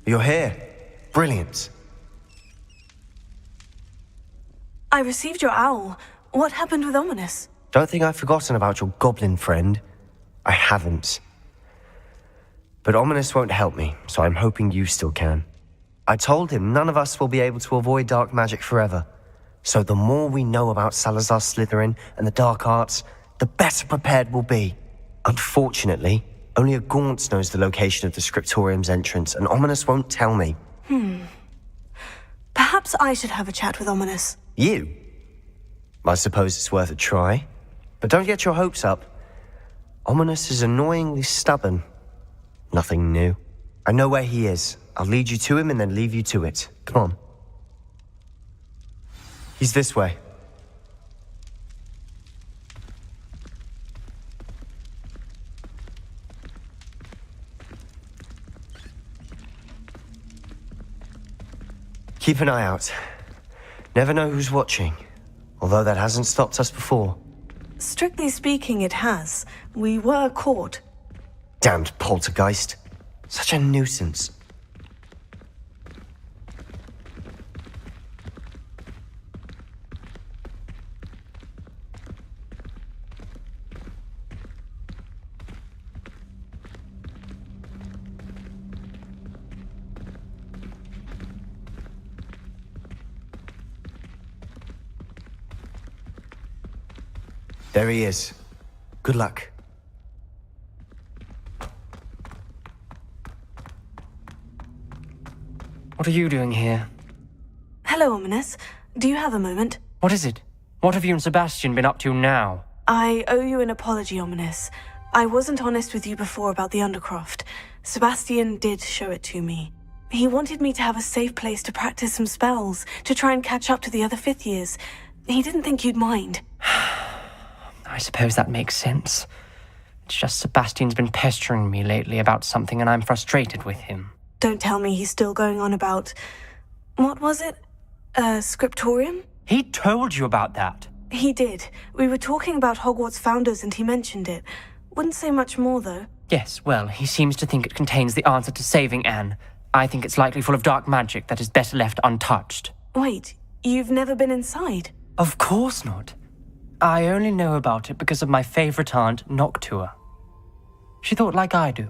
You're here. Brilliant. I received your owl. What happened with Ominous? Don't think I've forgotten about your goblin friend. I haven't. But Ominous won't help me, so I'm hoping you still can. I told him none of us will be able to avoid dark magic forever. So the more we know about Salazar Slytherin and the dark arts, the better prepared we'll be. Unfortunately, only a Gaunt knows the location of the Scriptorium's entrance, and Ominous won't tell me. Perhaps I should have a chat with Ominous. You? I suppose it's worth a try. But don't get your hopes up. Ominous is annoyingly stubborn. Nothing new. I know where he is. I'll lead you to him and then leave you to it. Come on. He's this way. Keep an eye out. Never know who's watching. Although that hasn't stopped us before. Strictly speaking, it has. We were caught. Damned poltergeist. Such a nuisance. There he is. Good luck. What are you doing here? Hello, Ominous. Do you have a moment? What is it? What have you and Sebastian been up to now? I owe you an apology, Ominous. I wasn't honest with you before about the Undercroft. Sebastian did show it to me. He wanted me to have a safe place to practice some spells, to try and catch up to the other fifth years. He didn't think you'd mind. I suppose that makes sense. It's just Sebastian's been pestering me lately about something and I'm frustrated with him. Don't tell me he's still going on about... What was it? Scriptorium? He told you about that? He did. We were talking about Hogwarts founders and he mentioned it. Wouldn't say much more, though. Yes, well, he seems to think it contains the answer to saving Anne. I think it's likely full of dark magic that is better left untouched. Wait, you've never been inside? Of course not. I only know about it because of my favorite aunt, Noctua. She thought like I do.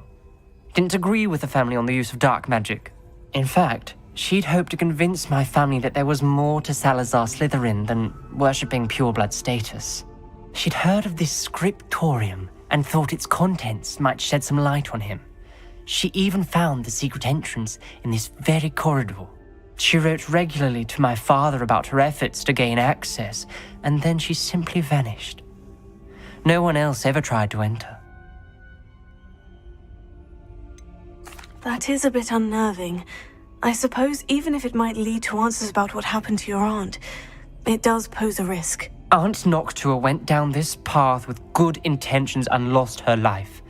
Didn't agree with the family on the use of dark magic. In fact, she'd hoped to convince my family that there was more to Salazar Slytherin than worshipping pureblood status. She'd heard of this scriptorium and thought its contents might shed some light on him. She even found the secret entrance in this very corridor. She wrote regularly to my father about her efforts to gain access, and then she simply vanished. No one else ever tried to enter. That is a bit unnerving. I suppose even if it might lead to answers about what happened to your aunt, it does pose a risk. Aunt Noctua went down this path with good intentions and lost her life.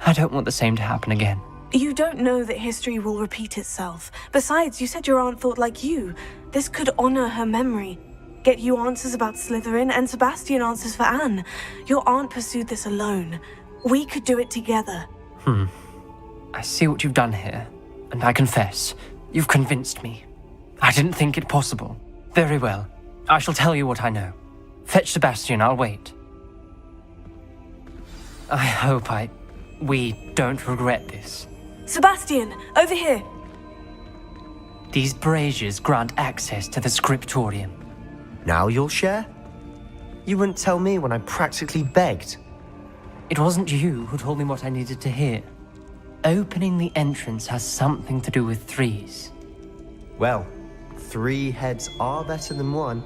I don't want the same to happen again. You don't know that history will repeat itself. Besides, you said your aunt thought like you. This could honor her memory. Get you answers about Slytherin and Sebastian answers for Anne. Your aunt pursued this alone. We could do it together. I see what you've done here, and I confess, you've convinced me. I didn't think it possible. Very well. I shall tell you what I know. Fetch Sebastian, I'll wait. I hope we don't regret this. Sebastian, over here! These braziers grant access to the scriptorium. Now you'll share? You wouldn't tell me when I practically begged. It wasn't you who told me what I needed to hear. Opening the entrance has something to do with threes. Well, 3 heads are better than 1.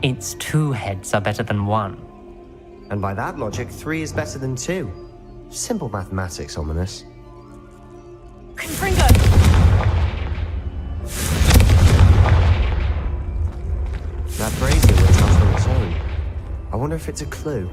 It's 2 heads are better than 1. And by that logic, 3 is better than 2. Simple mathematics, Ominous. Confringo! That brazier went out on its own. I wonder if it's a clue.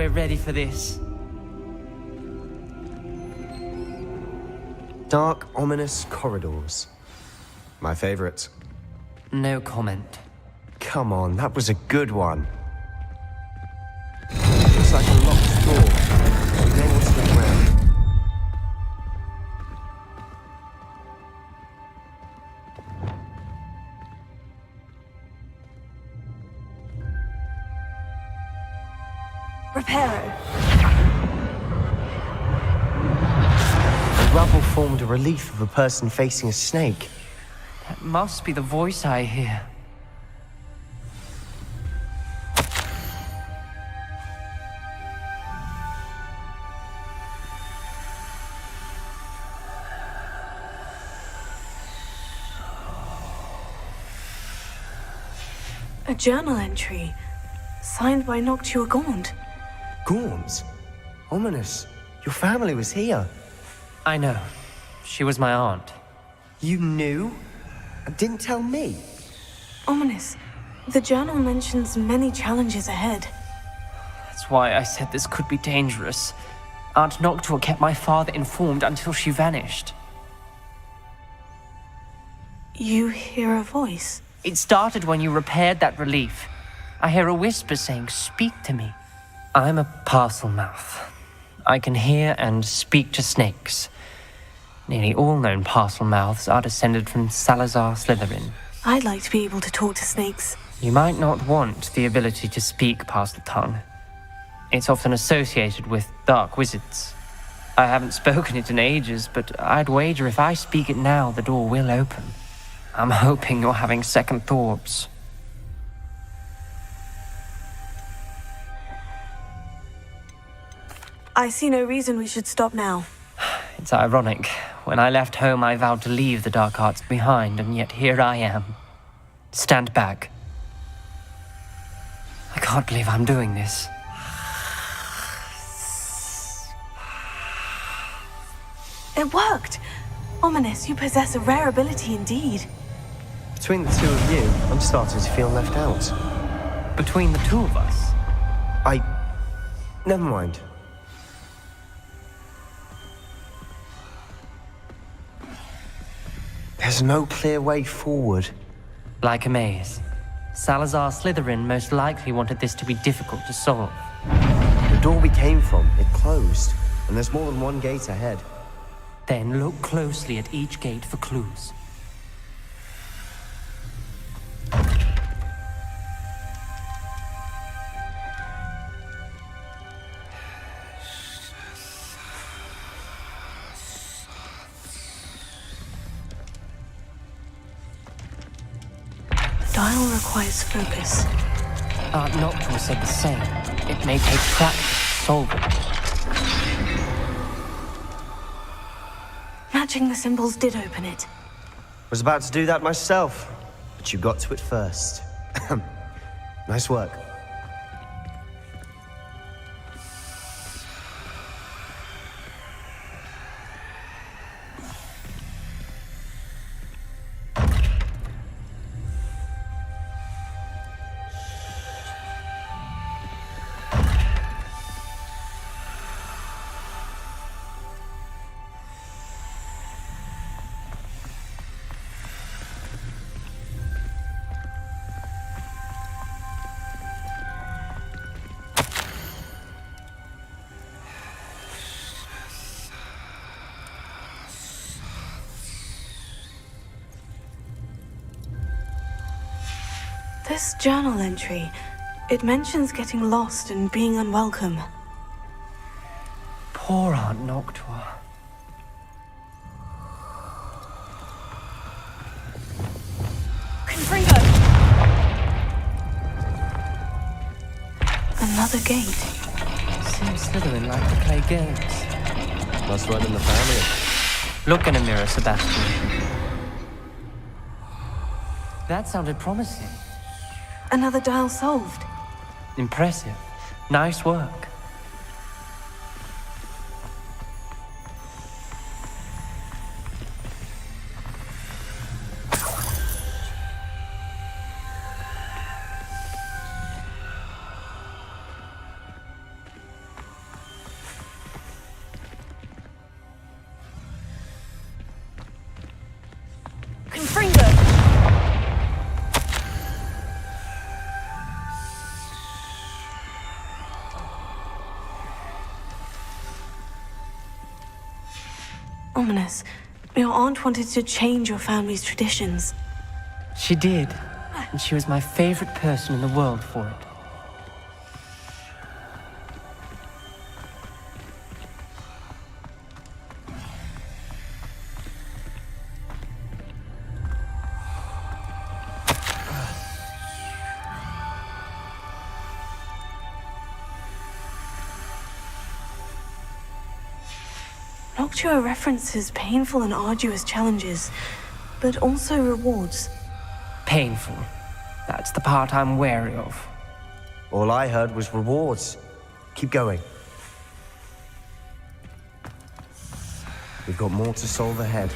we're ready for this. Dark, ominous corridors. My favorite. No comment. Come on, that was a good one. Looks like a locked door. You may want to look around. Reparo. The rubble formed a relief of a person facing a snake. That must be the voice I hear. A journal entry, signed by Noctua Gaunt. Gorms? Ominous. Your family was here. I know. She was my aunt. You knew? And didn't tell me? Ominous. The journal mentions many challenges ahead. That's why I said this could be dangerous. Aunt Noctua kept my father informed until she vanished. You hear a voice? It started when you repaired that relief. I hear a whisper saying, "Speak to me." I'm a parcel mouth. I can hear and speak to snakes. Nearly all known parcel mouths are descended from Salazar Slytherin. I'd like to be able to talk to snakes. You might not want the ability to speak parcel tongue. It's often associated with dark wizards. I haven't spoken it in ages, but I'd wager if I speak it now, the door will open. I'm hoping you're having second thoughts. I see no reason we should stop now. It's ironic. When I left home, I vowed to leave the dark arts behind, and yet here I am. Stand back. I can't believe I'm doing this. It worked! Ominous, you possess a rare ability indeed. Between the two of you, I'm starting to feel left out. Between the two of us? Never mind. There's no clear way forward. Like a maze. Salazar Slytherin most likely wanted this to be difficult to solve. The door we came from, it closed. And there's more than one gate ahead. Then look closely at each gate for clues. Dial requires focus. Aunt Noctua said the same. It may take practice to solve it. Matching the symbols did open it. Was about to do that myself, but you got to it first. Nice work. This journal entry, it mentions getting lost and being unwelcome. Poor Aunt Noctua. Confringo! Another gate. Seems Slytherin like to play games. Must run in the family. Look in a mirror, Sebastian. That sounded promising. Another dial solved. Impressive. Nice work. Ominous, your aunt wanted to change your family's traditions. She did, and she was my favorite person in the world for it. Noctua references painful and arduous challenges, but also rewards. Painful. That's the part I'm wary of. All I heard was rewards. Keep going. We've got more to solve ahead.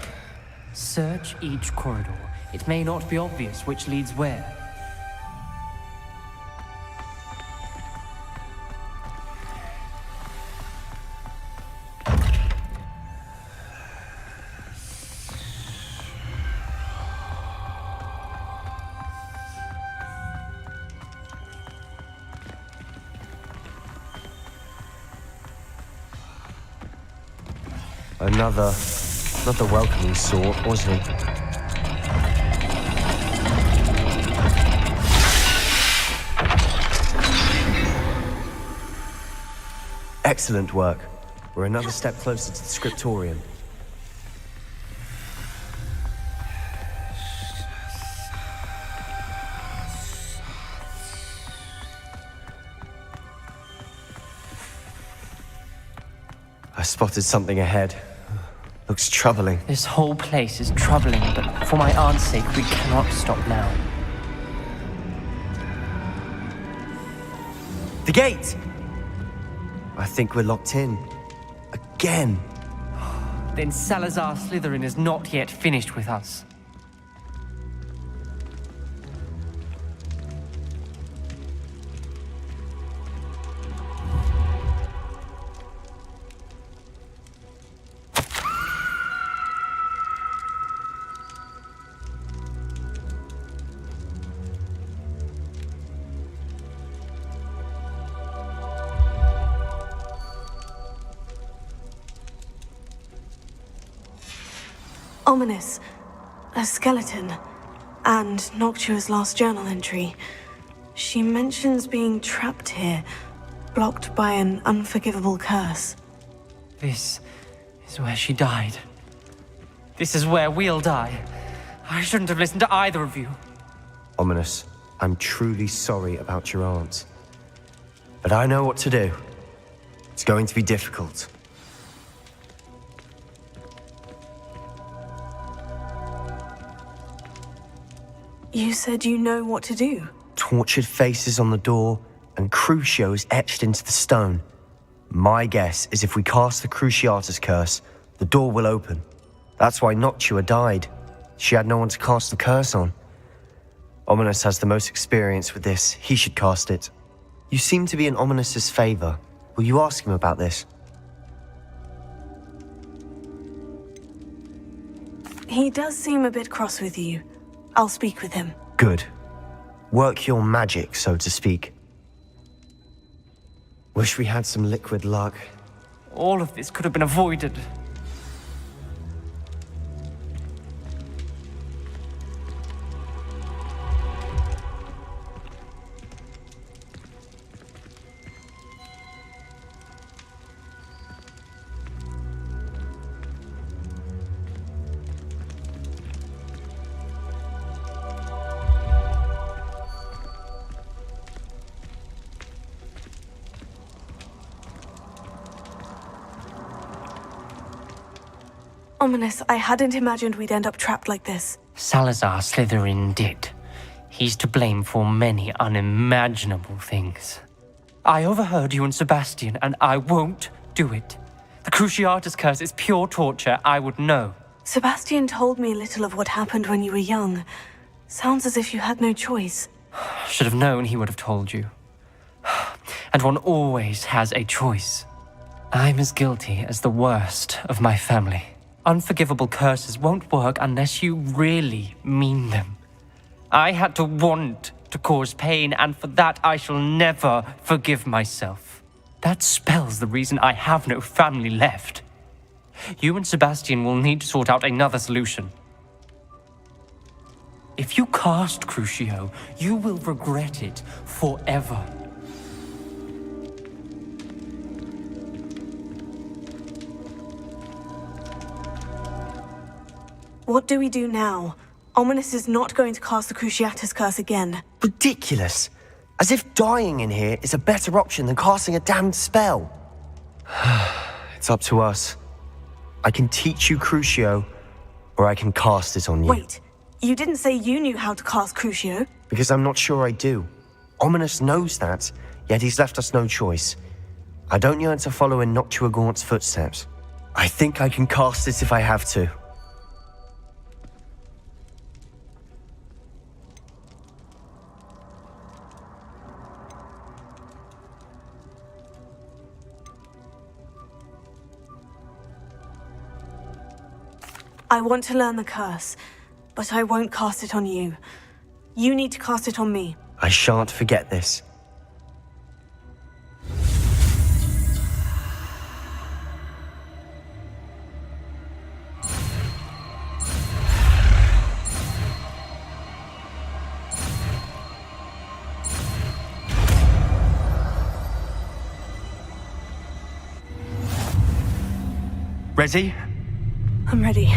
Search each corridor. It may not be obvious which leads where. Another, not the welcoming sort, was he? Excellent work. We're another step closer to the scriptorium. I spotted something ahead. Looks troubling. This whole place is troubling, but for my aunt's sake, we cannot stop now. The gate! I think we're locked in. Again. Then Salazar Slytherin is not yet finished with us. Ominous. A skeleton. And Noctua's last journal entry. She mentions being trapped here, blocked by an unforgivable curse. This is where she died. This is where we'll die. I shouldn't have listened to either of you. Ominous, I'm truly sorry about your aunt. But I know what to do. It's going to be difficult. You said you know what to do. Tortured faces on the door and Crucios etched into the stone. My guess is if we cast the Cruciatus curse, the door will open. That's why Noctua died. She had no one to cast the curse on. Ominous has the most experience with this. He should cast it. You seem to be in Ominous's favor. Will you ask him about this? He does seem a bit cross with you. I'll speak with him. Good. Work your magic, so to speak. Wish we had some liquid luck. All of this could have been avoided. Ominous, I hadn't imagined we'd end up trapped like this. Salazar Slytherin did. He's to blame for many unimaginable things. I overheard you and Sebastian, and I won't do it. The Cruciatus curse is pure torture, I would know. Sebastian told me little of what happened when you were young. Sounds as if you had no choice. Should have known he would have told you. And one always has a choice. I'm as guilty as the worst of my family. Unforgivable curses won't work unless you really mean them. I had to want to cause pain, and for that I shall never forgive myself. That spells the reason I have no family left. You and Sebastian will need to sort out another solution. If you cast Crucio, you will regret it forever. What do we do now? Ominous is not going to cast the Cruciatus Curse again. Ridiculous. As if dying in here is a better option than casting a damned spell. It's up to us. I can teach you Crucio, or I can cast it on you. Wait, you didn't say you knew how to cast Crucio? Because I'm not sure I do. Ominous knows that, yet he's left us no choice. I don't yearn to follow in Noctua Gaunt's footsteps. I think I can cast it if I have to. I want to learn the curse, but I won't cast it on you. You need to cast it on me. I shan't forget this. Ready? I'm ready.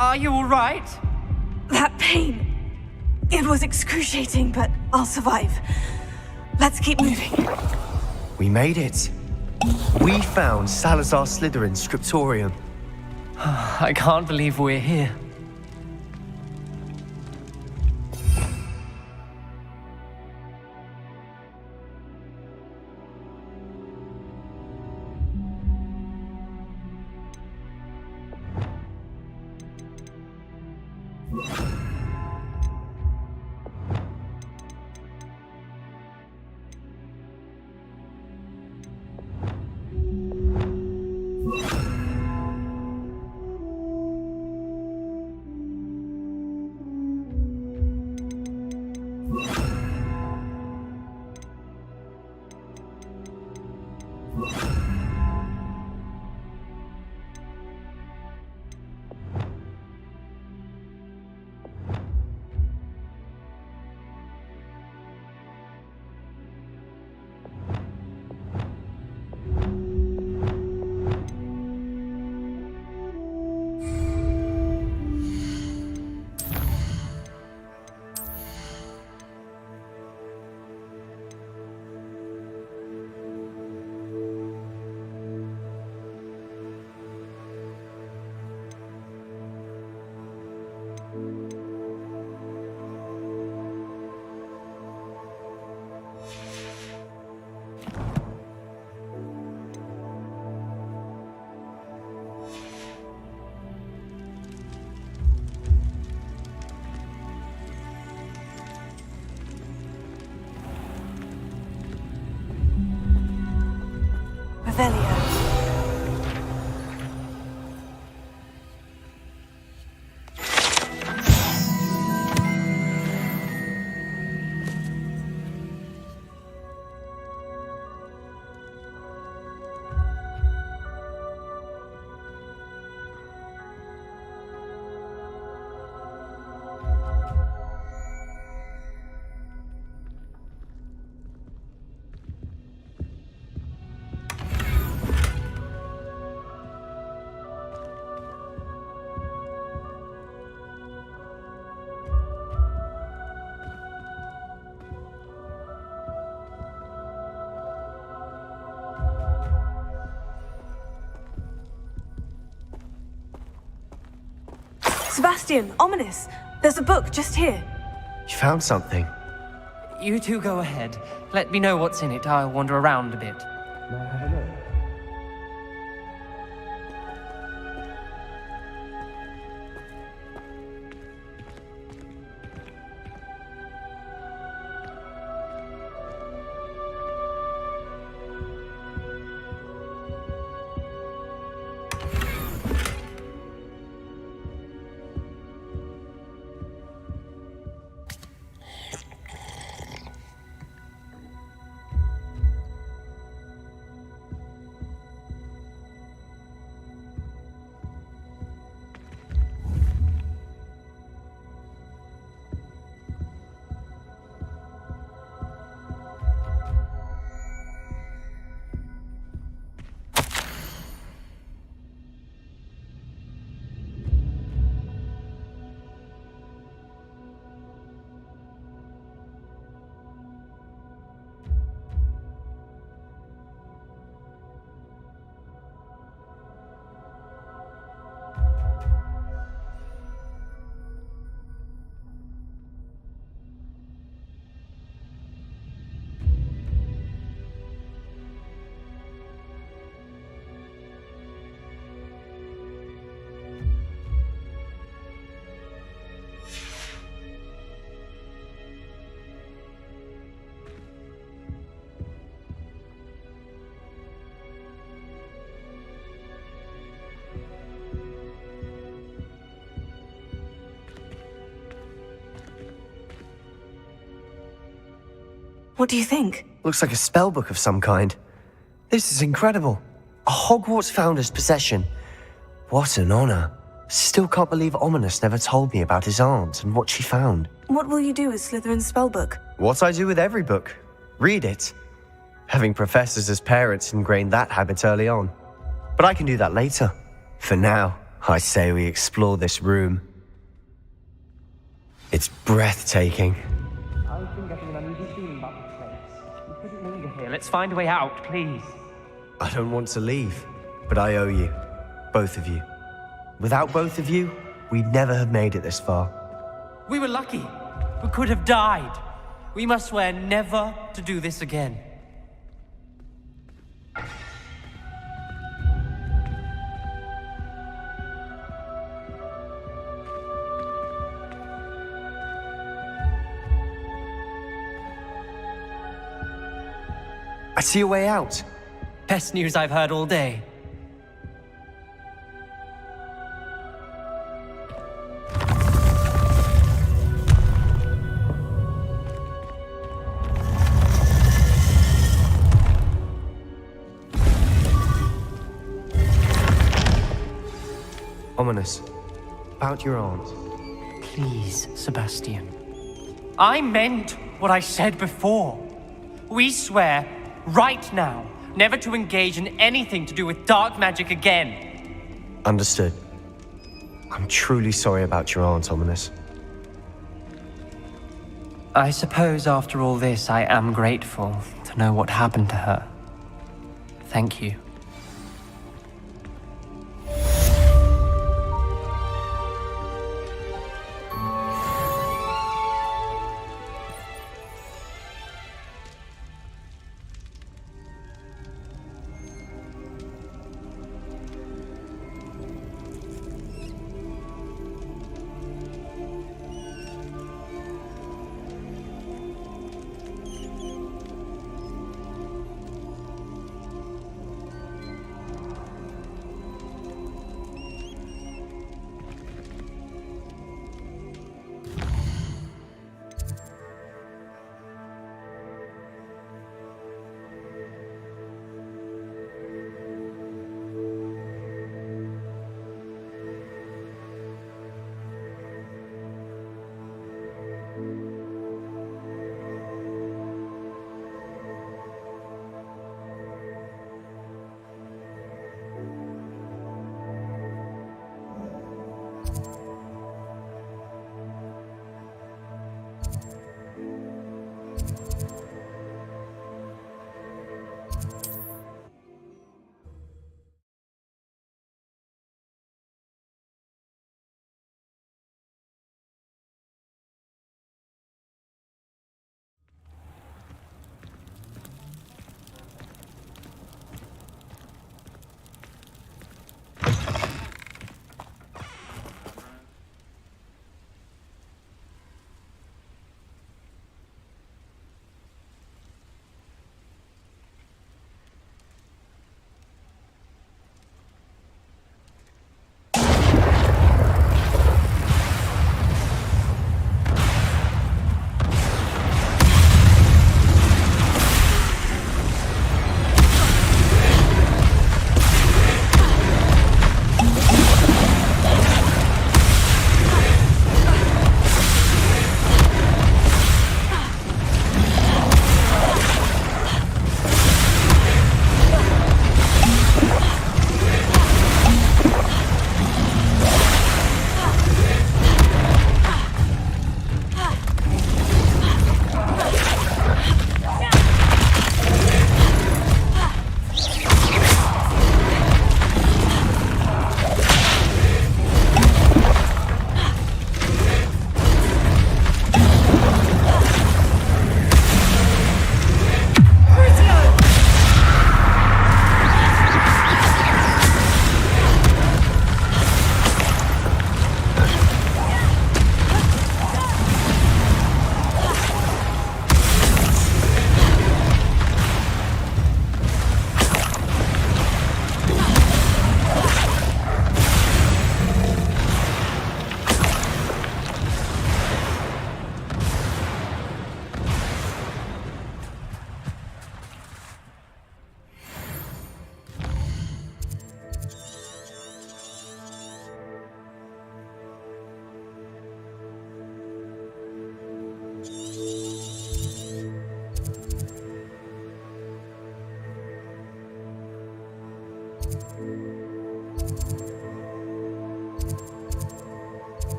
Are you all right? That pain. It was excruciating, but I'll survive. Let's keep moving. We made it. We found Salazar Slytherin's scriptorium. I can't believe we're here. Revelio. Sebastian, Ominous, there's a book just here. You found something. You two go ahead. Let me know what's in it. I'll wander around a bit. What do you think? Looks like a spell book of some kind. This is incredible. A Hogwarts founder's possession. What an honor. Still can't believe Ominous never told me about his aunt and what she found. What will you do with Slytherin's spellbook? What I do with every book. Read it. Having professors as parents ingrained that habit early on. But I can do that later. For now, I say we explore this room. It's breathtaking. I've been getting an uneasy feeling about this place. We couldn't linger here. Let's find a way out, please. I don't want to leave, but I owe you. Both of you. Without both of you, we'd never have made it this far. We were lucky. We could have died. We must swear never to do this again. I see a way out. Best news I've heard all day. Ominous. About your aunt. Please, Sebastian. I meant what I said before. We swear, right now, never to engage in anything to do with dark magic again. Understood. I'm truly sorry about your aunt, Ominous. I suppose after all this, I am grateful to know what happened to her. Thank you.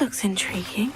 This looks intriguing.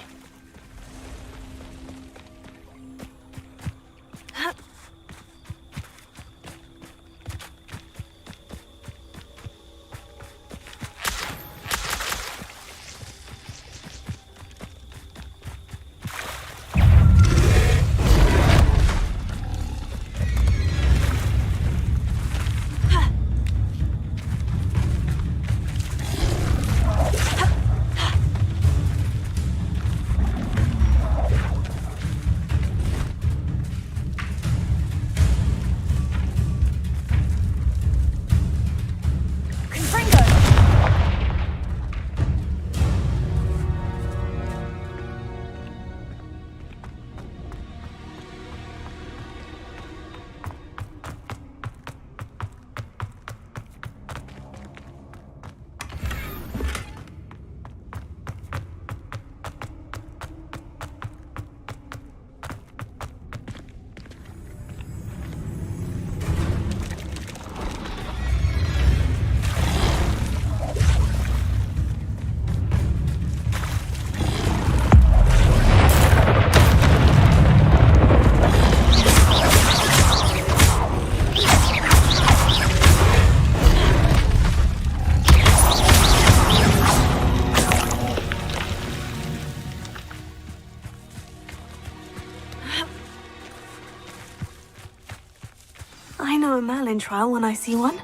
I know a Merlin trial when I see one.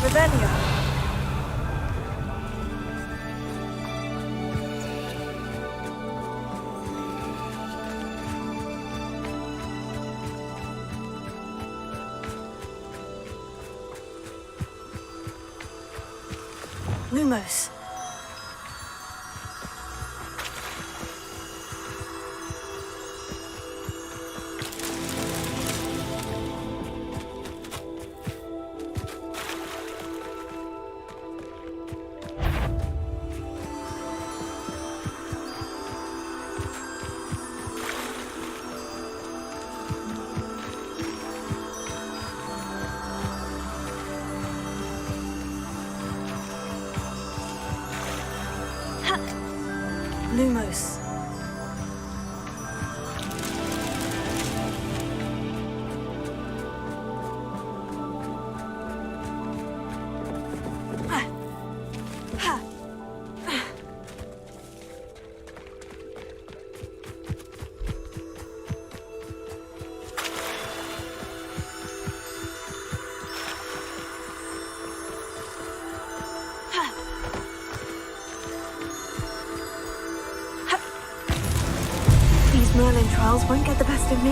Revelio. Lumos. Lumos. Merlin trials won't get the best of me.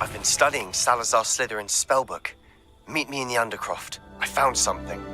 I've been studying Salazar Slytherin's spellbook. Meet me in the Undercroft. I found something.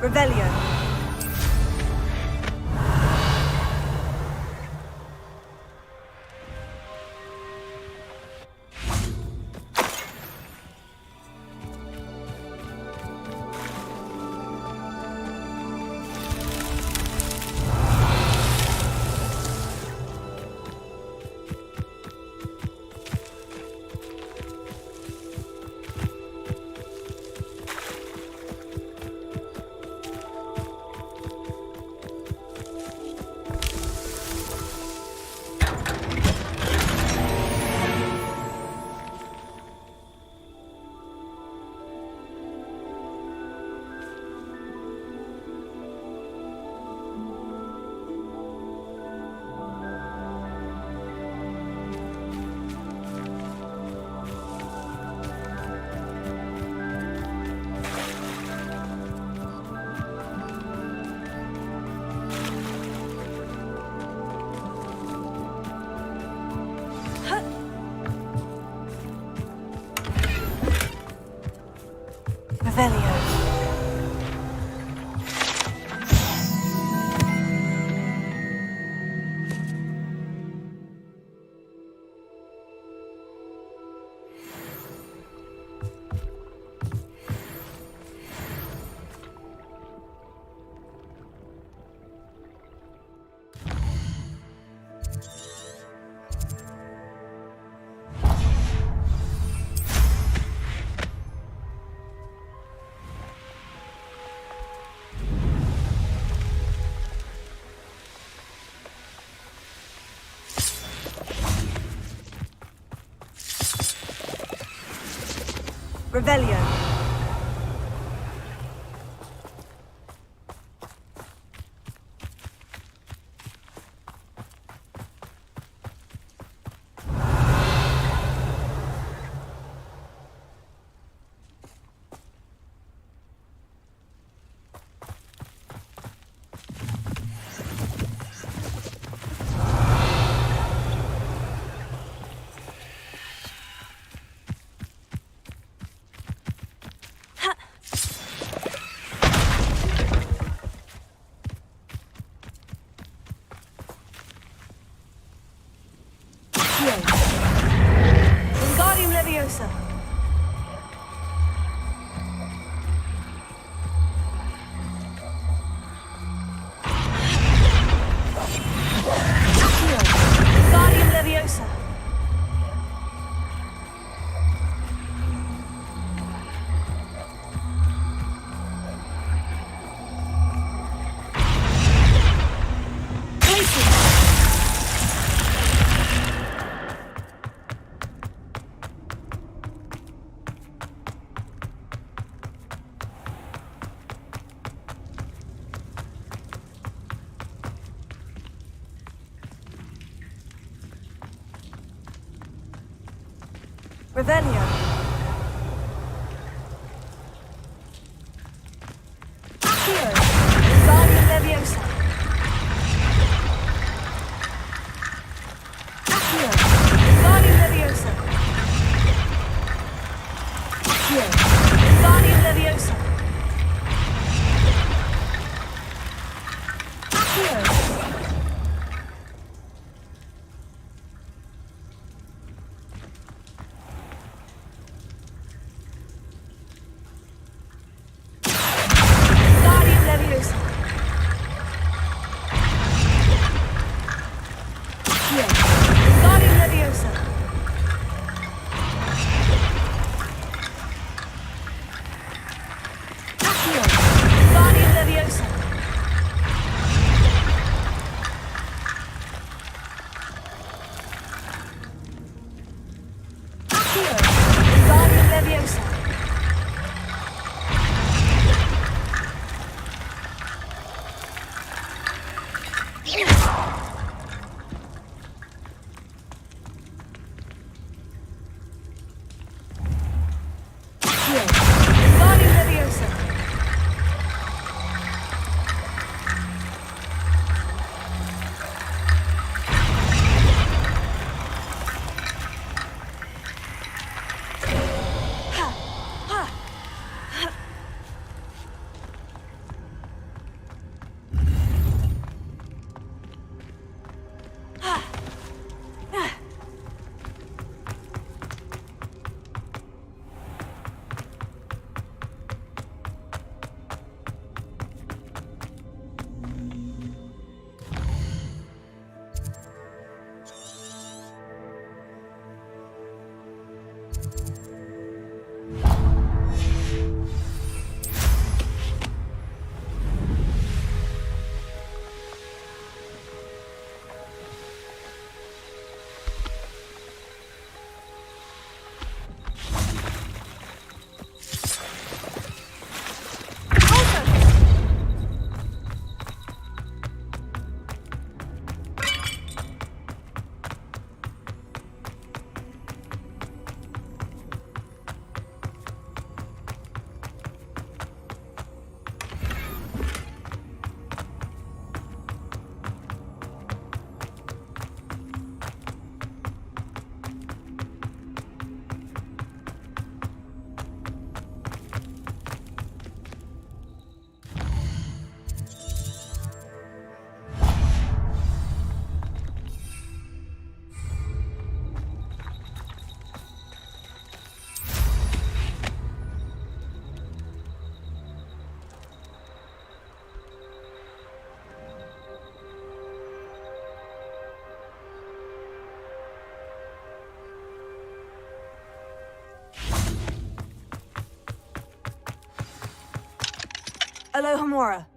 Revelio. Revelio. Wingardium Leviosa. Wingardium Leviosa. Revelio. Accio. Wingardium Leviosa. Accio. Wingardium Leviosa. Accio. Wingardium Leviosa. Accio. Alohomora.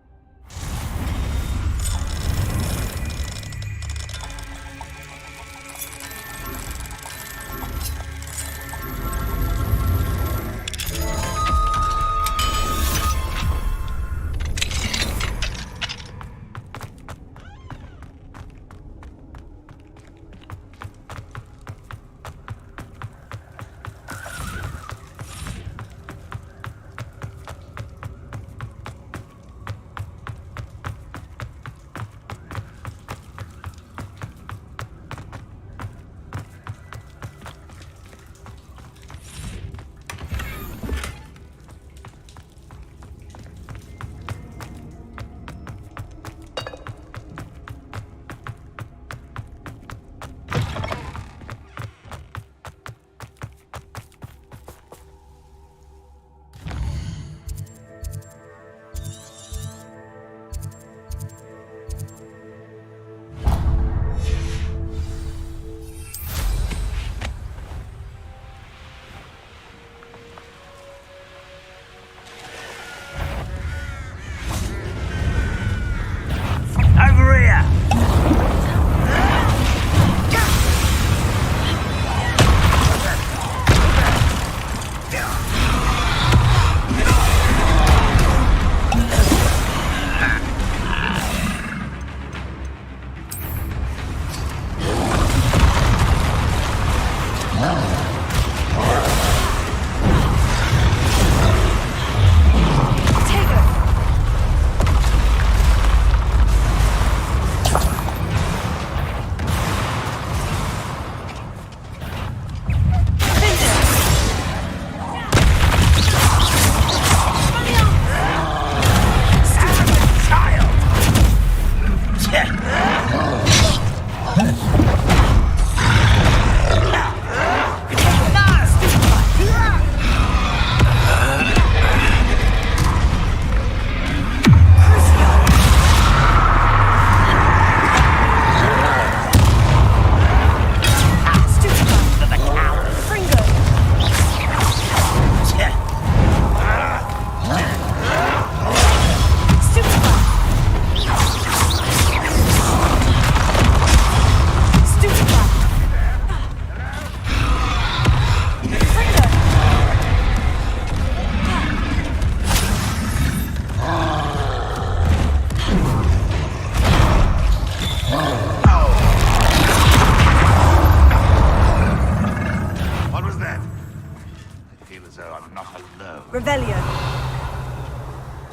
Revelio.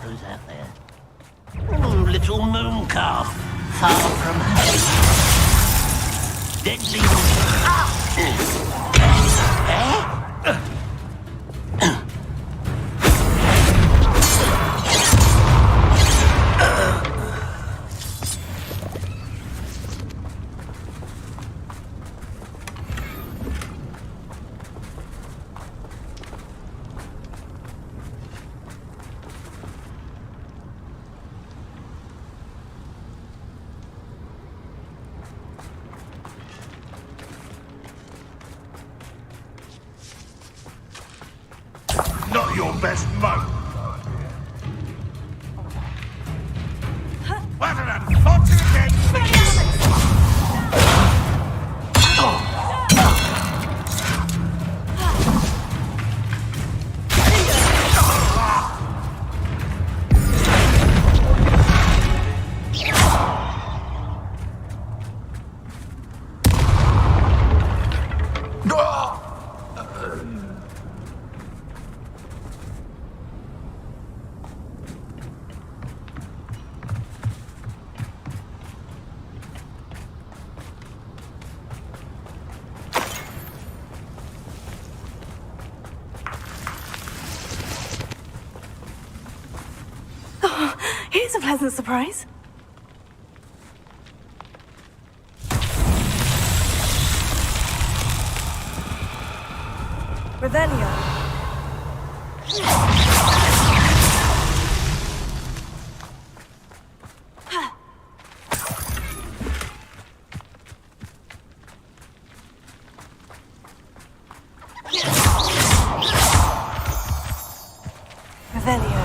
Who's that there? Oh, little moon calf, far from home. Deadly. Not your best moat. Waterland, on to the deck! Here's a pleasant surprise. Revelio. Revelio.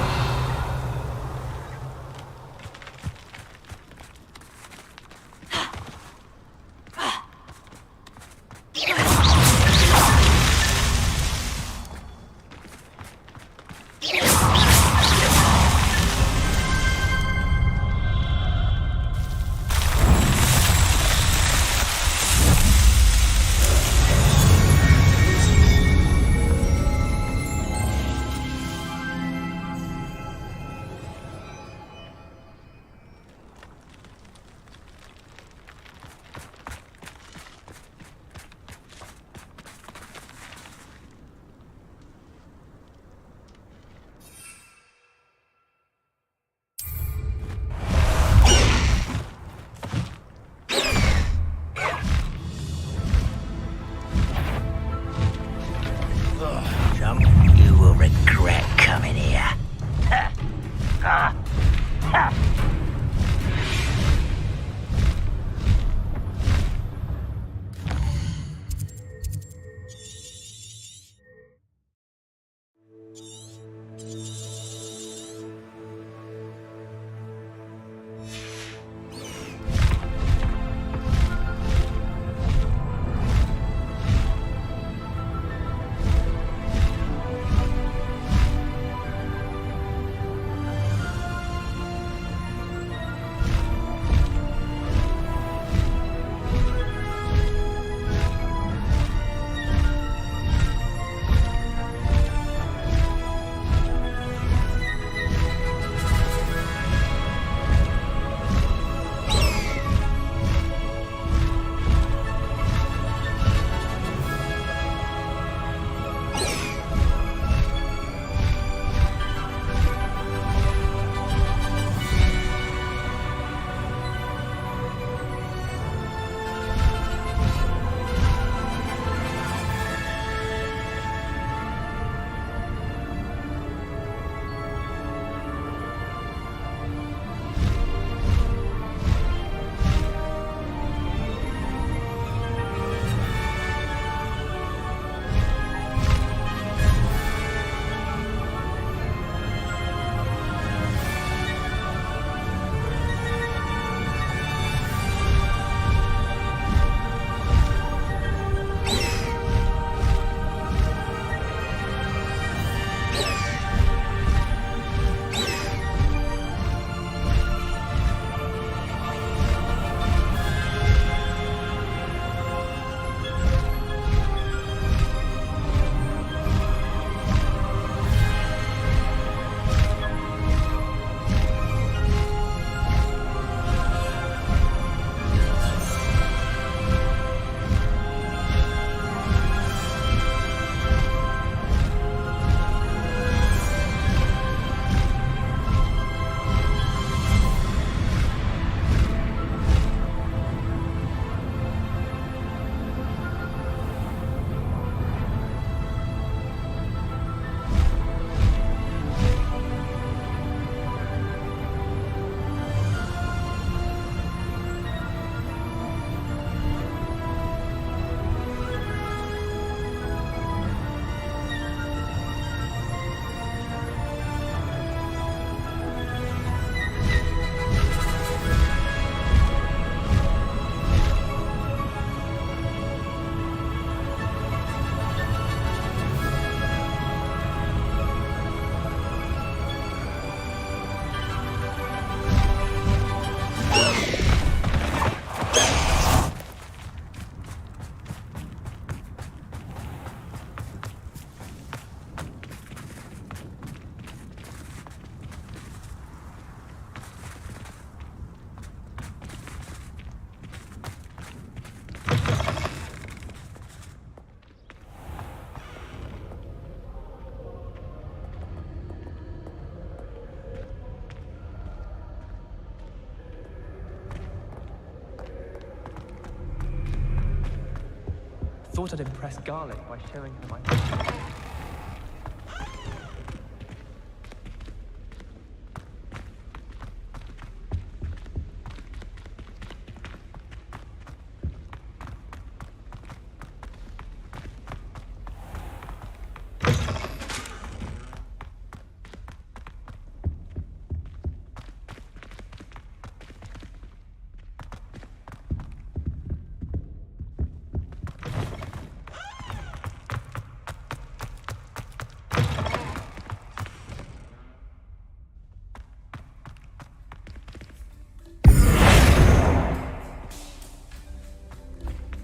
thought I'd impress Garlic by showing her my...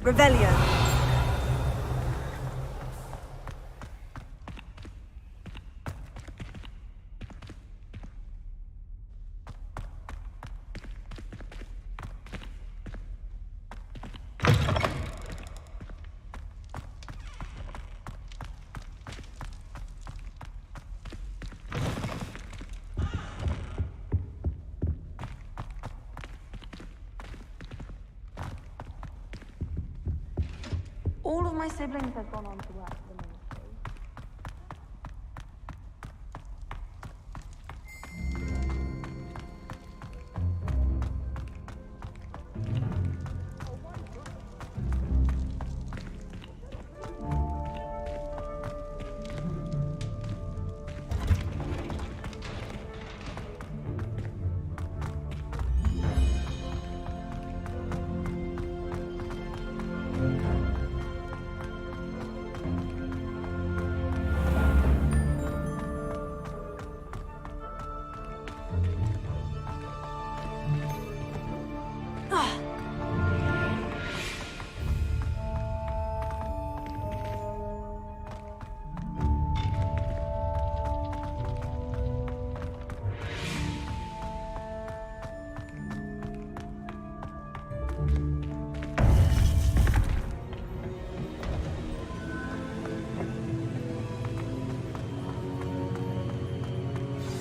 Revelio. All of my siblings have gone on to work for the ministry.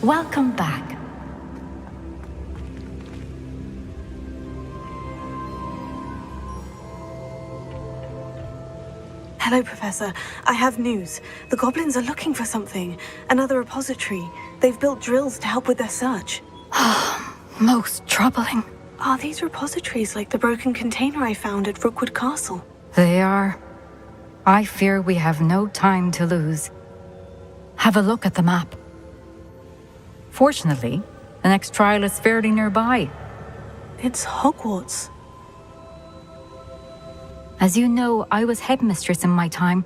Welcome back. Hello, Professor. I have news. The goblins are looking for something. Another repository. They've built drills to help with their search. Most troubling. Are these repositories like the broken container I found at Rookwood Castle? They are. I fear we have no time to lose. Have a look at the map. Fortunately, the next trial is fairly nearby. It's Hogwarts. As you know, I was headmistress in my time.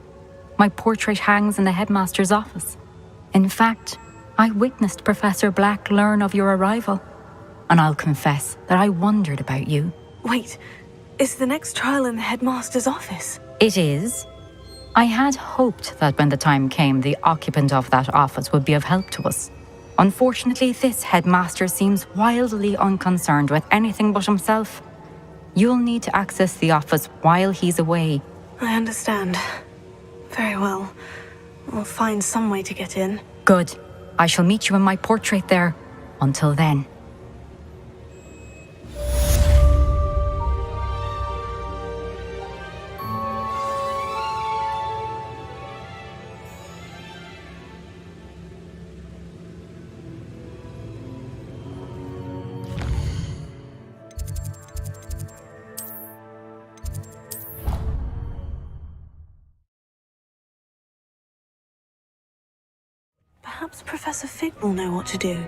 My portrait hangs in the headmaster's office. In fact, I witnessed Professor Black learn of your arrival. And I'll confess that I wondered about you. Wait, is the next trial in the headmaster's office? It is. I had hoped that when the time came, the occupant of that office would be of help to us. Unfortunately, this headmaster seems wildly unconcerned with anything but himself. You'll need to access the office while he's away. I understand. Very well. We'll find some way to get in. Good. I shall meet you in my portrait there. Until then. Perhaps Professor Fig will know what to do.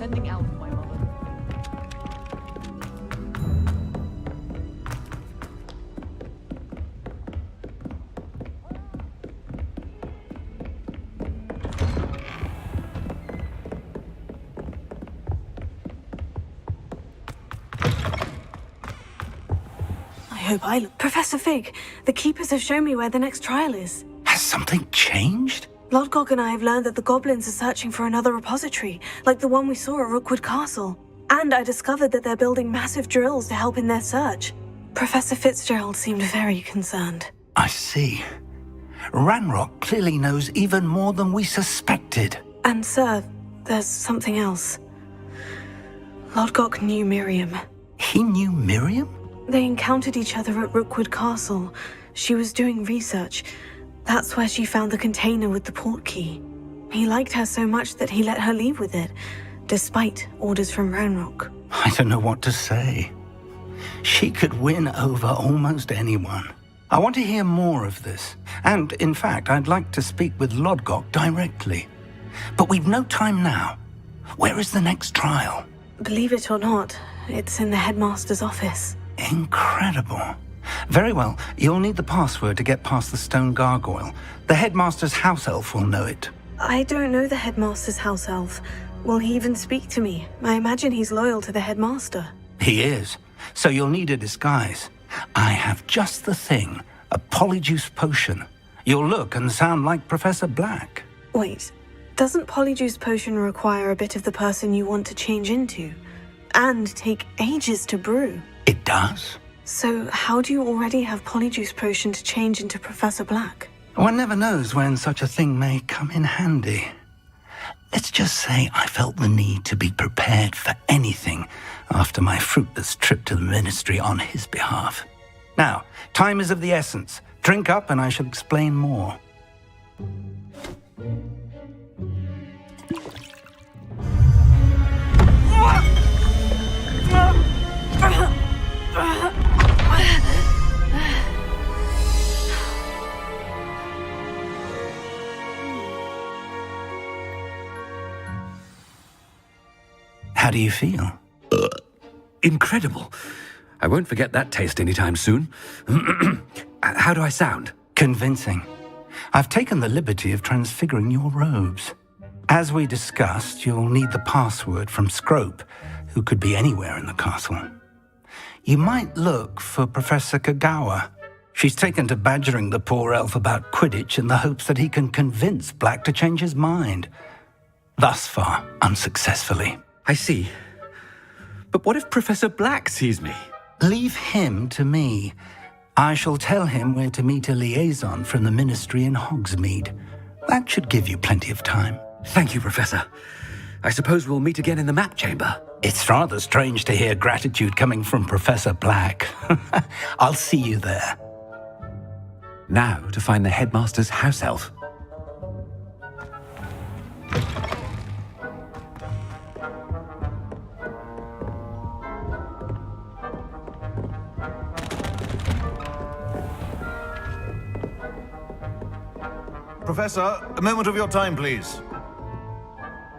sending out my mother. I hope I look. Professor Fig, the Keepers have shown me where the next trial is. Has something changed? Lodgok and I have learned that the goblins are searching for another repository, like the one we saw at Rookwood Castle. And I discovered that they're building massive drills to help in their search. Professor Fitzgerald seemed very concerned. I see. Ranrock clearly knows even more than we suspected. And sir, there's something else. Lodgok knew Miriam. He knew Miriam? They encountered each other at Rookwood Castle. She was doing research. That's where she found the container with the port key. He liked her so much that he let her leave with it, despite orders from Ranrock. I don't know what to say. She could win over almost anyone. I want to hear more of this. And, in fact, I'd like to speak with Lodgok directly. But we've no time now. Where is the next trial? Believe it or not, it's in the headmaster's office. Incredible. Very well, you'll need the password to get past the stone gargoyle. The headmaster's house elf will know it. I don't know the headmaster's house elf. Will he even speak to me? I imagine he's loyal to the headmaster. He is. So you'll need a disguise. I have just the thing. A polyjuice potion. You'll look and sound like Professor Black. Wait, doesn't Polyjuice Potion require a bit of the person you want to change into? And take ages to brew? It does. So how do you already have Polyjuice Potion to change into Professor Black? One never knows when such a thing may come in handy. Let's just say I felt the need to be prepared for anything after my fruitless trip to the ministry on his behalf. Now, time is of the essence. Drink up and I shall explain more. How do you feel? Incredible. I won't forget that taste anytime soon. How do I sound? Convincing. I've taken the liberty of transfiguring your robes. As we discussed, you'll need the password from Scrope, who could be anywhere in the castle. You might look for Professor Kagawa. She's taken to badgering the poor elf about Quidditch in the hopes that he can convince Black to change his mind. Thus far, unsuccessfully. I see. But what if Professor Black sees me? Leave him to me. I shall tell him where to meet a liaison from the ministry in Hogsmeade. That should give you plenty of time. Thank you, Professor. I suppose we'll meet again in the map chamber. It's rather strange to hear gratitude coming from Professor Black. I'll see you there. Now to find the headmaster's house elf. Professor, a moment of your time, please.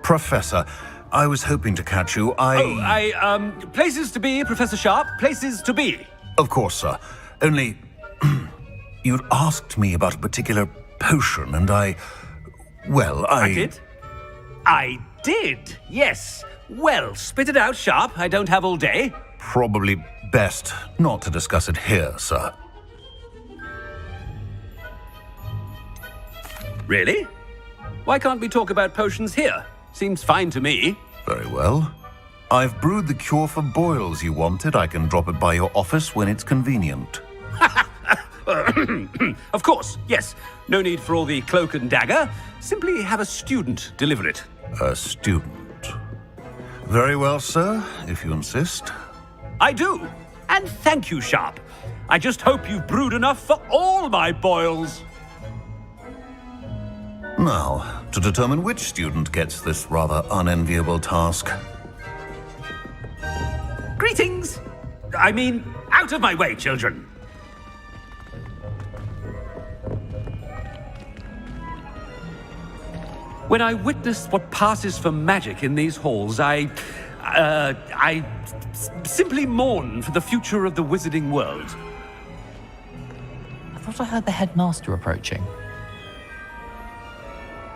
Professor, I was hoping to catch you. Places to be, Professor Sharp. Places to be. Of course, sir. Only, you'd asked me about a particular potion, and I did? I did, yes. Well, spit it out, Sharp. I don't have all day. Probably best not to discuss it here, sir. Really? Why can't we talk about potions here? Seems fine to me. Very well. I've brewed the cure for boils you wanted. I can drop it by your office when it's convenient. Of course, yes. No need for all the cloak and dagger. Simply have a student deliver it. A student. Very well, sir, if you insist. I do. And thank you, Sharp. I just hope you've brewed enough for all my boils. Now, to determine which student gets this rather unenviable task. Greetings! I mean, out of my way, children. When I witness what passes for magic in these halls, I simply mourn for the future of the wizarding world. I thought I heard the headmaster approaching.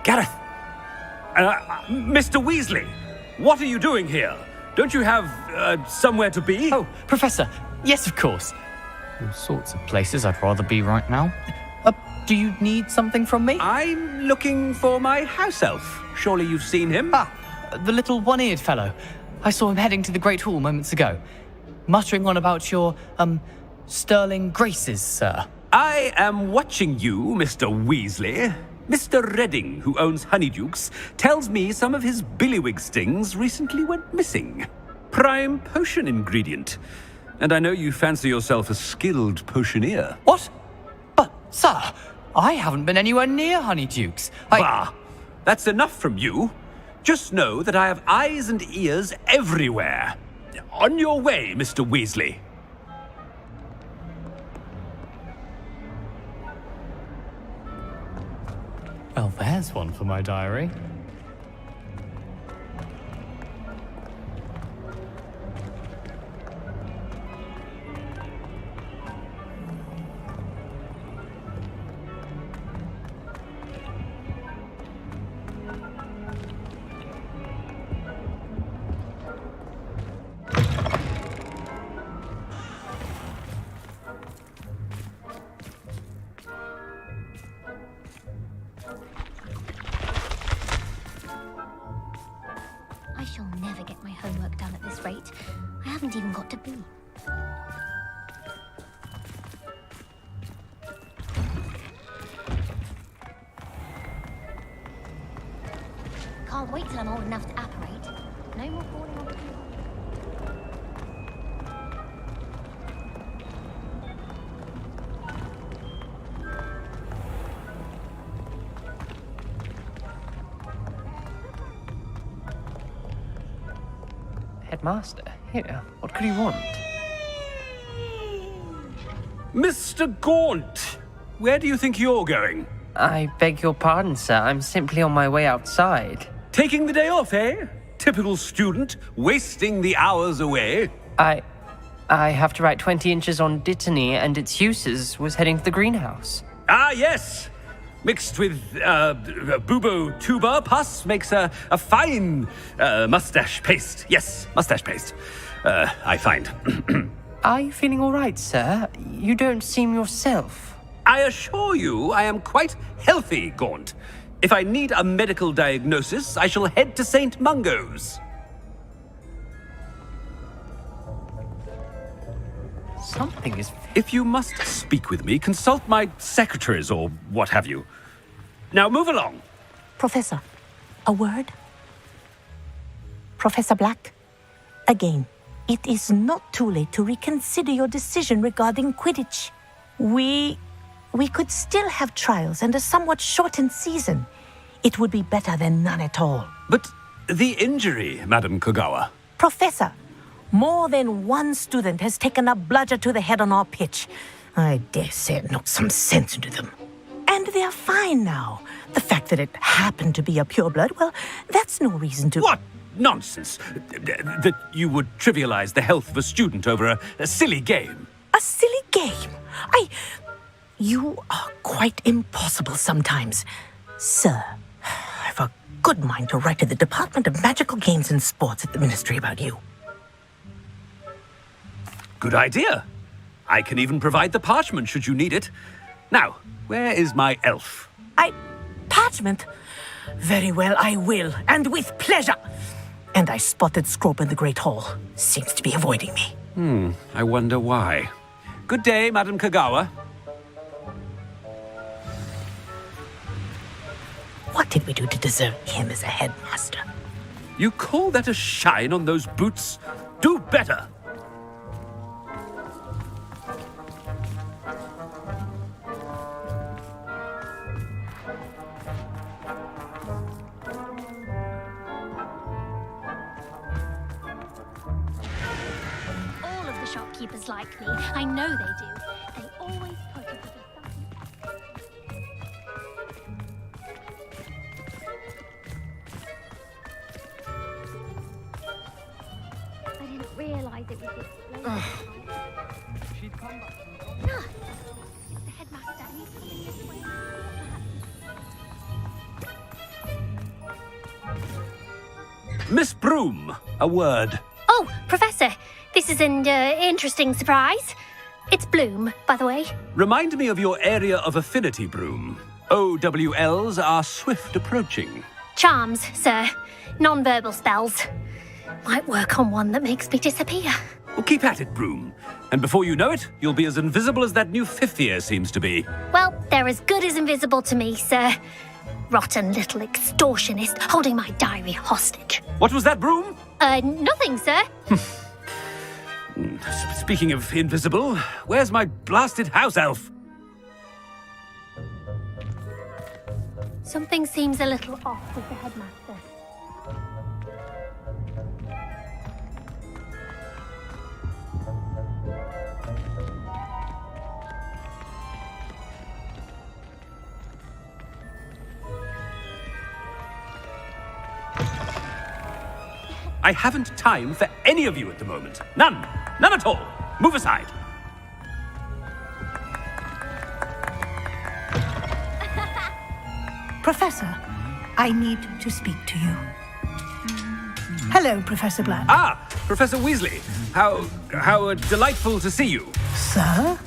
Gareth! Mr. Weasley, what are you doing here? Don't you have somewhere to be? Oh, Professor, yes, of course. All sorts of places I'd rather be right now. Do you need something from me? I'm looking for my house elf. Surely you've seen him? Ah, the little one-eared fellow. I saw him heading to the Great Hall moments ago, muttering on about your, sterling graces, sir. I am watching you, Mr. Weasley. Mr. Redding, who owns Honeydukes, tells me some of his billywig stings recently went missing. Prime potion ingredient. And I know you fancy yourself a skilled potioneer. What? But, sir, I haven't been anywhere near Honeydukes. Bah! That's enough from you. Just know that I have eyes and ears everywhere. On your way, Mr. Weasley. Well, there's one for my diary. I shall never get my homework done at this rate. I haven't even got to B. Can't wait till I'm old enough to apparate. No more falling on the floor. Headmaster, here, what could he want? Mr. Gaunt, where do you think you're going? I beg your pardon, sir. I'm simply on my way outside. Taking the day off, eh? Typical student, wasting the hours away. I have to write 20 inches on Dittany and its uses. Was heading to the greenhouse. Ah, yes. Mixed with bubo tuber pus makes a fine mustache paste. Yes, mustache paste. I find. Are you feeling all right, sir? You don't seem yourself. I assure you I am quite healthy, Gaunt. If I need a medical diagnosis, I shall head to St. Mungo's. Something is... If you must speak with me, consult my secretaries or what have you. Now move along. Professor, a word? Professor Black, again, it is not too late to reconsider your decision regarding Quidditch. We could still have trials and a somewhat shortened season. It would be better than none at all. But the injury, Madam Kogawa. Professor, more than one student has taken a bludger to the head on our pitch. I dare say it knocked some sense into them. And they're fine now. The fact that it happened to be a pureblood, well, that's no reason to... What nonsense! That you would trivialize the health of a student over a silly game. A silly game? You are quite impossible sometimes. Sir, I've a good mind to write to the Department of Magical Games and Sports at the Ministry about you. Good idea. I can even provide the parchment should you need it. Now, where is my elf? Parchment? Very well, I will, and with pleasure. And I spotted Scrope in the Great Hall. Seems to be avoiding me. I wonder why. Good day, Madam Kogawa. What did we do to deserve him as a headmaster? You call that a shine on those boots? Do better! All of the shopkeepers like me. I know they do. They always put a bit of something. realise it was this place. She'd come back. It's the headmaster, and he's coming this way. Miss Broom, a word. Oh, Professor, this is an interesting surprise. It's Bloom, by the way. Remind me of your area of affinity, Broom. OWLs are swift approaching. Charms, sir. Non-verbal spells. Might work on one that makes me disappear. Well, keep at it, Broom. And before you know it, you'll be as invisible as that new fifth year seems to be. Well, they're as good as invisible to me, sir. Rotten little extortionist holding my diary hostage. What was that, Broom? Nothing, sir. Speaking of invisible, where's my blasted house elf? Something seems a little off with the headmaster. I haven't time for any of you at the moment. None. None at all. Move aside. Professor, I need to speak to you. Hello, Professor Black. Ah, Professor Weasley. How delightful to see you. Sir?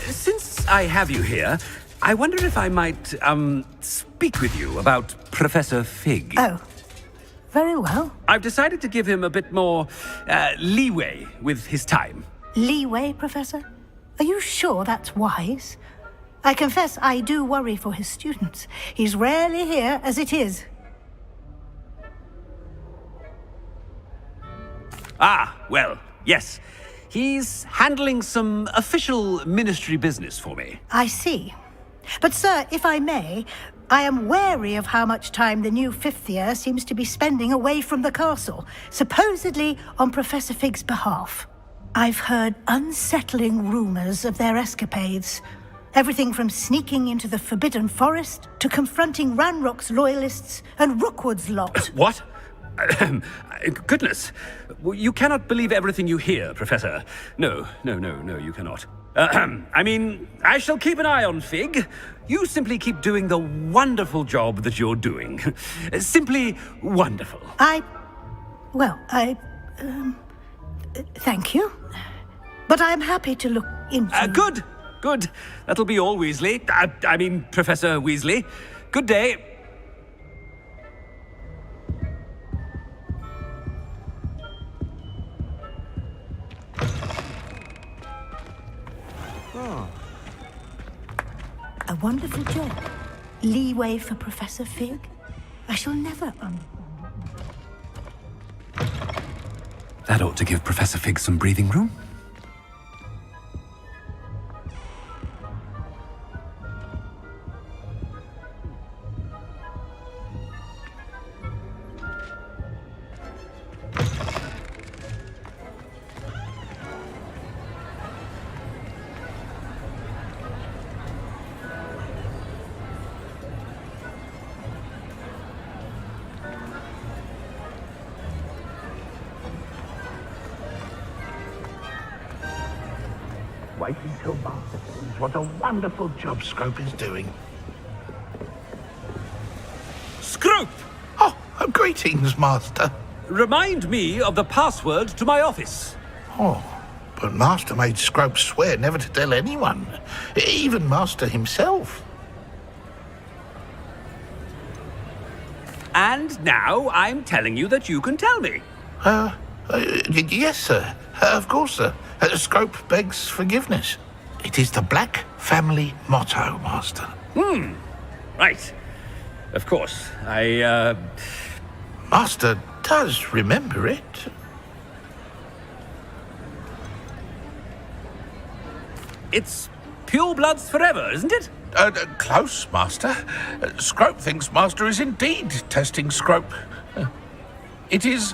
Since I have you here, I wonder if I might, speak with you about Professor Fig. Oh, very well. I've decided to give him a bit more, leeway with his time. Leeway, Professor? Are you sure that's wise? I confess I do worry for his students. He's rarely here as it is. Ah, well, yes. He's handling some official ministry business for me. I see. But, sir, if I may, I am wary of how much time the new fifth year seems to be spending away from the castle, supposedly on Professor Fig's behalf. I've heard unsettling rumors of their escapades. Everything from sneaking into the Forbidden Forest to confronting Ranrock's loyalists and Rookwood's lot. What? Goodness. You cannot believe everything you hear, Professor. No, you cannot. I mean, I shall keep an eye on Fig. You simply keep doing the wonderful job that you're doing. Simply wonderful. Thank you. But I'm happy to look into... Good. That'll be all, Weasley. I mean, Professor Weasley. Good day. A wonderful job. Leeway for Professor Fig? I shall never... That ought to give Professor Fig some breathing room. Wait until Master sees what a wonderful job Scrope is doing. Scrope! Oh, greetings, Master. Remind me of the password to my office. Oh, but Master made Scrope swear never to tell anyone, even Master himself. And now I'm telling you that you can tell me. Yes, sir. Of course, sir. Scrope begs forgiveness. It is the Black family motto, Master. Right. Of course. Master does remember it. It's pure bloods forever, isn't it? Close, Master. Scrope thinks Master is indeed testing Scrope. It is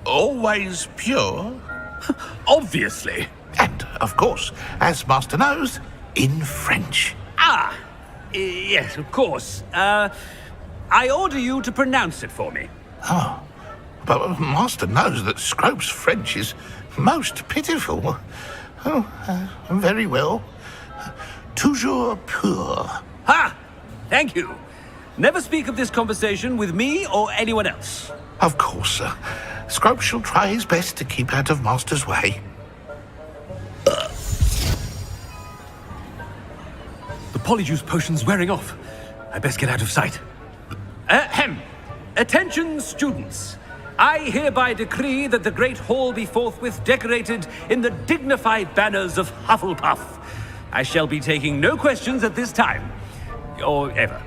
always pure. Obviously. And, of course, as Master knows, in French. Yes, of course. I order you to pronounce it for me. Oh, but Master knows that Scrope's French is most pitiful. Very well. Toujours pur. Ha! Thank you. Never speak of this conversation with me or anyone else. Of course, sir. Scrope shall try his best to keep out of Master's way. The polyjuice potion's wearing off. I best get out of sight. Ahem. Attention, students. I hereby decree that the Great Hall be forthwith decorated in the dignified banners of Hufflepuff. I shall be taking no questions at this time. Or ever.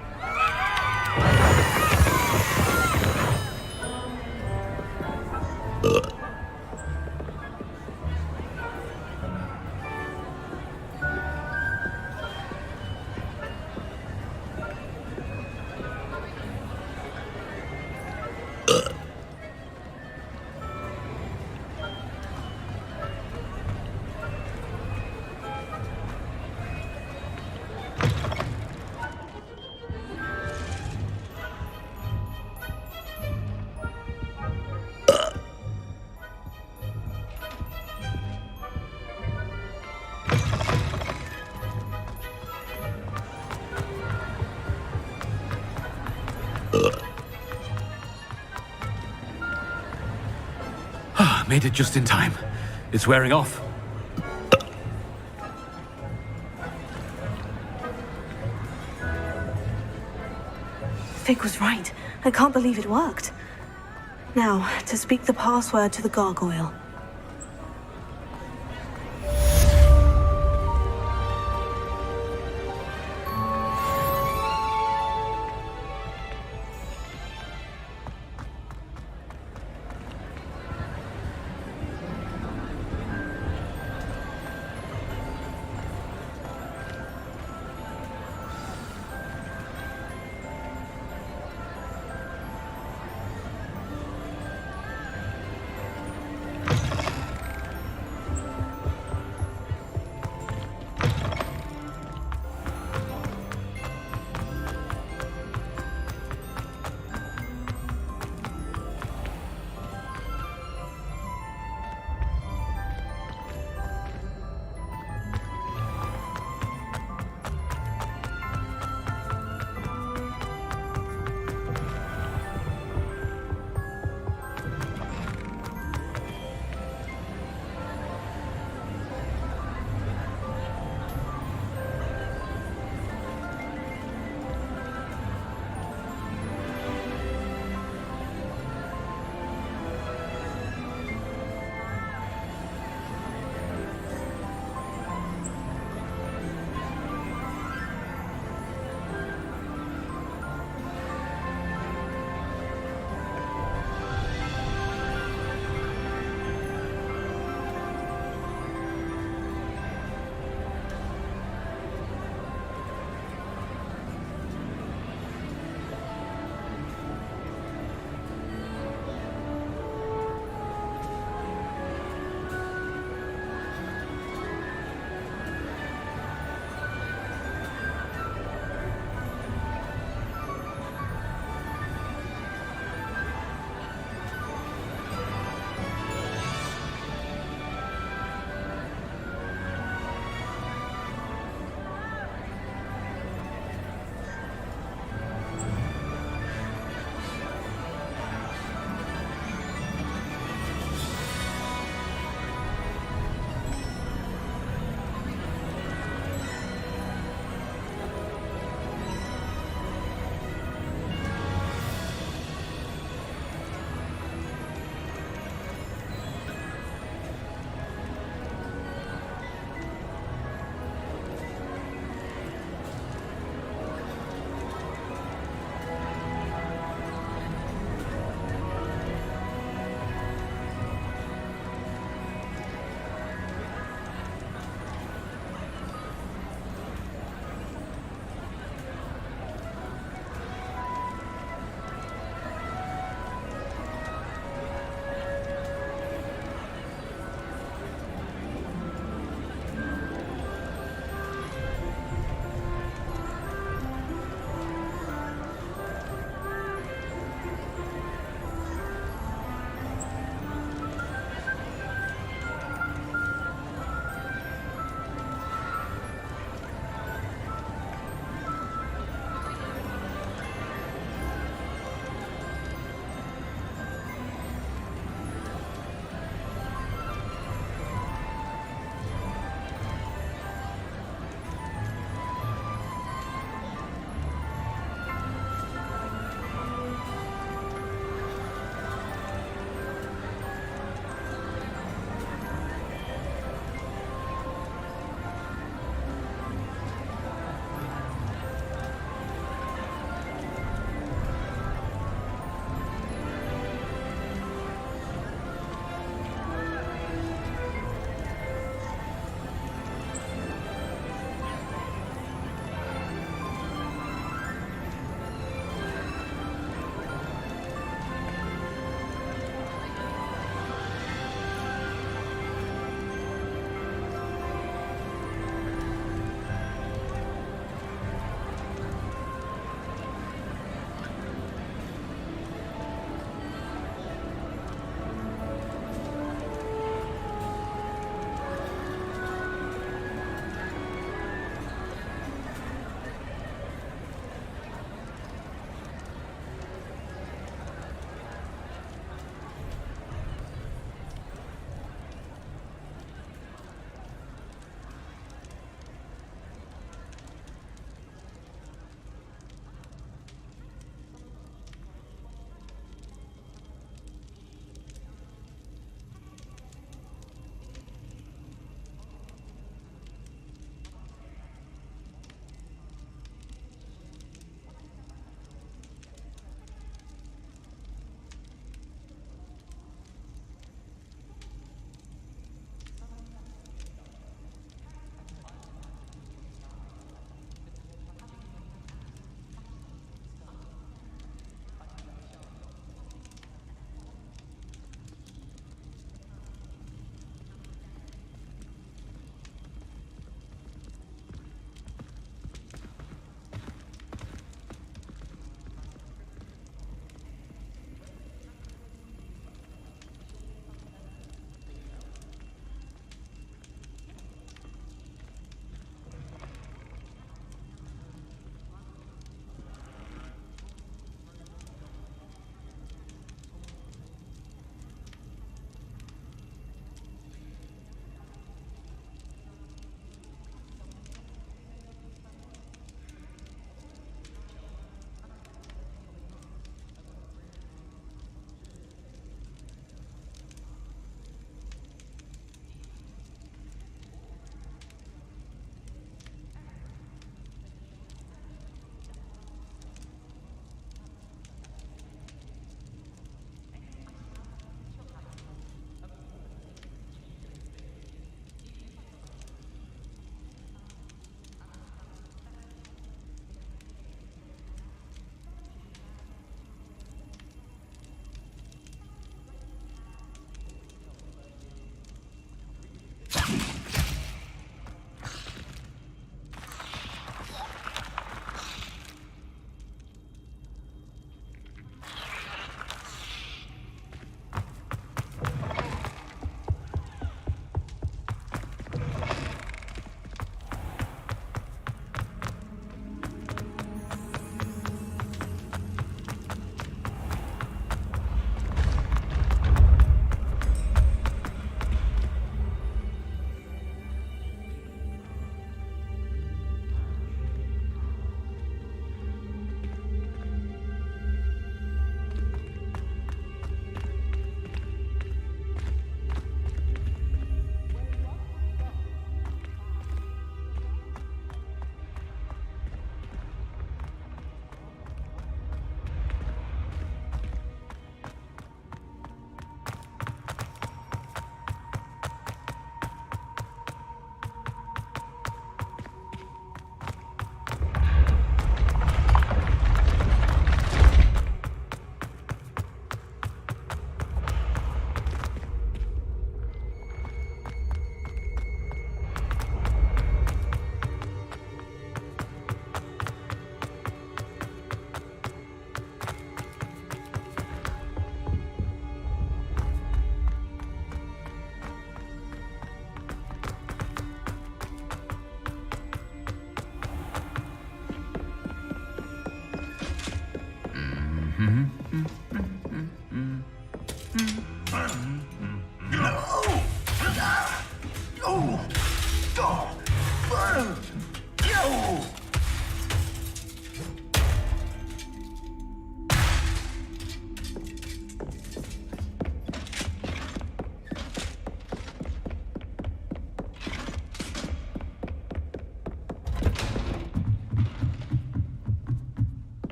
Made it just in time. It's wearing off. Fig was right. I can't believe it worked. Now, to speak the password to the gargoyle.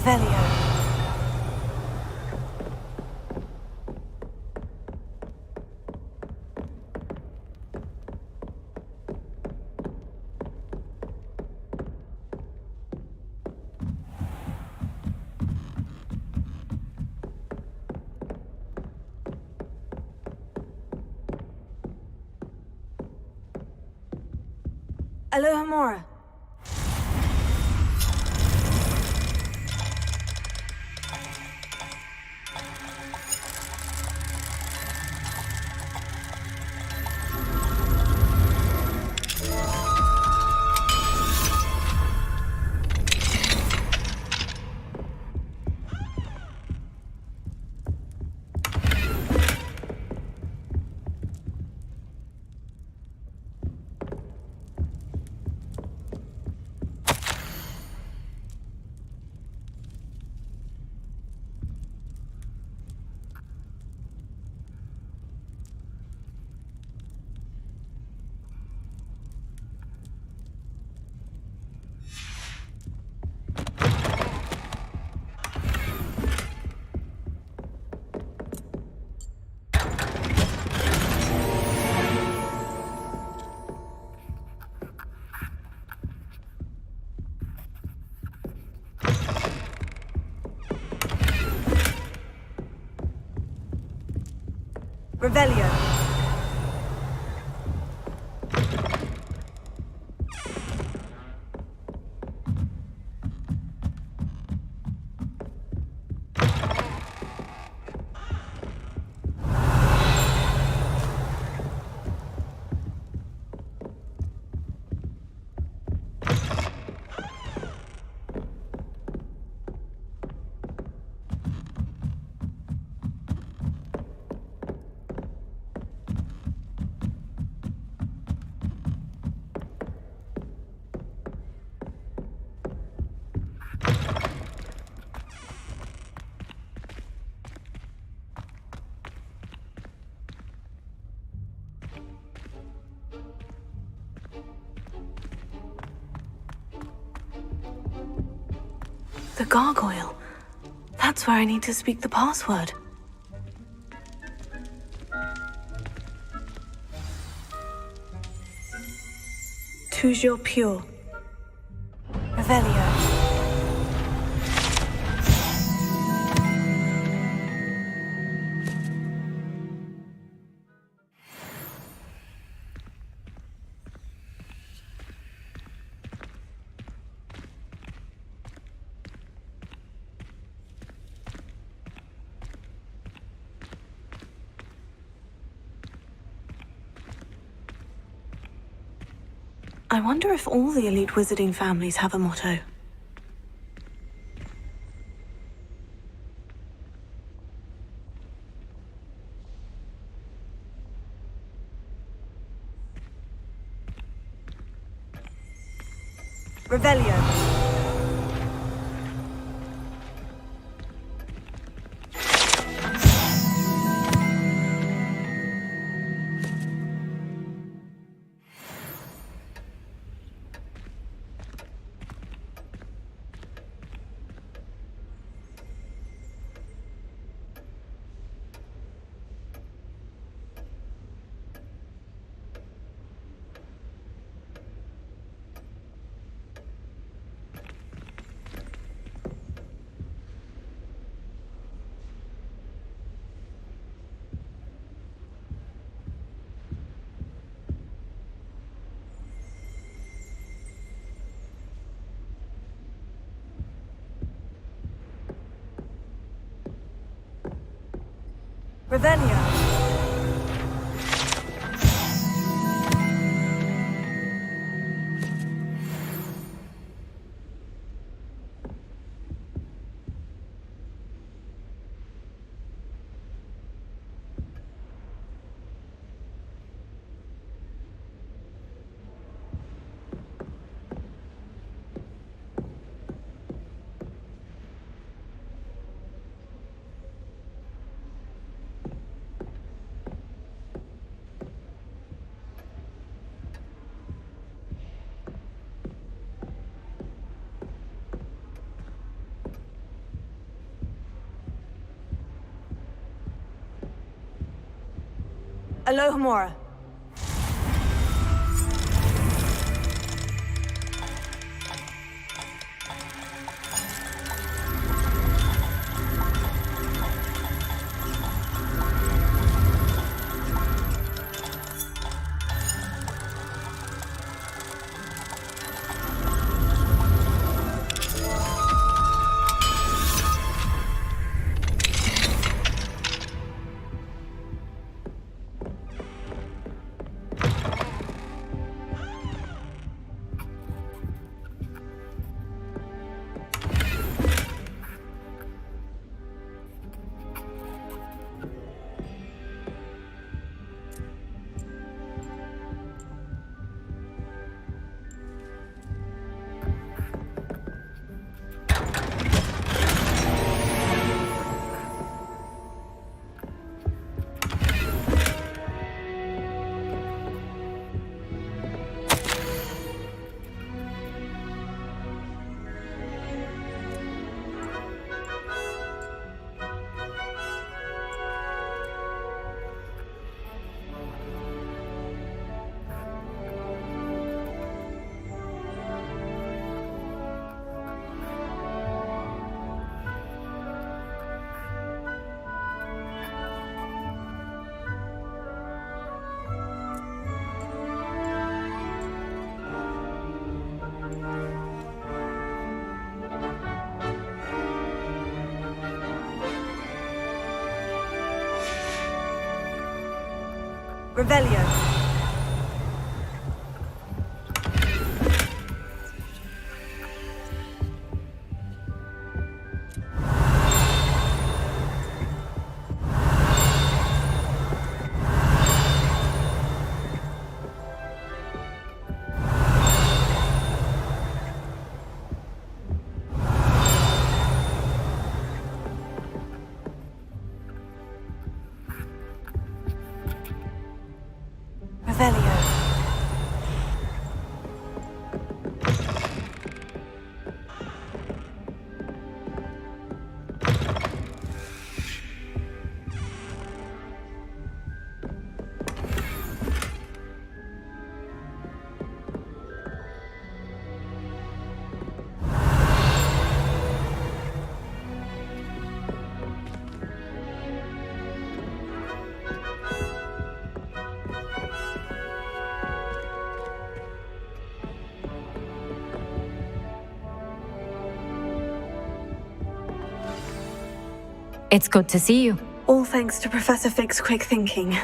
Revelio. Alohomora. Revelio. The gargoyle. That's where I need to speak the password. Toujours pure. Revelio. I wonder if all the elite wizarding families have a motto. Revelio. Revelio. Alohomora. Revelio. Revelio. It's good to see you. All thanks to Professor Fig's quick thinking.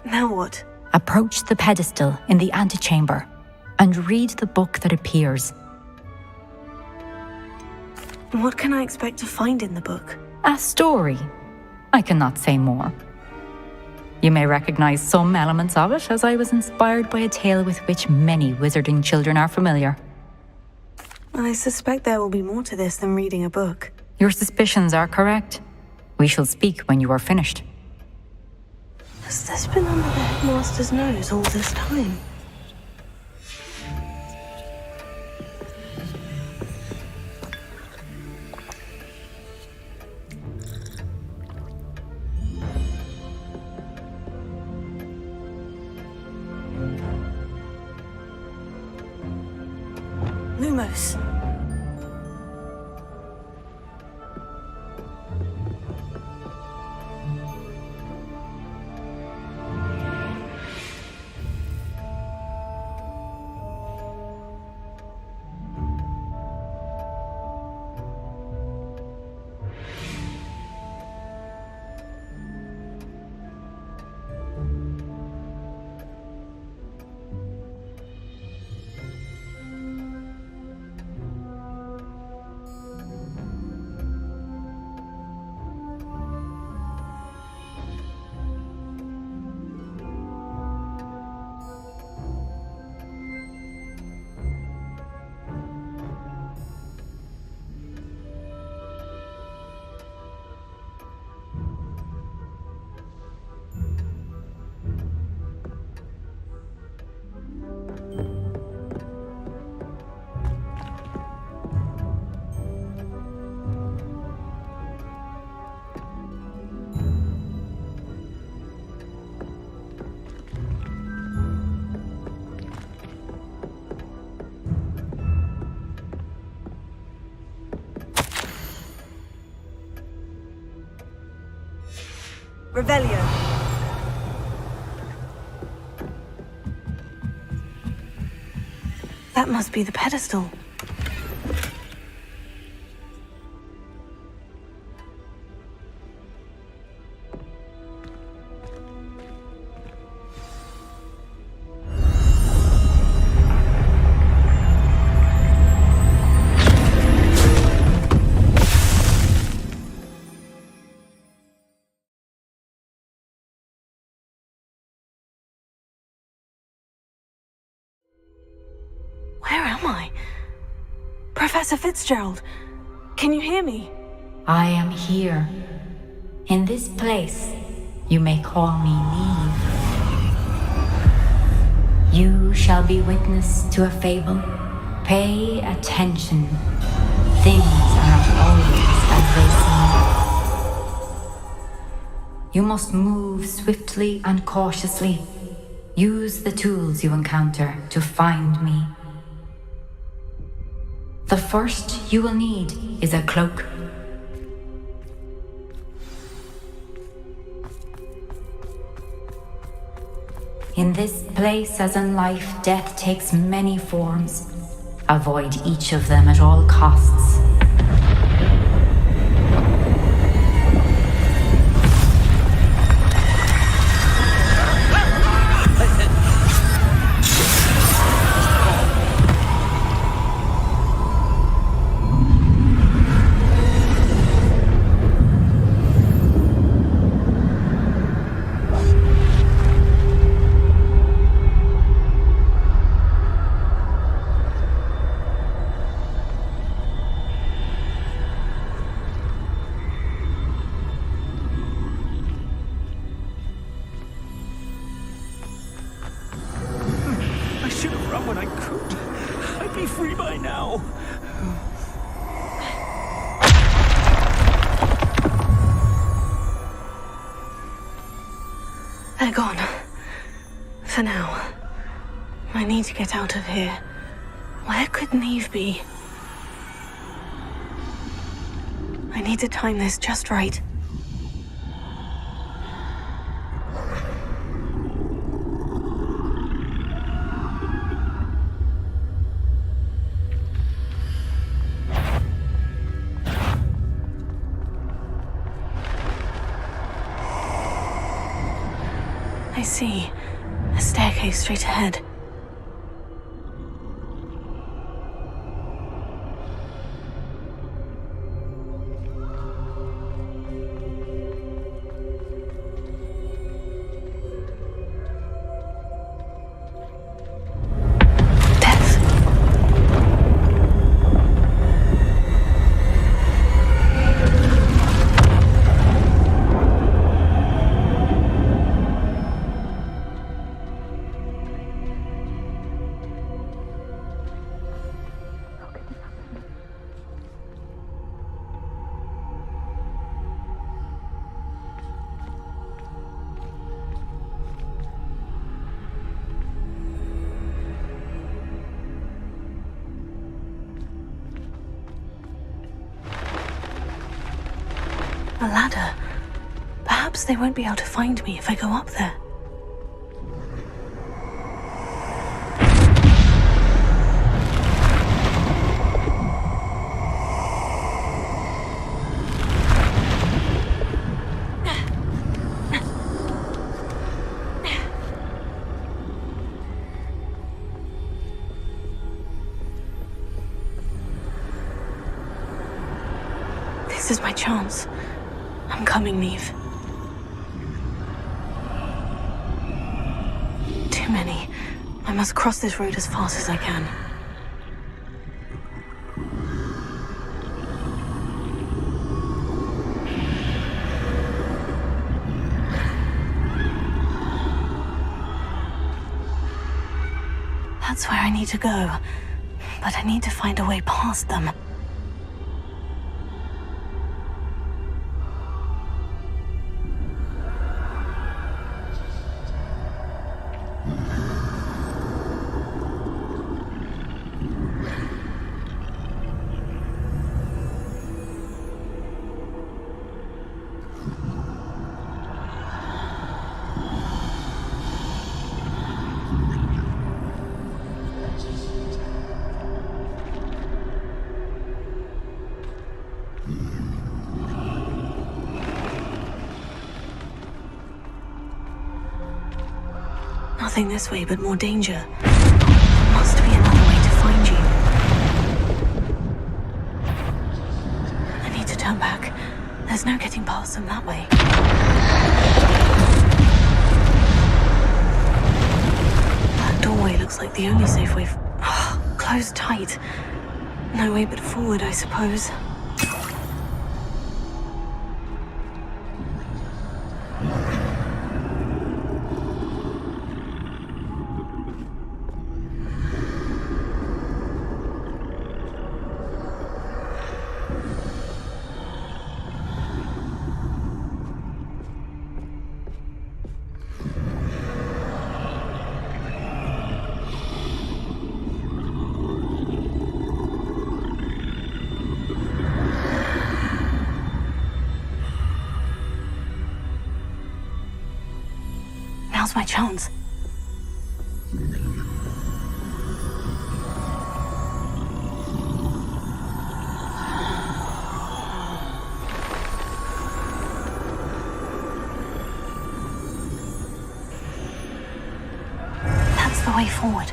Now what? Approach the pedestal in the antechamber and read the book that appears. What can I expect to find in the book? A story. I cannot say more. You may recognize some elements of it, as I was inspired by a tale with which many wizarding children are familiar. I suspect there will be more to this than reading a book. Your suspicions are correct. We shall speak when you are finished. Has this been under the headmaster's nose all this time? Lumos. Revelio. That must be the pedestal. Where am I? Professor Fitzgerald, can you hear me? I am here. In this place, you may call me Neve. You shall be witness to a fable. Pay attention. Things are not always as they seem. You must move swiftly and cautiously. Use the tools you encounter to find me. The first you will need is a cloak. In this place, as in life, death takes many forms. Avoid each of them at all costs. They're gone. For now. I need to get out of here. Where could Neve be? I need to time this just right. I see. A staircase straight ahead. A ladder. Perhaps they won't be able to find me if I go up there. This is my chance. I'm coming, Neve. Too many. I must cross this road as fast as I can. That's where I need to go. But I need to find a way past them. Nothing this way but more danger. Must be another way to find you. I need to turn back. There's no getting past them that way. That doorway looks like the only safe way. Closed tight. No way but forward, I suppose. Now's my chance. That's the way forward.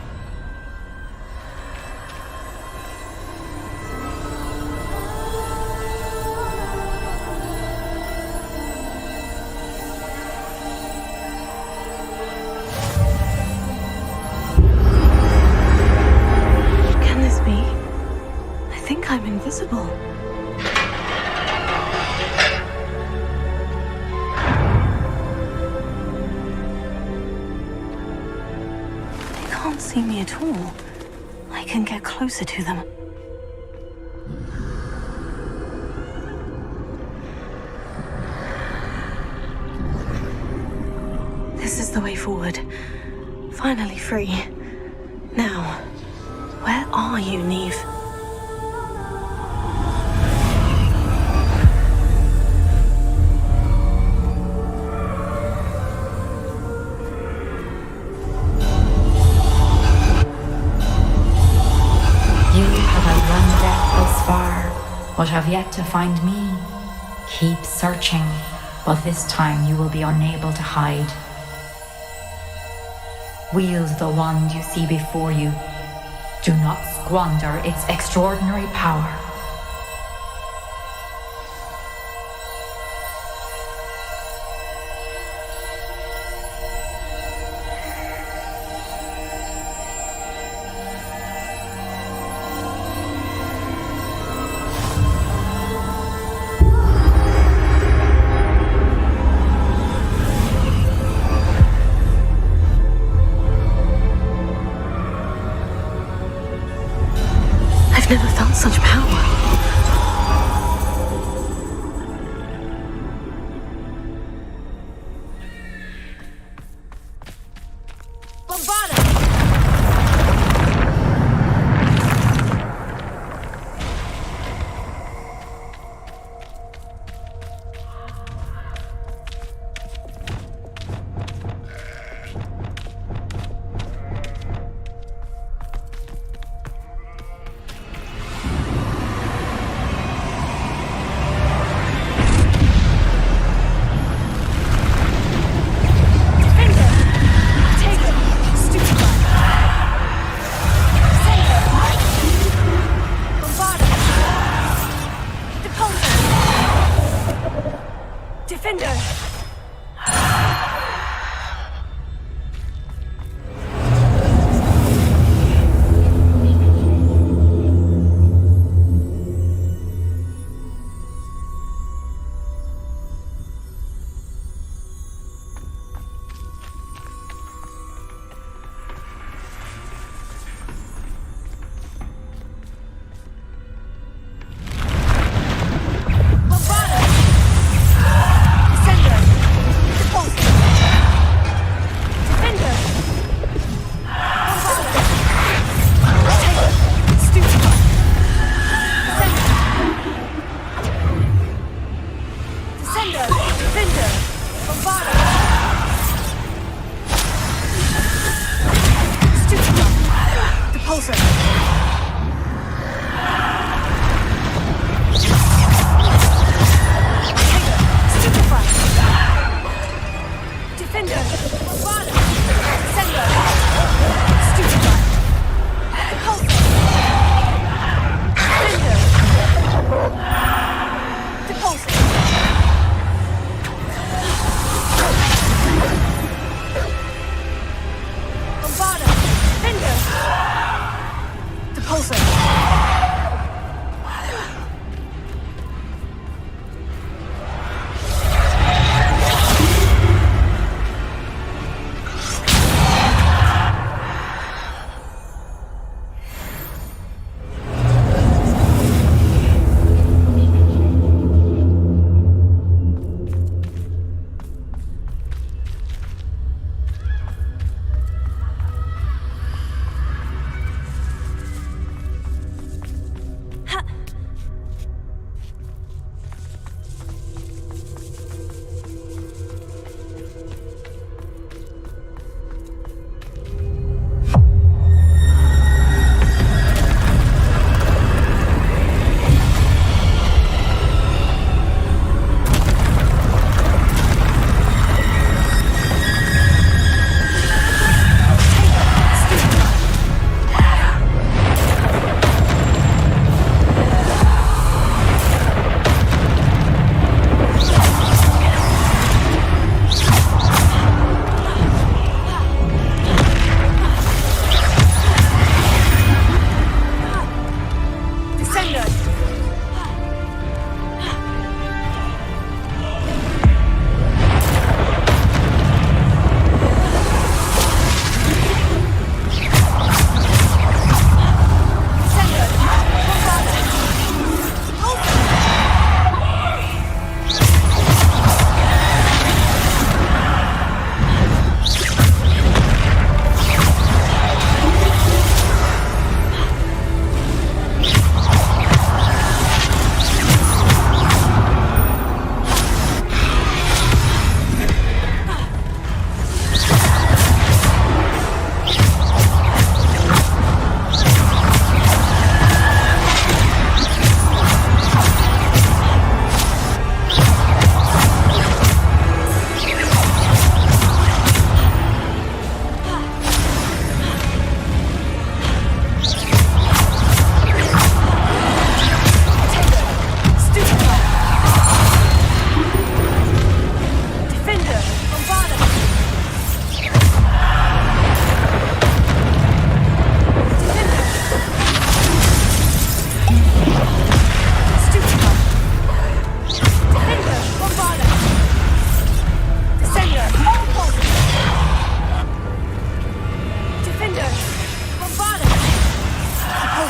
I'm invisible. They can't see me at all. I can get closer to them. This is the way forward. Finally free. Now, where are you, Neve? But have yet to find me. Keep searching, but this time you will be unable to hide. Wield the wand you see before you. Do not squander its extraordinary power. I've never felt such power.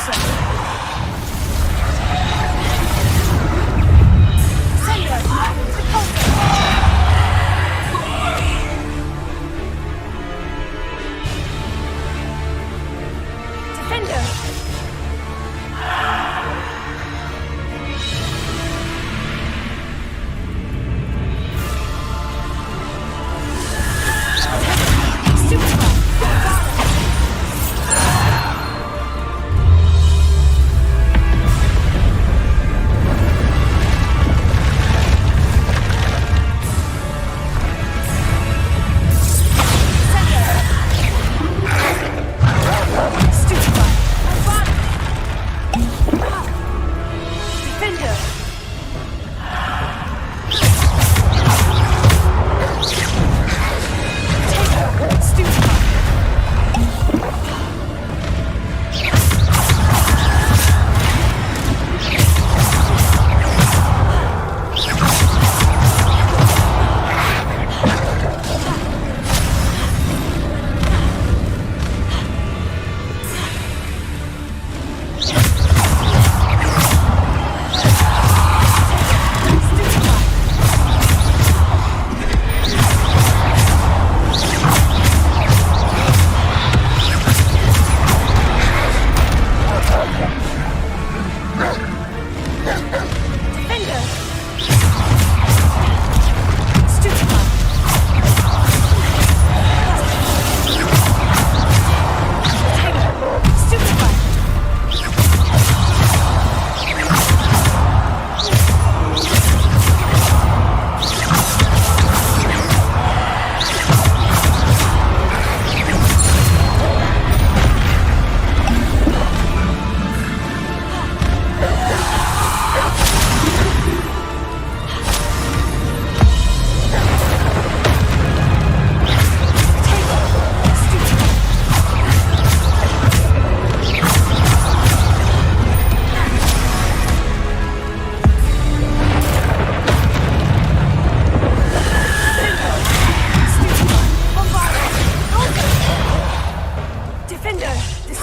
Repulsor!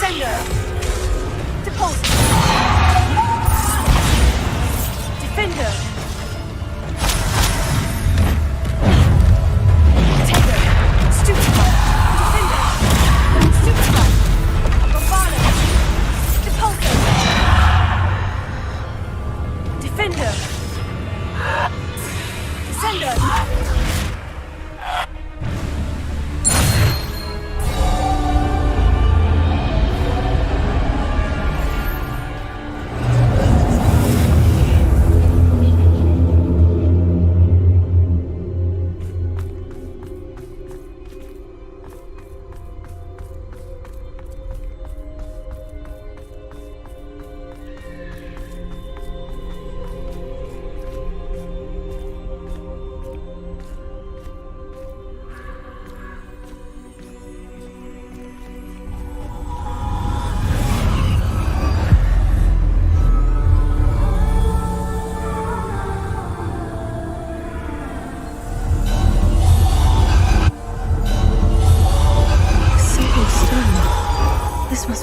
Sender! Repulsor! Defender!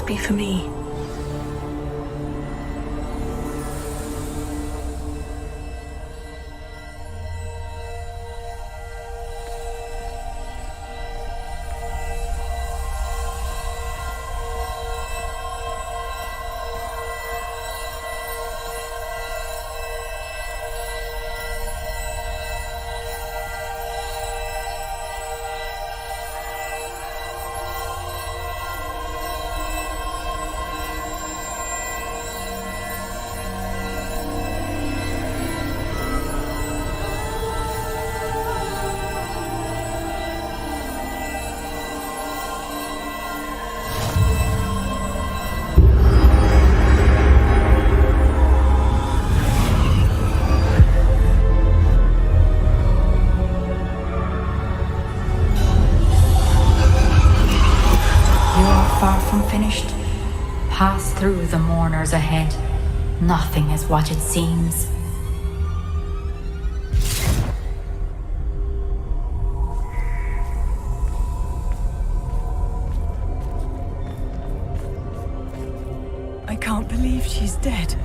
be for me. Far from finished. Pass through the mourners ahead. Nothing is what it seems. I can't believe she's dead.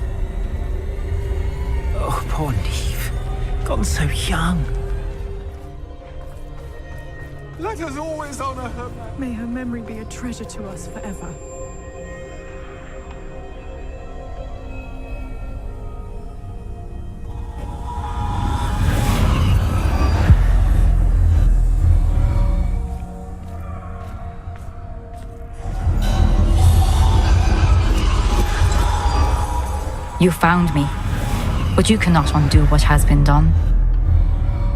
Oh, poor Neve. Gone so young. Let us always honor her. May her memory be a treasure to us forever. You found me, but you cannot undo what has been done.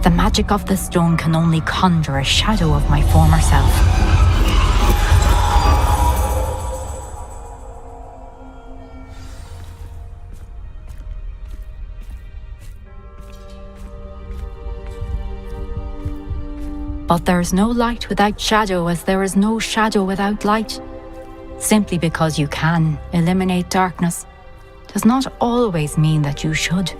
The magic of the stone can only conjure a shadow of my former self. But there is no light without shadow, as there is no shadow without light. Simply because you can eliminate darkness does not always mean that you should.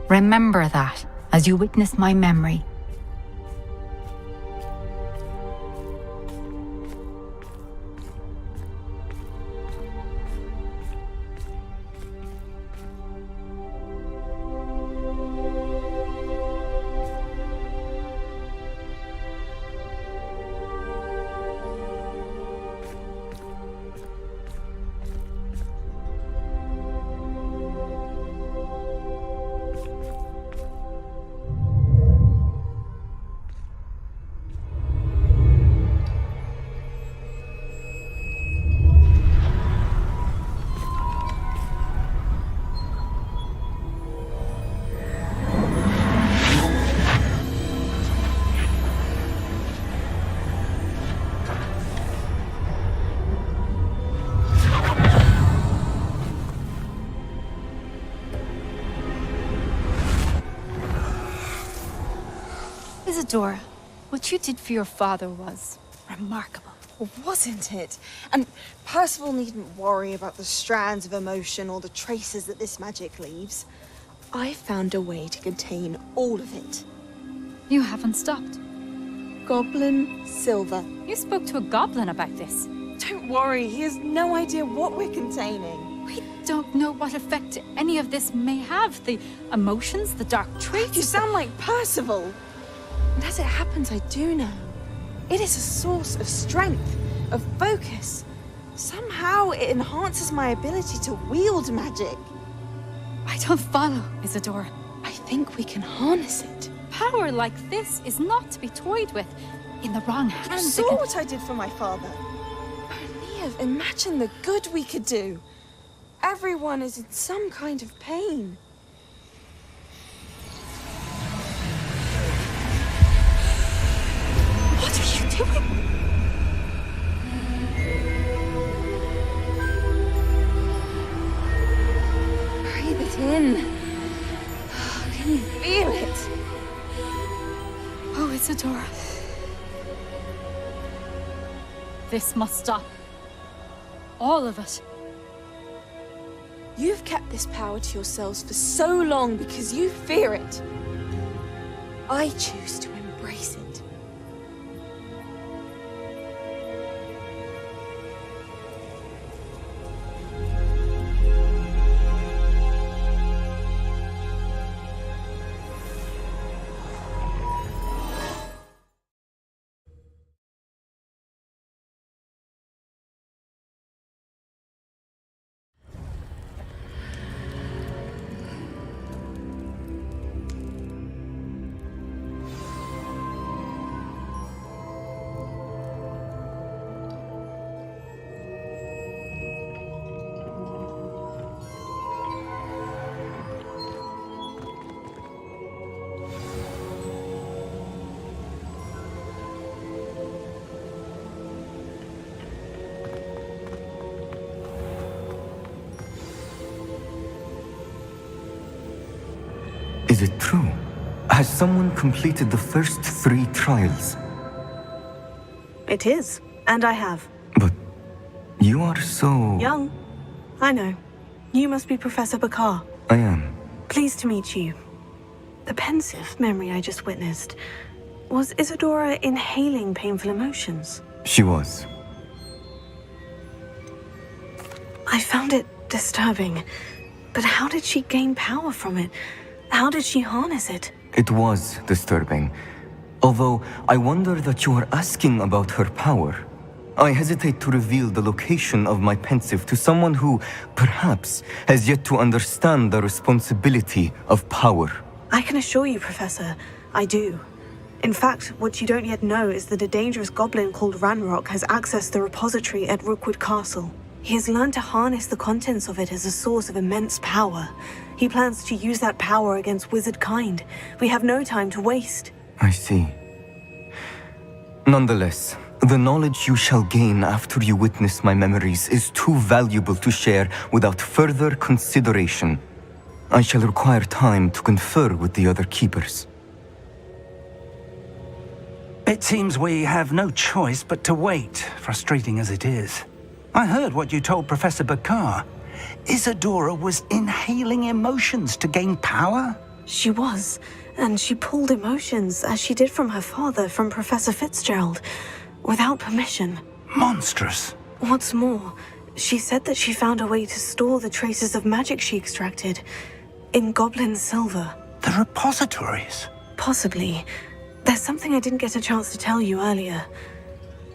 Remember that as you witness my memory. Isadora, what you did for your father was remarkable. Well, wasn't it? And Percival needn't worry about the strands of emotion or the traces that this magic leaves. I found a way to contain all of it. You haven't stopped. Goblin Silver. You spoke to a goblin about this. Don't worry, he has no idea what we're containing. We don't know what effect any of this may have. The emotions, the dark traits. You sound like Percival. And as it happens, I do know. It is a source of strength, of focus. Somehow it enhances my ability to wield magic. I don't follow, Isadora. I think we can harness it. Power like this is not to be toyed with. In the wrong hands. You saw what I did for my father. Neve, imagine the good we could do. Everyone is in some kind of pain. What are you doing? Breathe it in. Can you feel it? Oh, Isadora. This must stop. All of it. You've kept this power to yourselves for so long because you fear it. I choose to embrace it. Is it true? Has someone completed the first 3 trials? It is, and I have. But you are so... Young. I know. You must be Professor Bakar. I am. Pleased to meet you. The pensive memory I just witnessed. Was Isadora inhaling painful emotions? She was. I found it disturbing. But how did she gain power from it? How did she harness it? It was disturbing. Although I wonder that you are asking about her power. I hesitate to reveal the location of my pensive to someone who, perhaps, has yet to understand the responsibility of power. I can assure you, Professor, I do. In fact, what you don't yet know is that a dangerous goblin called Ranrock has accessed the repository at Rookwood Castle. He has learned to harness the contents of it as a source of immense power. He plans to use that power against wizard kind. We have no time to waste. I see. Nonetheless, the knowledge you shall gain after you witness my memories is too valuable to share without further consideration. I shall require time to confer with the other keepers. It seems we have no choice but to wait, frustrating as it is. I heard what you told Professor Bakar. Isadora was inhaling emotions to gain power? She was, and she pulled emotions, as she did from her father, from Professor Fitzgerald, without permission. Monstrous. What's more, she said that she found a way to store the traces of magic she extracted in goblin silver. The repositories? Possibly. There's something I didn't get a chance to tell you earlier.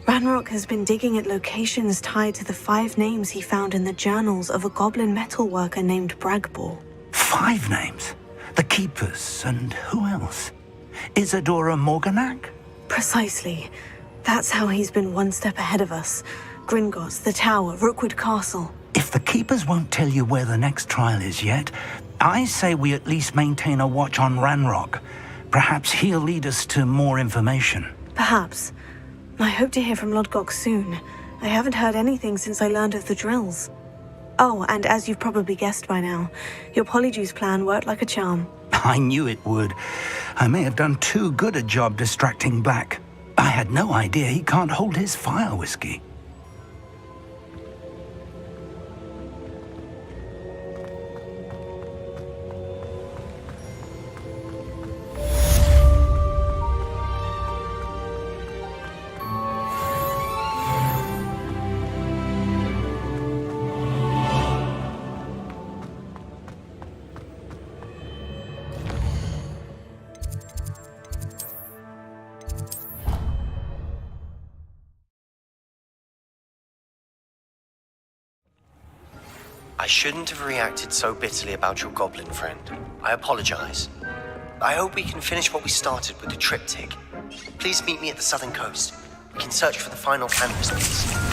Ranrock has been digging at locations tied to the 5 names he found in the journals of a goblin metalworker named Bragbor. 5 names? The Keepers, and who else? Isadora Morganac? Precisely. That's how he's been one step ahead of us. Gringotts, the Tower, Rookwood Castle. If the Keepers won't tell you where the next trial is yet, I say we at least maintain a watch on Ranrock. Perhaps he'll lead us to more information. Perhaps. I hope to hear from Lodgok soon. I haven't heard anything since I learned of the drills. Oh, and as you've probably guessed by now, your Polyjuice plan worked like a charm. I knew it would. I may have done too good a job distracting Black. I had no idea he can't hold his fire whiskey. I shouldn't have reacted so bitterly about your goblin friend. I apologize. I hope we can finish what we started with the triptych. Please meet me at the southern coast. We can search for the final canvas piece.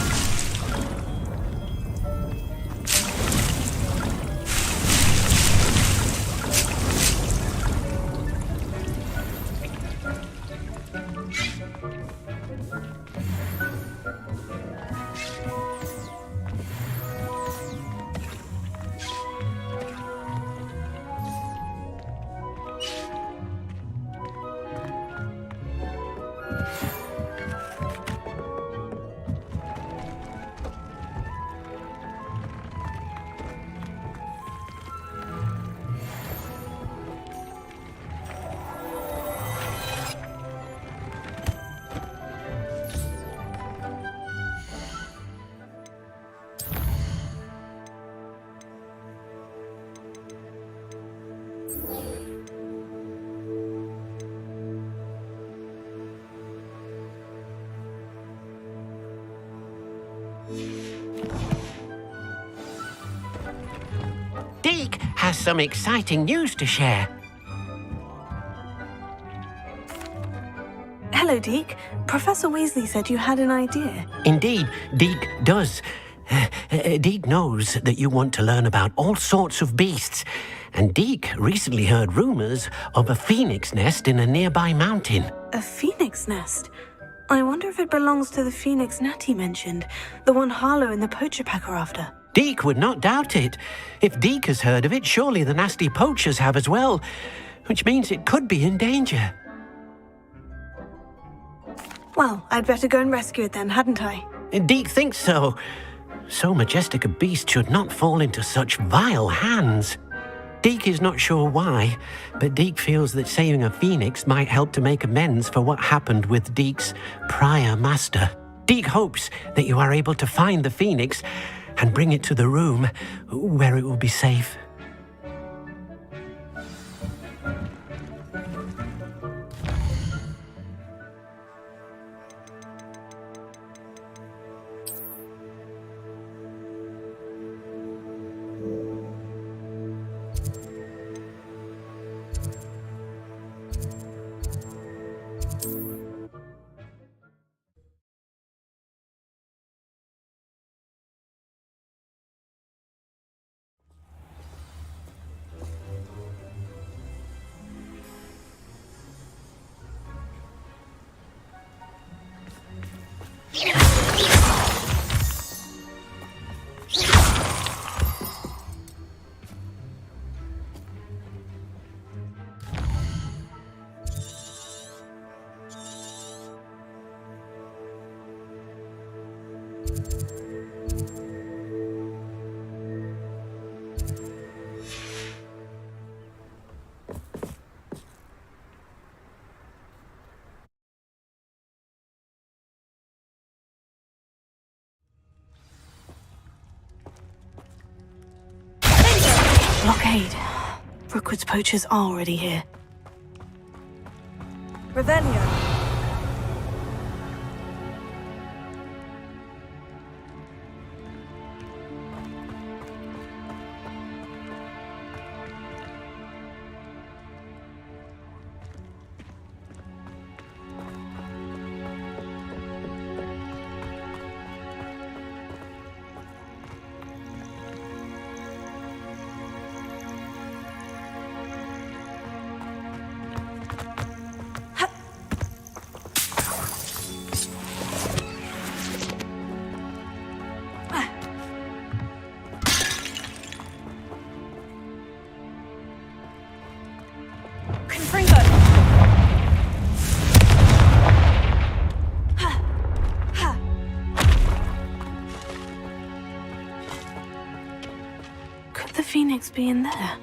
Deke has some exciting news to share. Hello, Deke. Professor Weasley said you had an idea. Indeed, Deke does. Deke knows that you want to learn about all sorts of beasts, and Deke recently heard rumors of a phoenix nest in a nearby mountain. A phoenix nest? I wonder if it belongs to the phoenix Natty mentioned, the one Harlow and the poacher pack are after. Deke would not doubt it. If Deke has heard of it, surely the nasty poachers have as well, which means it could be in danger. Well, I'd better go and rescue it then, hadn't I? Deke thinks so. So majestic a beast should not fall into such vile hands. Deke is not sure why, but Deke feels that saving a phoenix might help to make amends for what happened with Deke's prior master. Deke hopes that you are able to find the phoenix and bring it to the room where it will be safe. Blockade. Rookwood's poachers are already here. Revelio. Could the phoenix be in there?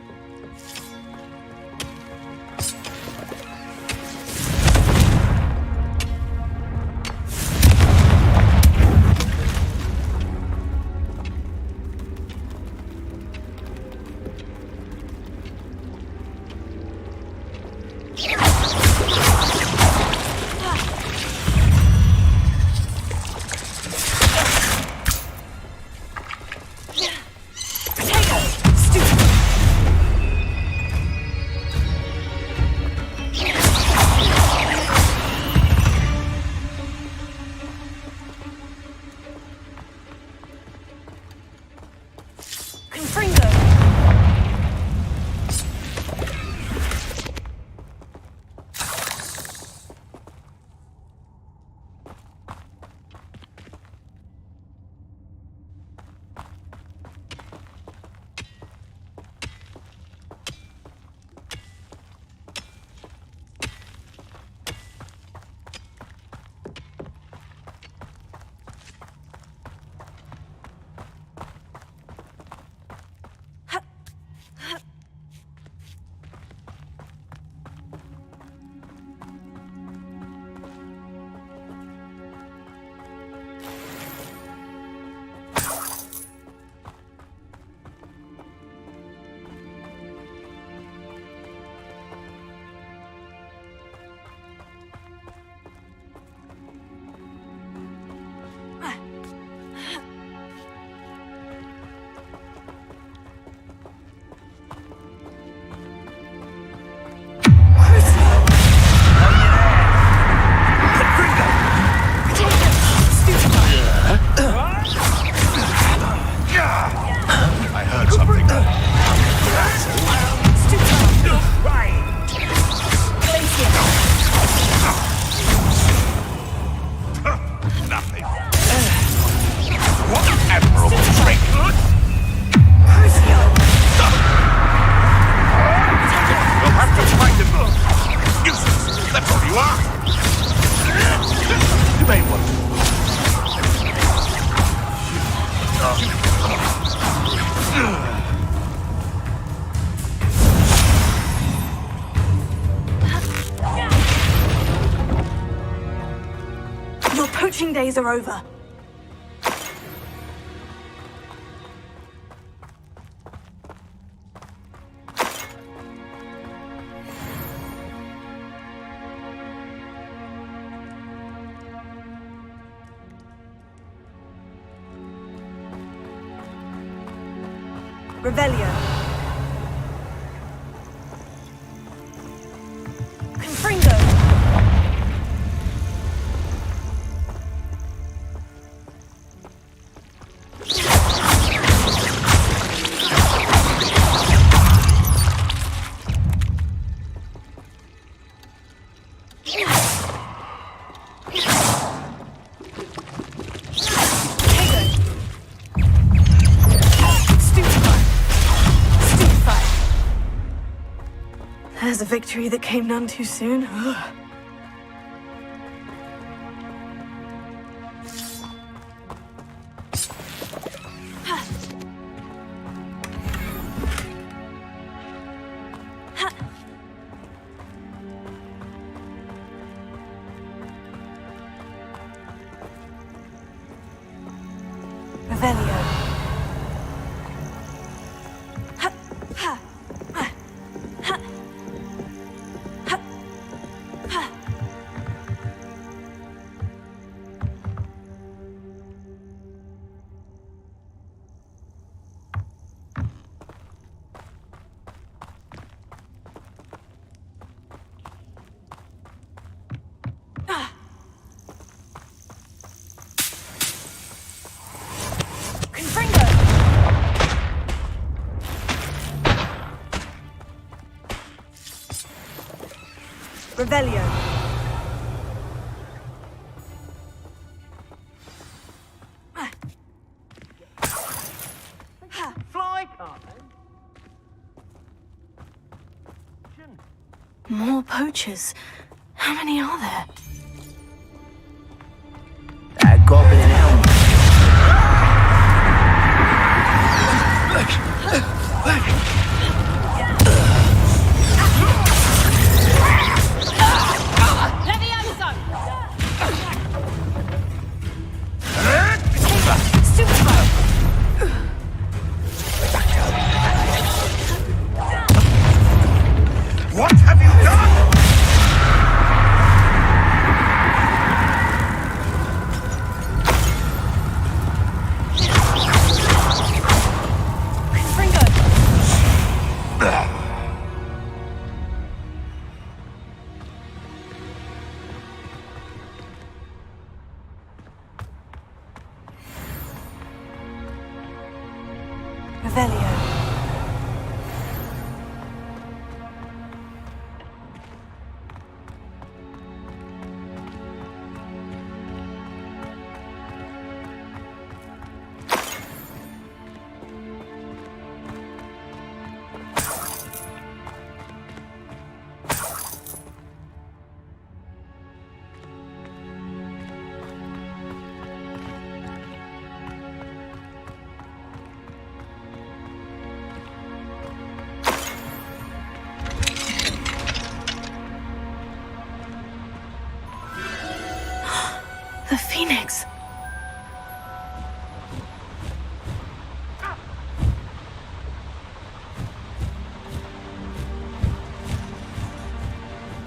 poaching days are over. Revelio. Confringo. There's a victory that came none too soon. Ugh. Revelio. Revelio. Fly, Carmen. More poachers. How many are there? That goblin helm. What have you done? Revelio. The Phoenix.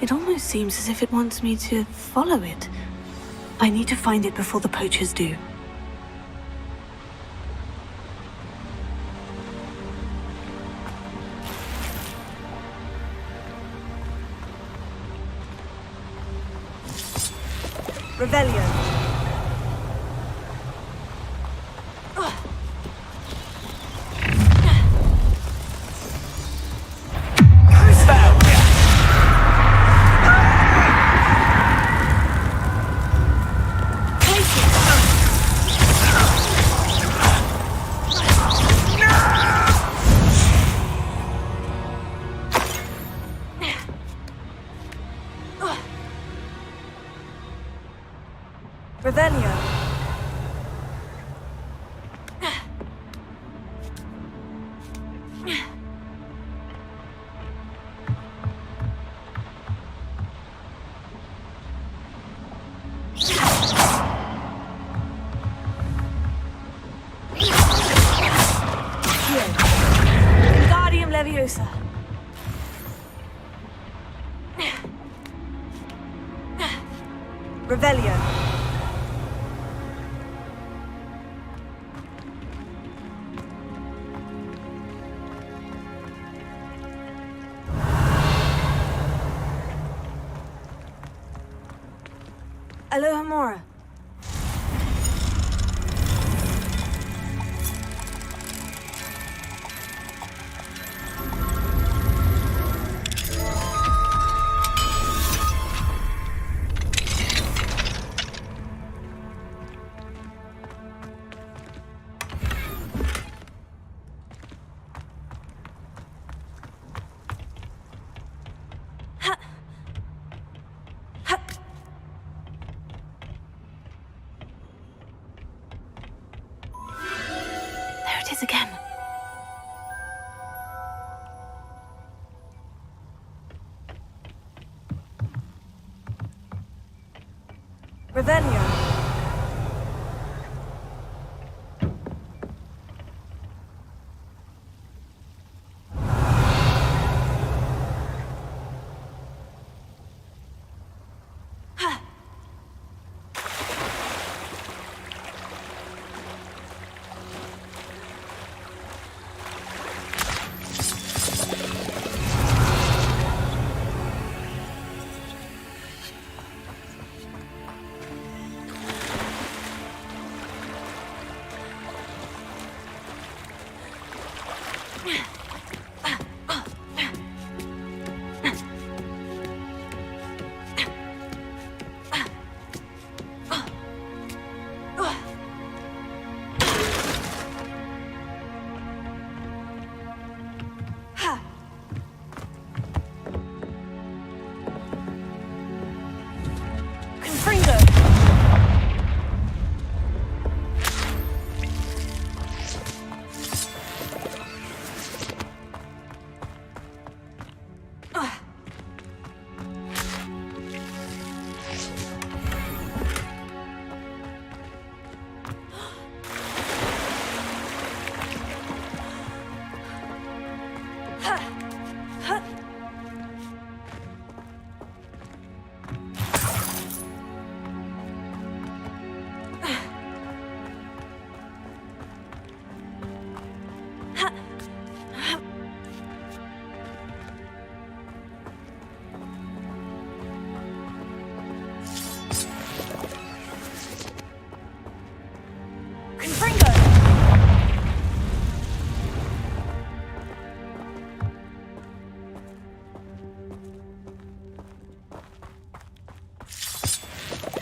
It almost seems as if it wants me to follow it. I need to find it before the poachers do. Revelio. Revelio. Revelio. Alohomora. There it is again. Revelio.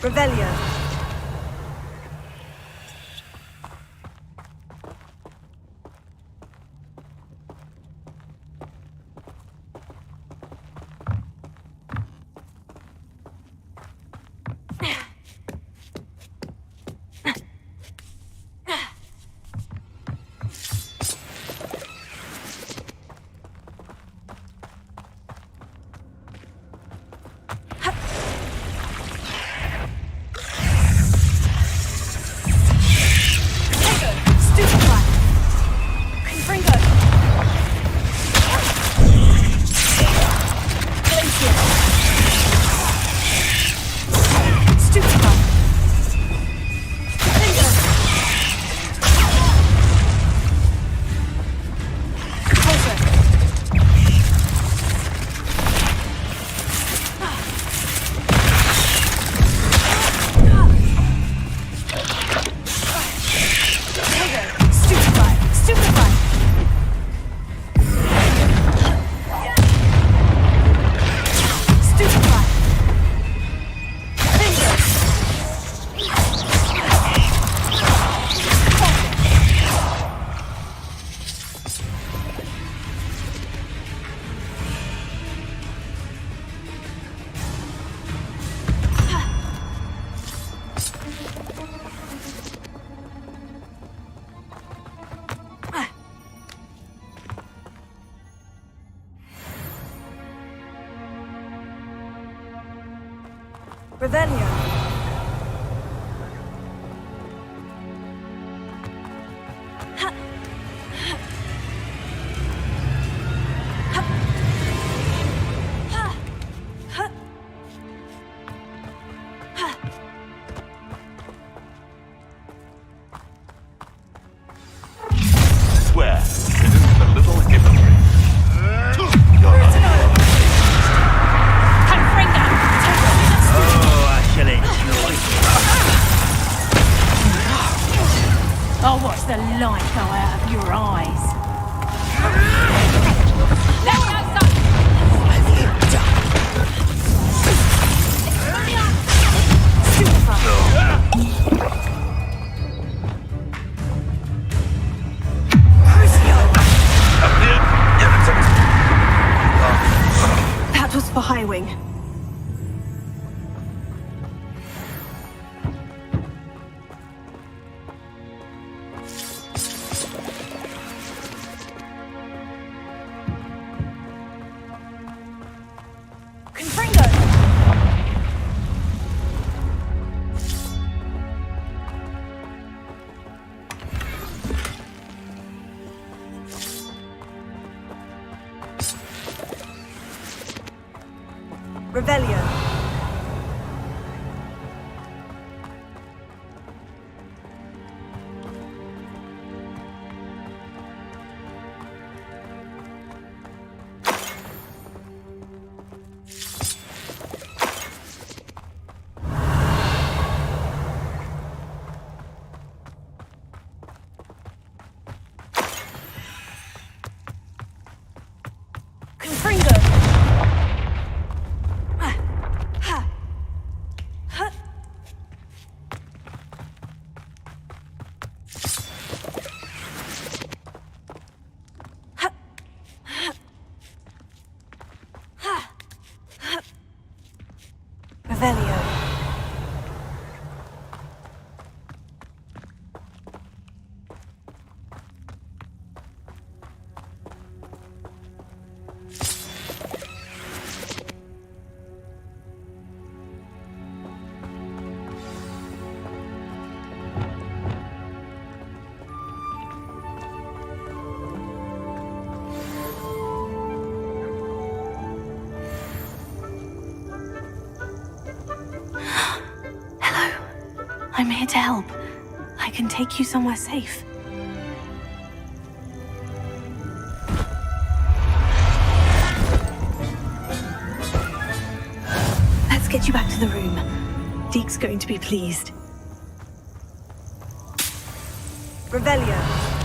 Revelio. Revelio. the light go out of your eyes. That was for Highwing. Revelio. Revelio. I'm here to help. I can take you somewhere safe. Let's get you back to the room. Deke's going to be pleased. Revelio.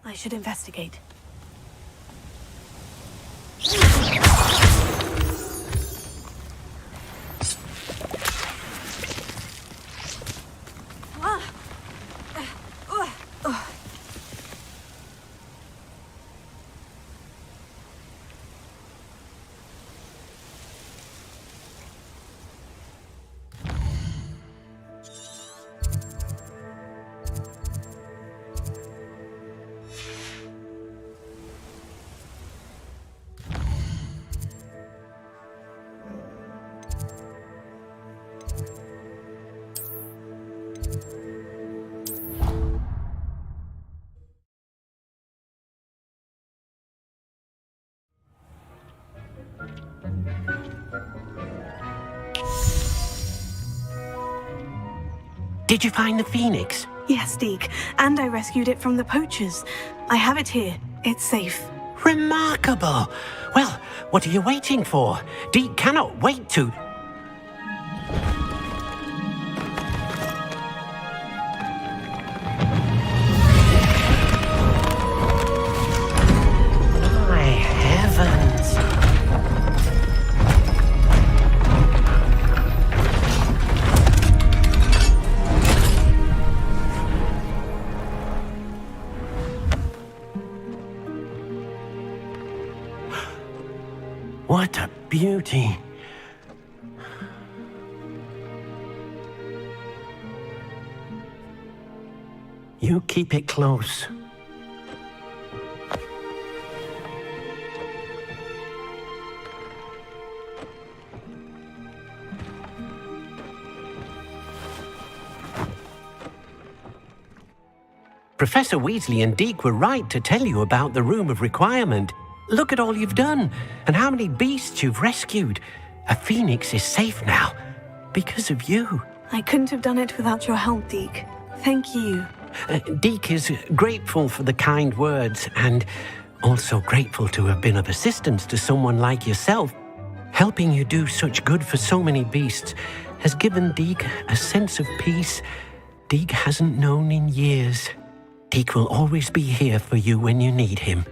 I should investigate. Did you find the phoenix? Yes, Deke. And I rescued it from the poachers. I have it here. It's safe. Remarkable! Well, what are you waiting for? Deke cannot wait to... My heavens! What a beauty! You keep it close. Professor Weasley and Deke were right to tell you about the Room of Requirement. Look at all you've done, and how many beasts you've rescued. A phoenix is safe now, because of you. I couldn't have done it without your help, Deke. Thank you. Deke is grateful for the kind words, and also grateful to have been of assistance to someone like yourself. Helping you do such good for so many beasts has given Deke a sense of peace Deke hasn't known in years. Deke will always be here for you when you need him.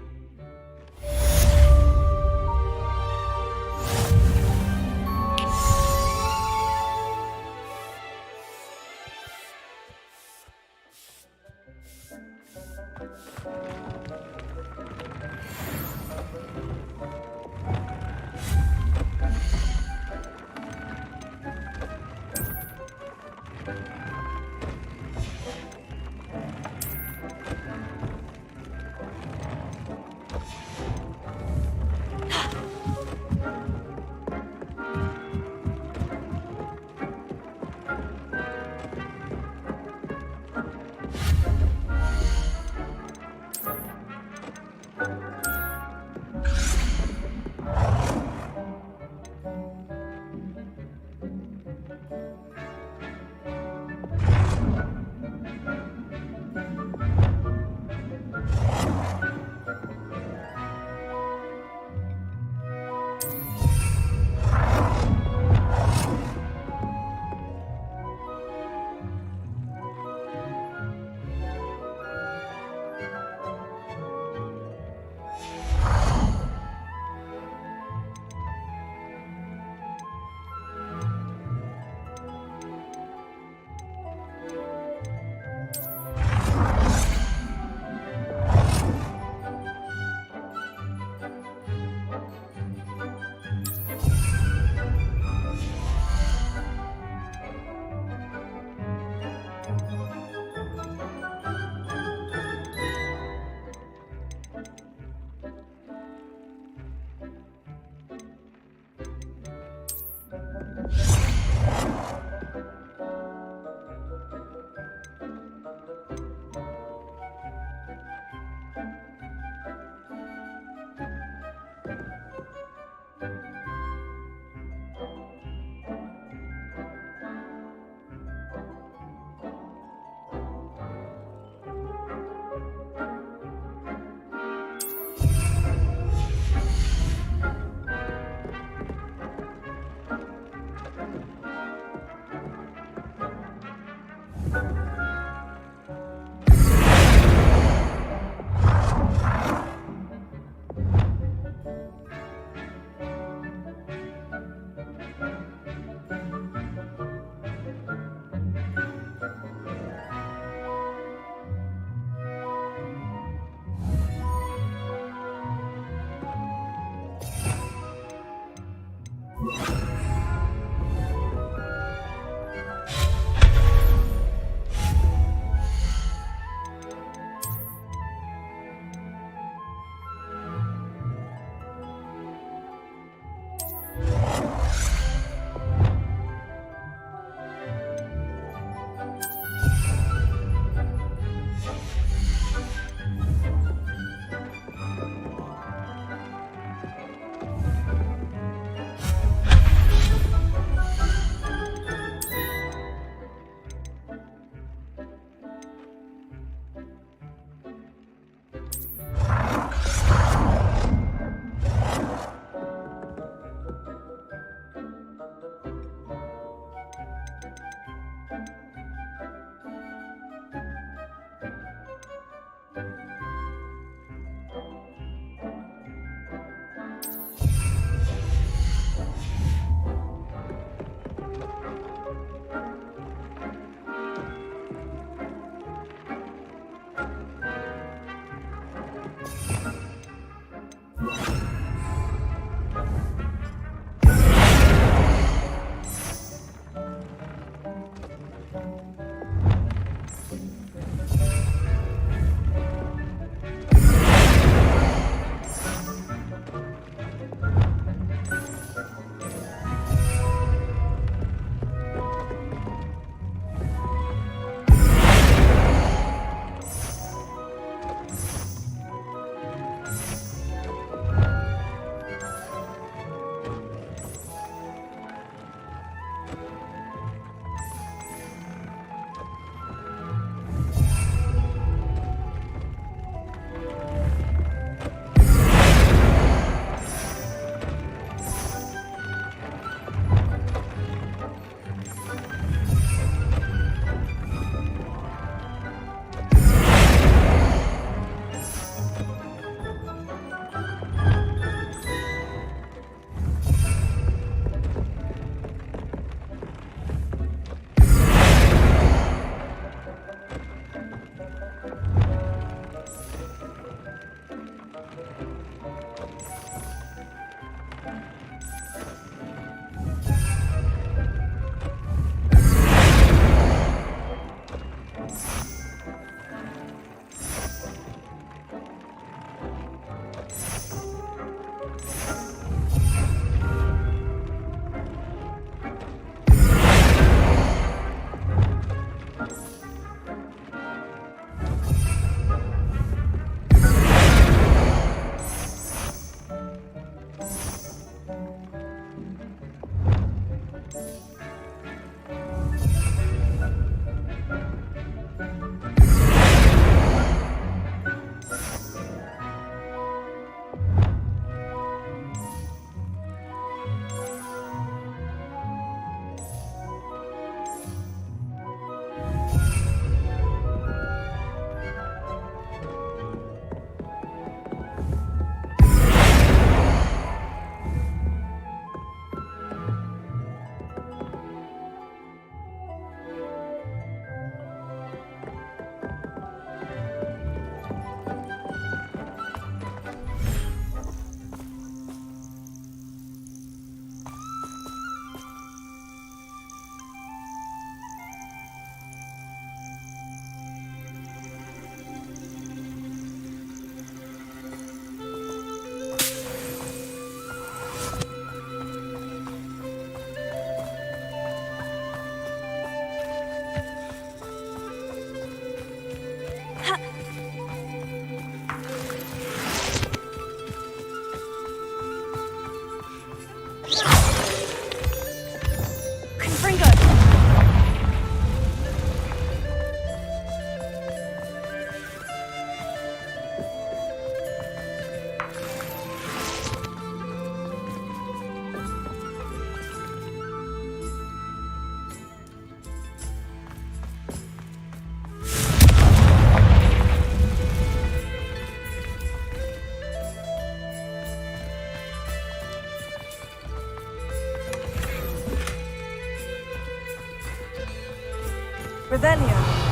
Revelio.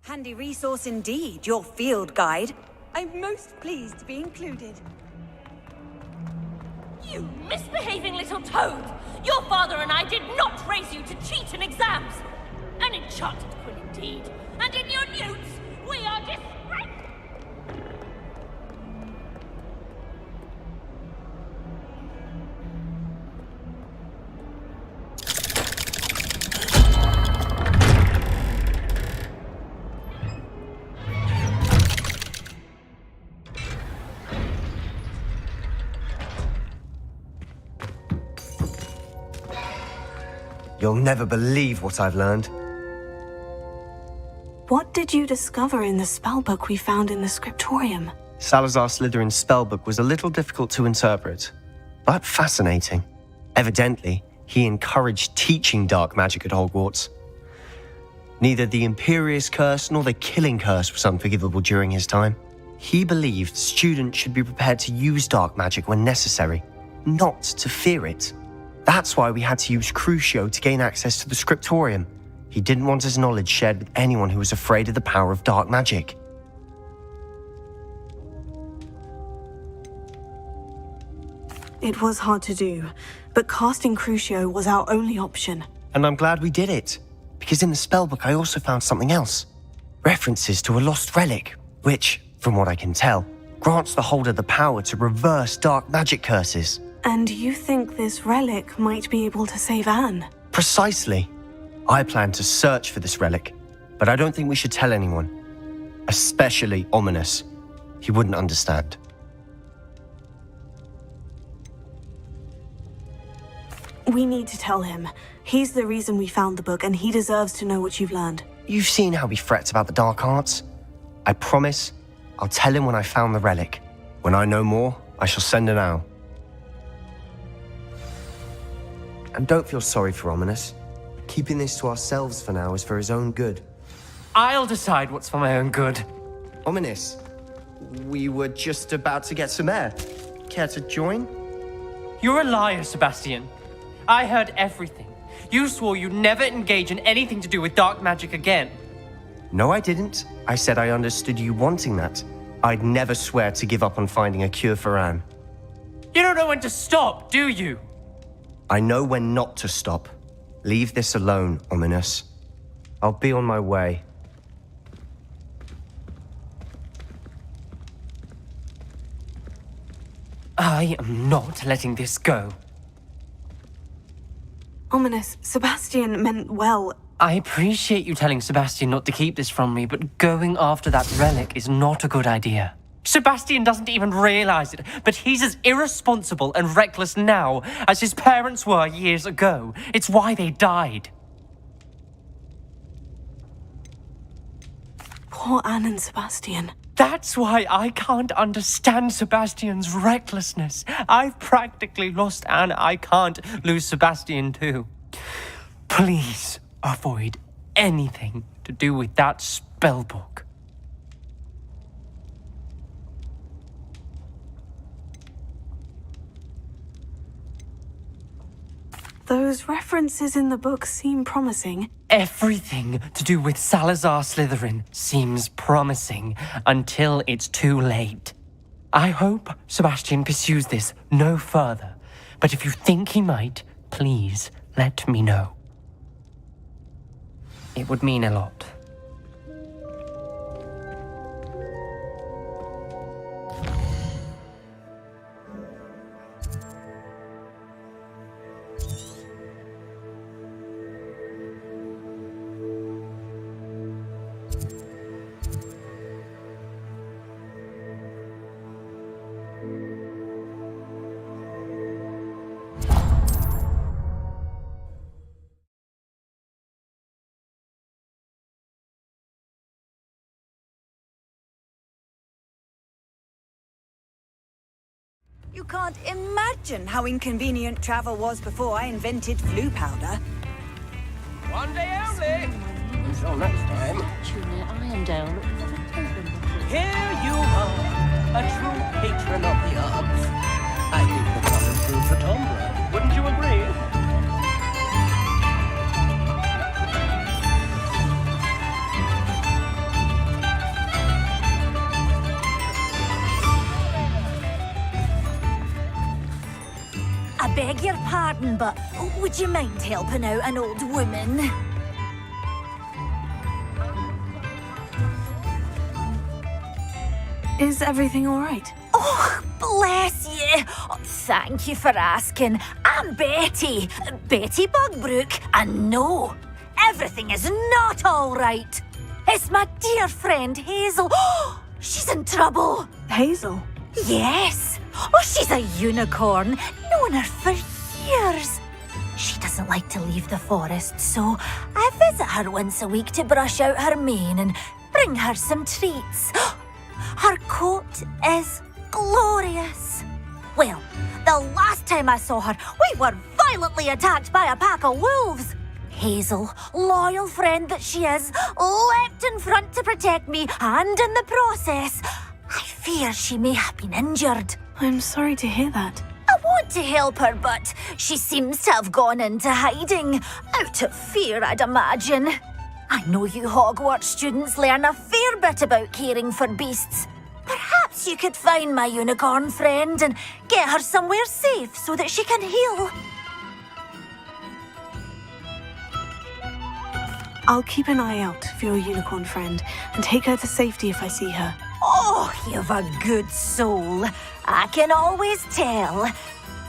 Handy resource indeed, your field guide. I'm most pleased to be included. You misbehaving little toad! Your father and I did not raise you to cheat in exams! An enchanted queen indeed! And in your newts, we are disgraced! You'll never believe what I've learned. What did you discover in the spellbook we found in the scriptorium? Salazar Slytherin's spellbook was a little difficult to interpret, but fascinating. Evidently, he encouraged teaching dark magic at Hogwarts. Neither the Imperious Curse nor the Killing Curse was unforgivable during his time. He believed students should be prepared to use dark magic when necessary, not to fear it. That's why we had to use Crucio to gain access to the scriptorium. He didn't want his knowledge shared with anyone who was afraid of the power of dark magic. It was hard to do, but casting Crucio was our only option. And I'm glad we did it, because in the spellbook I also found something else. References to a lost relic, which, from what I can tell, grants the holder the power to reverse dark magic curses. And you think this relic might be able to save Anne? Precisely. I plan to search for this relic, but I don't think we should tell anyone. Especially Ominous. He wouldn't understand. We need to tell him. He's the reason we found the book, and he deserves to know what you've learned. You've seen how he frets about the dark arts. I promise I'll tell him when I found the relic. When I know more, I shall send an owl. And don't feel sorry for Ominous. Keeping this to ourselves for now is for his own good. I'll decide what's for my own good. Ominous, we were just about to get some air. Care to join? You're a liar, Sebastian. I heard everything. You swore you'd never engage in anything to do with dark magic again. No, I didn't. I said I understood you wanting that. I'd never swear to give up on finding a cure for Anne. You don't know when to stop, do you? I know when not to stop. Leave this alone, Ominous. I'll be on my way. I am not letting this go. Ominous, Sebastian meant well. I appreciate you telling Sebastian not to keep this from me, but going after that relic is not a good idea. Sebastian doesn't even realize it, but he's as irresponsible and reckless now as his parents were years ago. It's why they died. Poor Anne and Sebastian. That's why I can't understand Sebastian's recklessness. I've practically lost Anne. I can't lose Sebastian too. Please avoid anything to do with that spellbook. Those references in the book seem promising. Everything to do with Salazar Slytherin seems promising until it's too late. I hope Sebastian pursues this no further, but if you think he might, please let me know. It would mean a lot. You can't imagine how inconvenient travel was before I invented flu powder. One day only. Until next time. Here you are, a true patron of the arts. I think the fun improved for Tombra. Wouldn't you agree? beg your pardon, but would you mind helping out an old woman? Is everything all right? Oh, bless you. Oh, thank you for asking. I'm Betty. Betty Bugbrook. And no, everything is not all right. It's my dear friend Hazel. Oh, she's in trouble. Hazel? Yes. Oh, she's a unicorn. Known her for years. She doesn't like to leave the forest, so I visit her once a week to brush out her mane and bring her some treats. Her coat is glorious. Well, the last time I saw her, we were violently attacked by a pack of wolves. Hazel, loyal friend that she is, leapt in front to protect me, and in the process, I fear she may have been injured. I'm sorry to hear that. I want to help her, but she seems to have gone into hiding. Out of fear, I'd imagine. I know you Hogwarts students learn a fair bit about caring for beasts. Perhaps you could find my unicorn friend and get her somewhere safe so that she can heal. I'll keep an eye out for your unicorn friend and take her to safety if I see her. Oh, you've a good soul. I can always tell.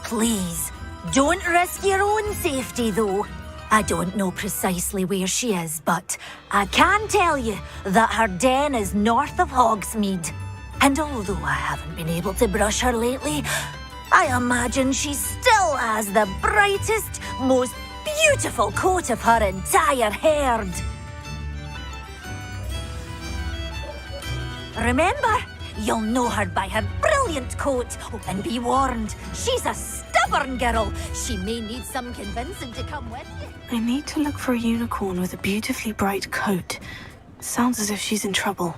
Please, don't risk your own safety, though. I don't know precisely where she is, but I can tell you that her den is north of Hogsmeade. And although I haven't been able to brush her lately, I imagine she still has the brightest, most beautiful coat of her entire herd. Remember, you'll know her by her brilliant coat. Oh, and be warned, she's a stubborn girl. She may need some convincing to come with you. I need to look for a unicorn with a beautifully bright coat. Sounds as if she's in trouble.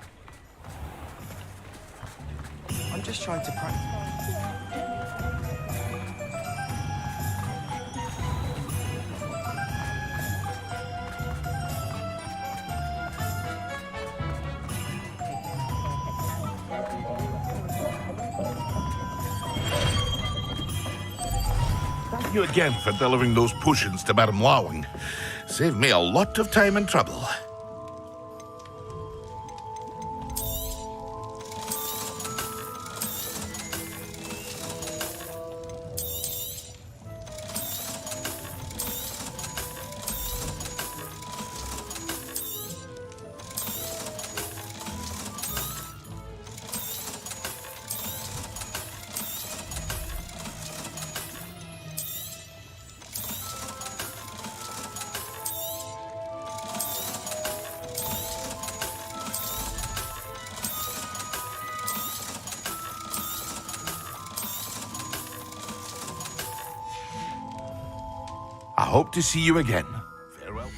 I'm just trying to practice. Thank you again for delivering those potions to Madame Lawing. Saved me a lot of time and trouble. I hope to see you again. Farewell.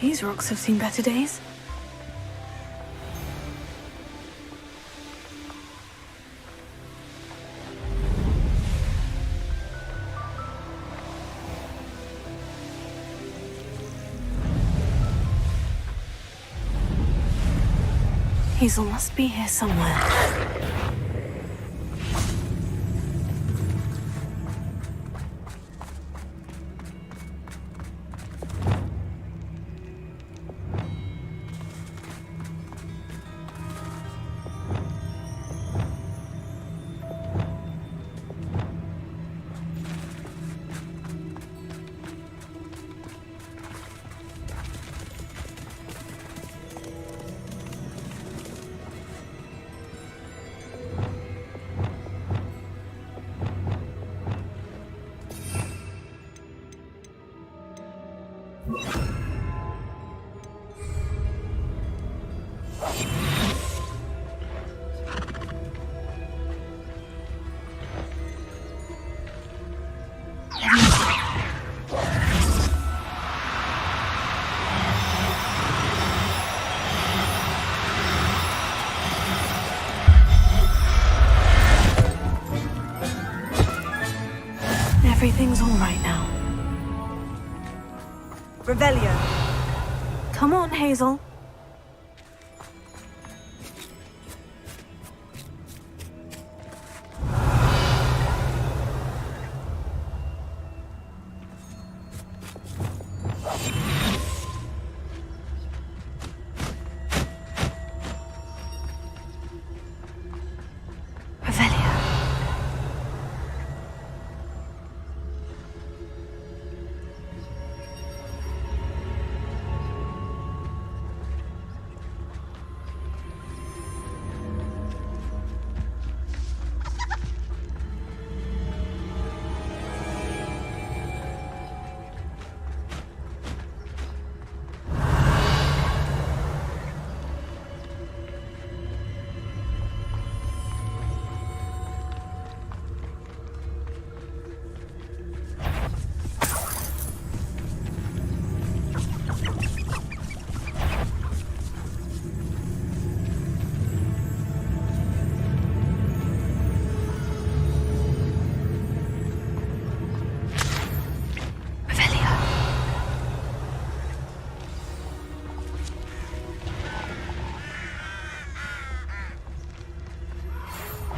These rocks have seen better days. Hazel must be here somewhere. Everything's all right now. Revelio. Come on, Hazel.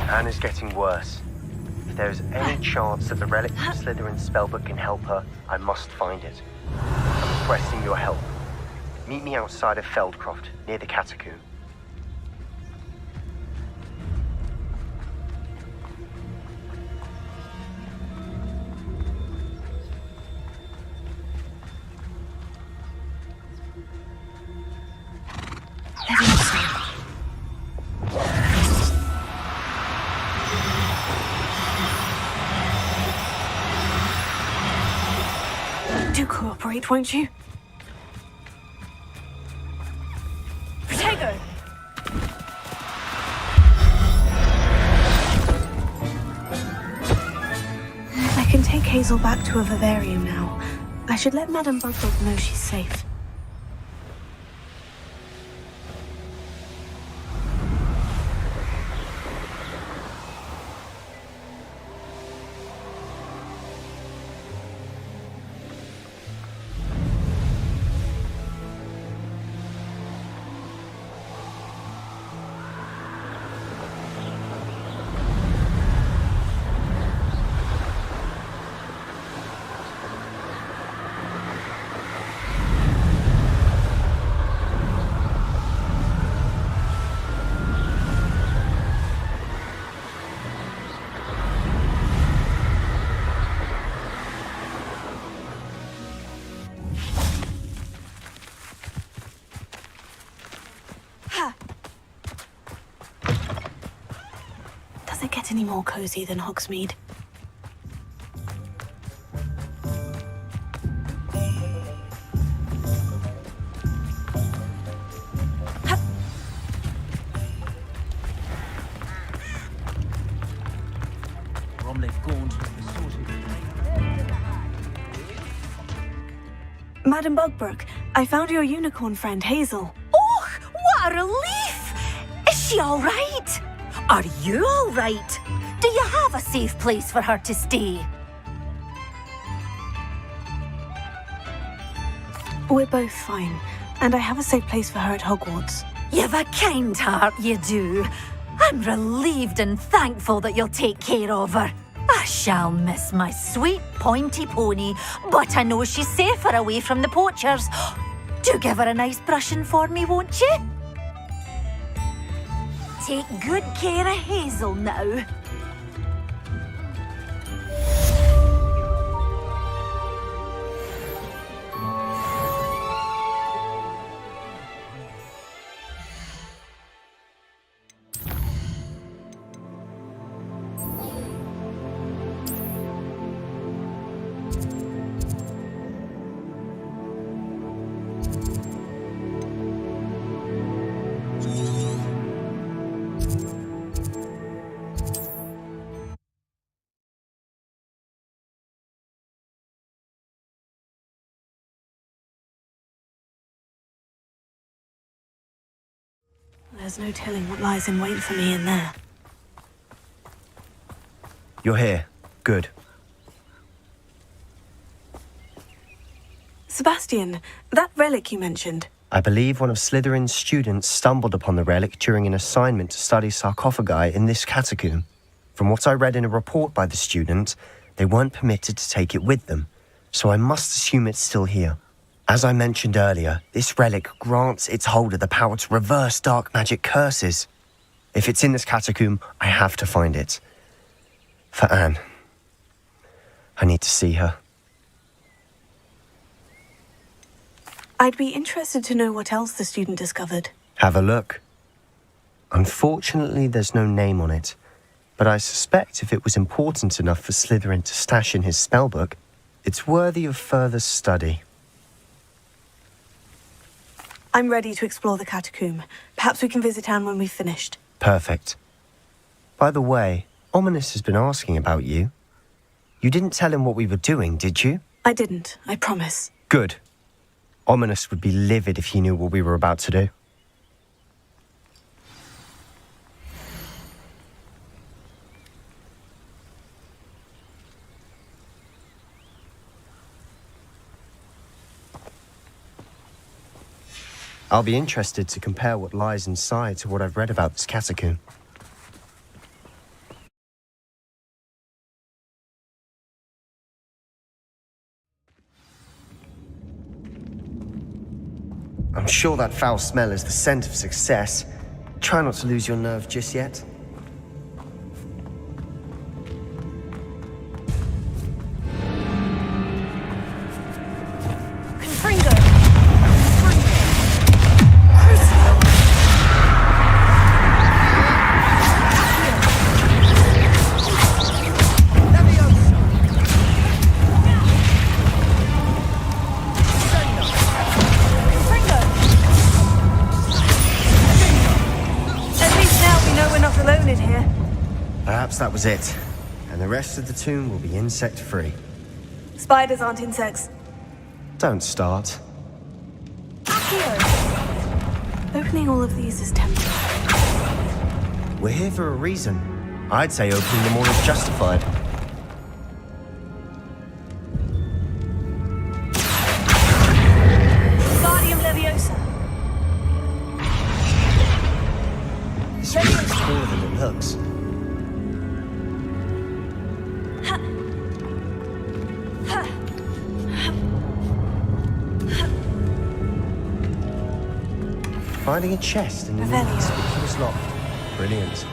Anna's getting worse. If there is any chance that the relic from Slytherin's spellbook can help her, I must find it. I'm requesting your help. Meet me outside of Feldcroft, near the catacomb. Do cooperate, won't you? Protego! I can take Hazel back to a vivaium now. I should let Madame Bugbug know she's safe. Does it get any more cozy than Hogsmeade? Madame Bugbrook, I found your unicorn friend, Hazel. Oh, what a relief! Is she all right? Are you all right? Do you have a safe place for her to stay? We're both fine, and I have a safe place for her at Hogwarts. You've a kind heart, you do. I'm relieved and thankful that you'll take care of her. I shall miss my sweet pointy pony, but I know she's safer away from the poachers. Do give her a nice brushing for me, won't you? Take good care of Hazel now. There's no telling what lies in wait for me in there. You're here. Good. Sebastian, that relic you mentioned. I believe one of Slytherin's students stumbled upon the relic during an assignment to study sarcophagi in this catacomb. From what I read in a report by the student, they weren't permitted to take it with them, so I must assume it's still here. As I mentioned earlier, this relic grants its holder the power to reverse dark magic curses. If it's in this catacomb, I have to find it. For Anne. I need to see her. I'd be interested to know what else the student discovered. Have a look. Unfortunately, there's no name on it, but I suspect if it was important enough for Slytherin to stash in his spellbook, it's worthy of further study. I'm ready to explore the catacomb. Perhaps we can visit Anne when we've finished. Perfect. By the way, Ominous has been asking about you. You didn't tell him what we were doing, did you? I didn't, I promise. Good. Ominous would be livid if he knew what we were about to do. I'll be interested to compare what lies inside to what I've read about this catacomb. I'm sure that foul smell is the scent of success. Try not to lose your nerve just yet. Perhaps that was it, and the rest of the tomb will be insect-free. Spiders aren't insects. Don't start. Opening all of these is temporary. We're here for a reason. I'd say opening them all is justified. Vivaium Leviosa. This room is smaller than it looks. Finding a chest in an inconspicuous lock. Brilliant.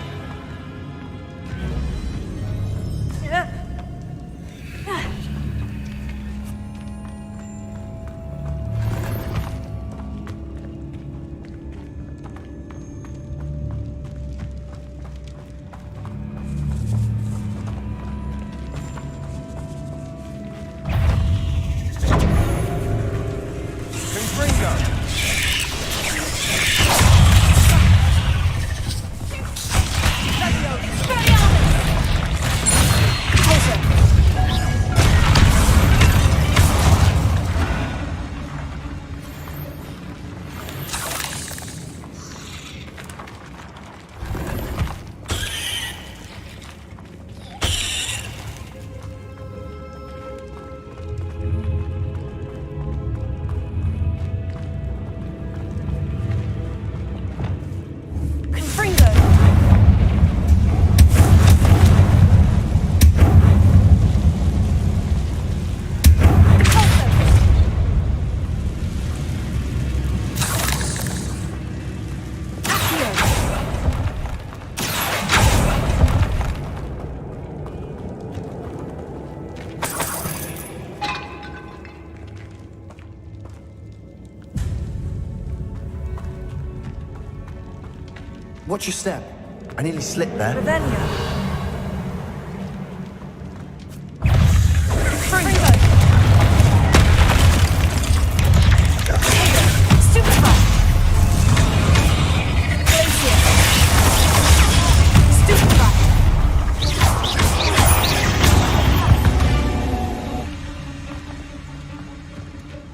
Watch your step. I nearly slipped there.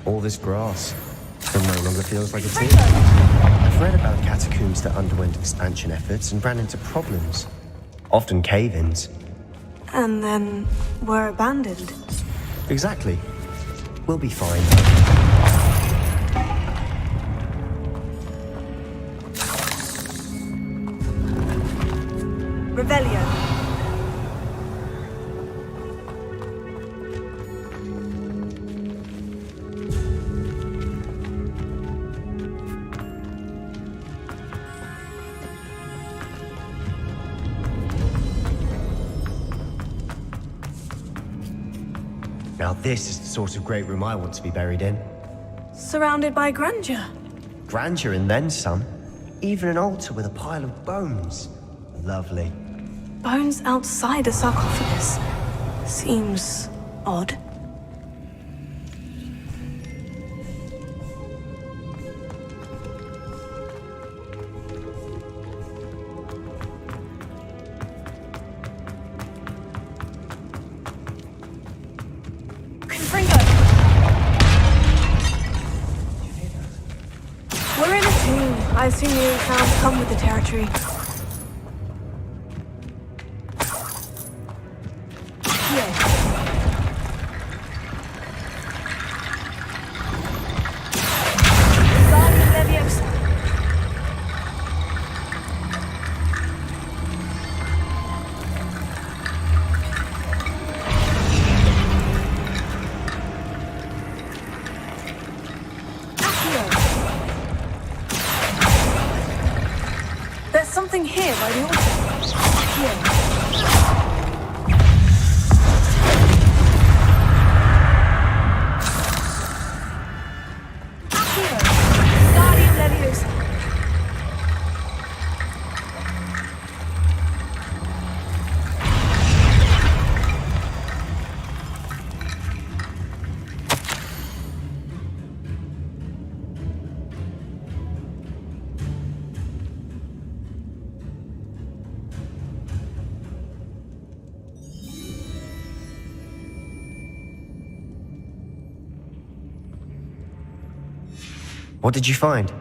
All this grass. It no longer feels like a team. I've read about catacombs that underwent expansion efforts and ran into problems. Often cave-ins. And then were abandoned. Exactly. We'll be fine. Revelio. Now this is the sort of great room I want to be buried in. Surrounded by grandeur. Grandeur and then some. Even an altar with a pile of bones. Lovely. Bones outside a sarcophagus. Seems odd. We're in a tomb. I assume new sounds come with the territory. There's something here by the altar. Here. What did you find?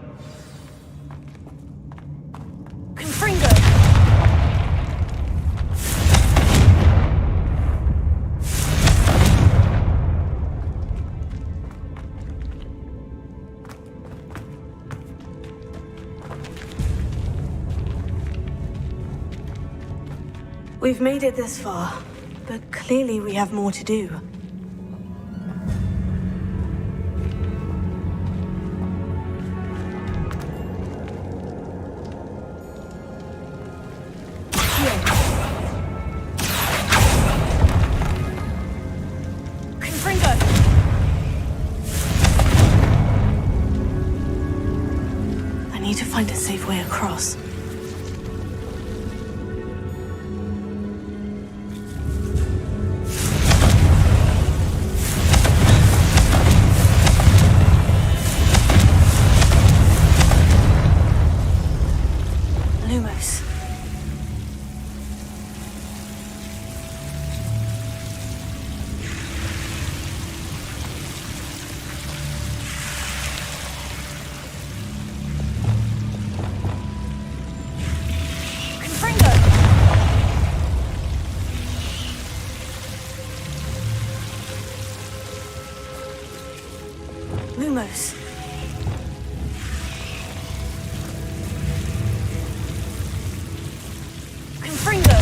Confringo. We've made it this far, but clearly we have more to do. I need to find a safe way across. Lumos. Lumos. Confringo.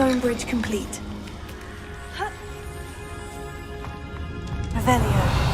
bone bridge complete. Revelio.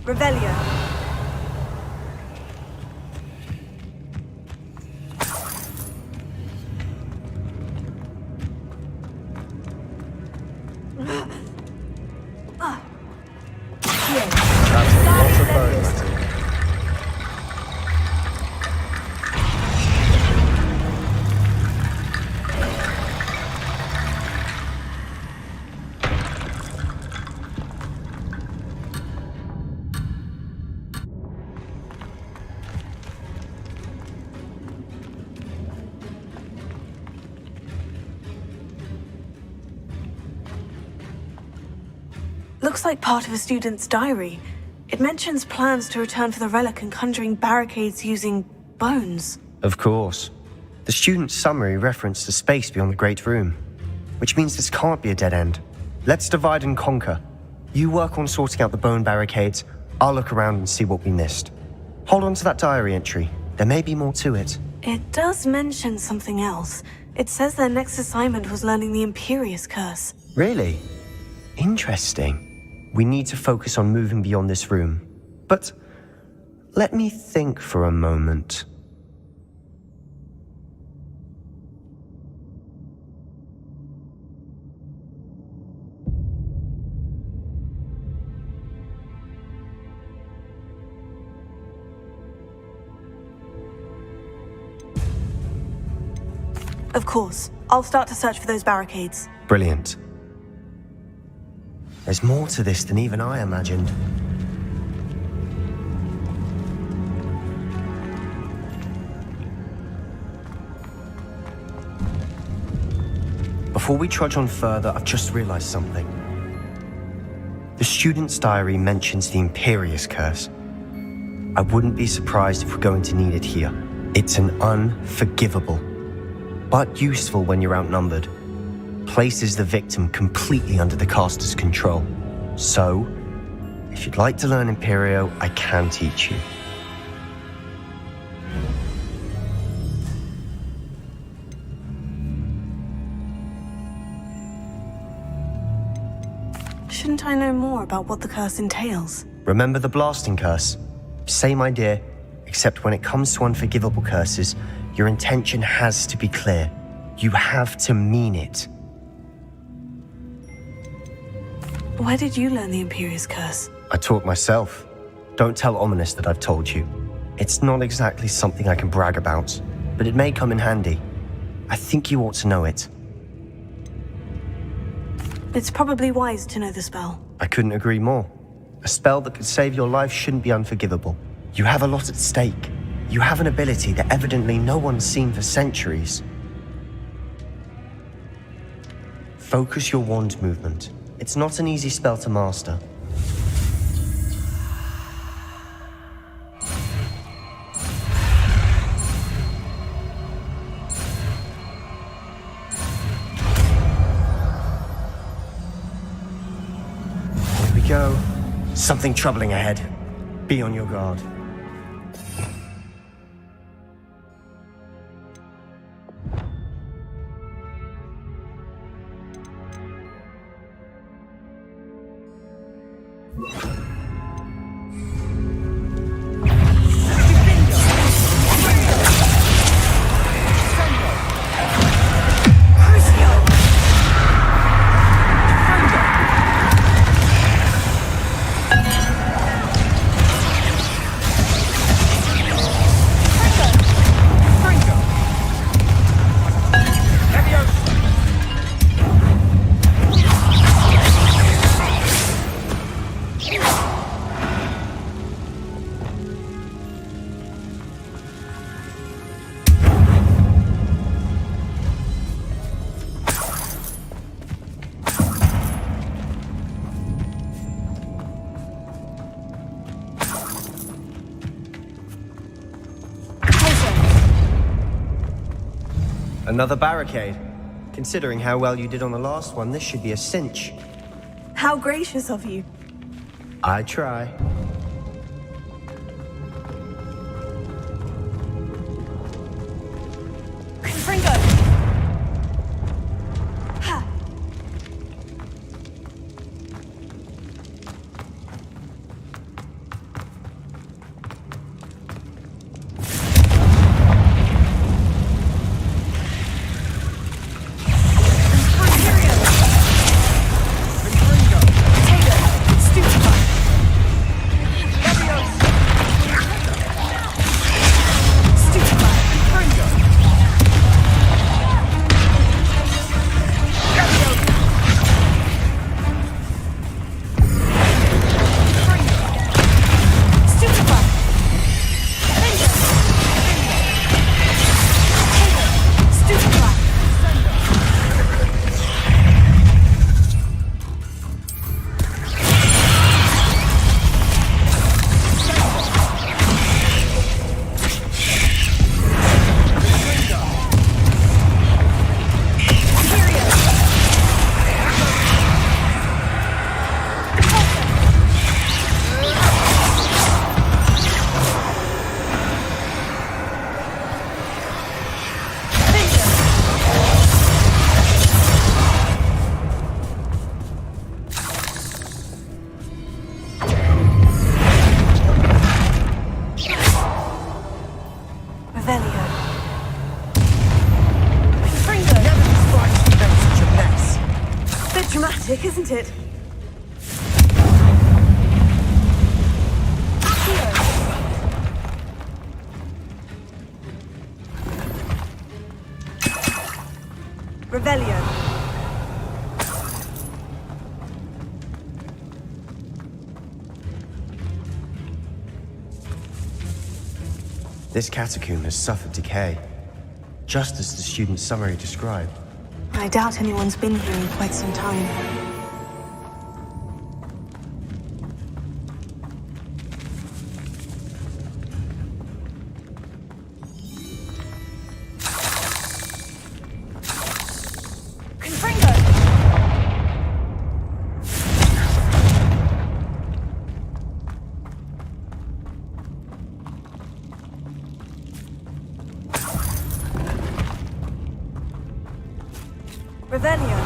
Revelio. Looks like part of a student's diary. It mentions plans to return for the relic and conjuring barricades using bones. Of course. The student's summary referenced the space beyond the Great Room, which means this can't be a dead end. Let's divide and conquer. You work on sorting out the bone barricades, I'll look around and see what we missed. Hold on to that diary entry. There may be more to it. It does mention something else. It says their next assignment was learning the Imperious Curse. Really? Interesting. We need to focus on moving beyond this room. But let me think for a moment. Of course. I'll start to search for those barricades. Brilliant. There's more to this than even I imagined. Before we trudge on further, I've just realized something. The student's diary mentions the Imperious Curse. I wouldn't be surprised if we're going to need it here. It's an unforgivable, but useful when you're outnumbered. Places the victim completely under the caster's control. So, if you'd like to learn Imperio, I can teach you. Shouldn't I know more about what the curse entails? Remember the blasting curse? Same idea, except when it comes to unforgivable curses, your intention has to be clear. You have to mean it. Where did you learn the Imperious Curse? I taught myself. Don't tell Ominous that I've told you. It's not exactly something I can brag about, but it may come in handy. I think you ought to know it. It's probably wise to know the spell. I couldn't agree more. A spell that could save your life shouldn't be unforgivable. You have a lot at stake. You have an ability that evidently no one's seen for centuries. Focus your wand movement. It's not an easy spell to master. Here we go. Something troubling ahead. Be on your guard. Another barricade. Considering how well you did on the last one, this should be a cinch. How gracious of you. I try. Confringo! Ha! Dramatic, isn't it? Revelio. This catacomb has suffered decay, just as the student's summary described. I doubt anyone's been here in quite some time. Revelio.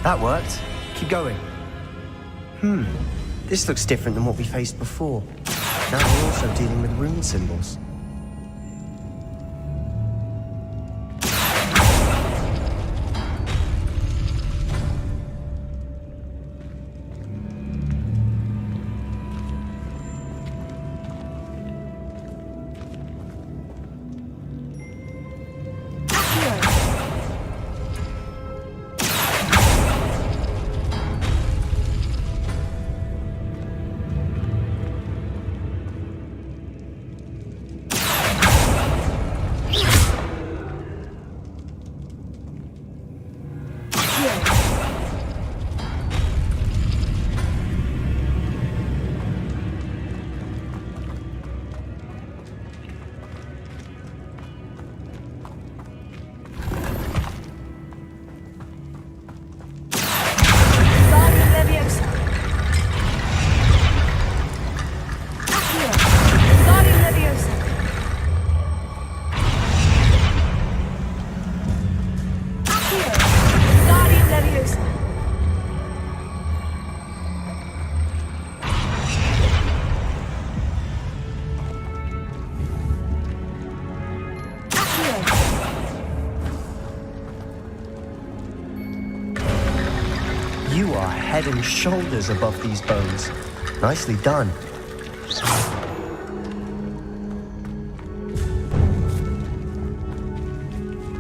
That worked. Keep going. This looks different than what we faced before. Now we're also dealing with rune symbols. You are head and shoulders above these bones. Nicely done.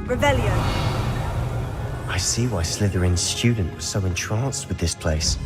Revelio. I see why Slytherin's student was so entranced with this place.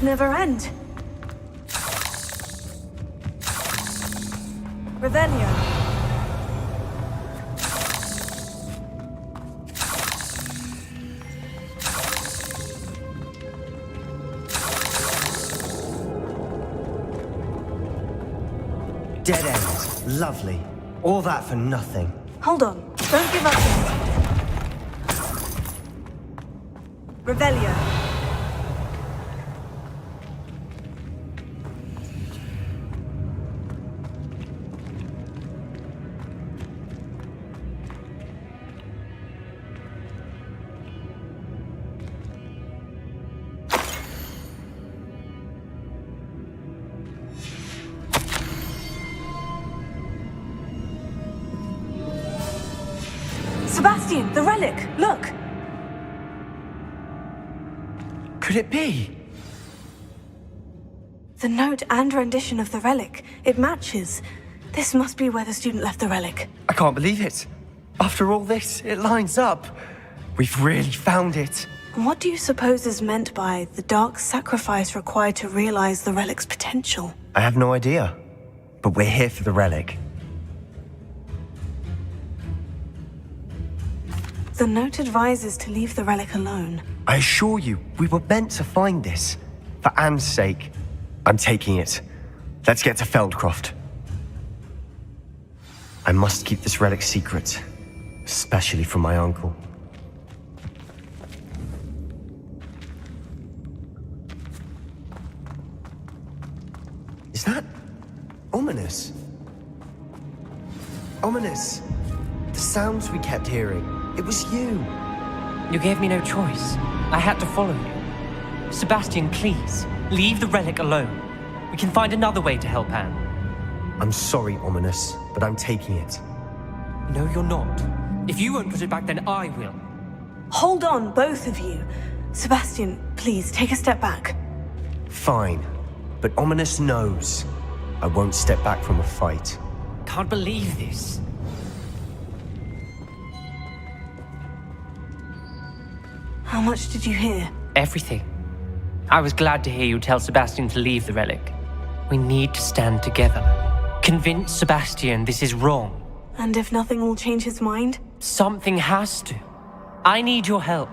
Never end. Revelio. Dead end. Lovely. All that for nothing. Hold on. Don't give up yet. Revelio. Sebastian, the relic! Look! Could it be? The note and rendition of the relic. It matches. This must be where the student left the relic. I can't believe it. After all this, it lines up. We've really found it. What do you suppose is meant by the dark sacrifice required to realize the relic's potential? I have no idea. But we're here for the relic. The note advises to leave the relic alone. I assure you, we were meant to find this. For Anne's sake. I'm taking it. Let's get to Feldcroft. I must keep this relic secret. Especially from my uncle. Is that ominous? Ominous. The sounds we kept hearing. It was you. You gave me no choice. I had to follow you. Sebastian, please, leave the relic alone. We can find another way to help Anne. I'm sorry, Ominous, but I'm taking it. No, you're not. If you won't put it back, then I will. Hold on, both of you. Sebastian, please, take a step back. Fine. But Ominous knows. I won't step back from a fight. Can't believe this. How much did you hear? Everything. I was glad to hear you tell Sebastian to leave the relic. We need to stand together. Convince Sebastian this is wrong. And if nothing will change his mind? Something has to. I need your help.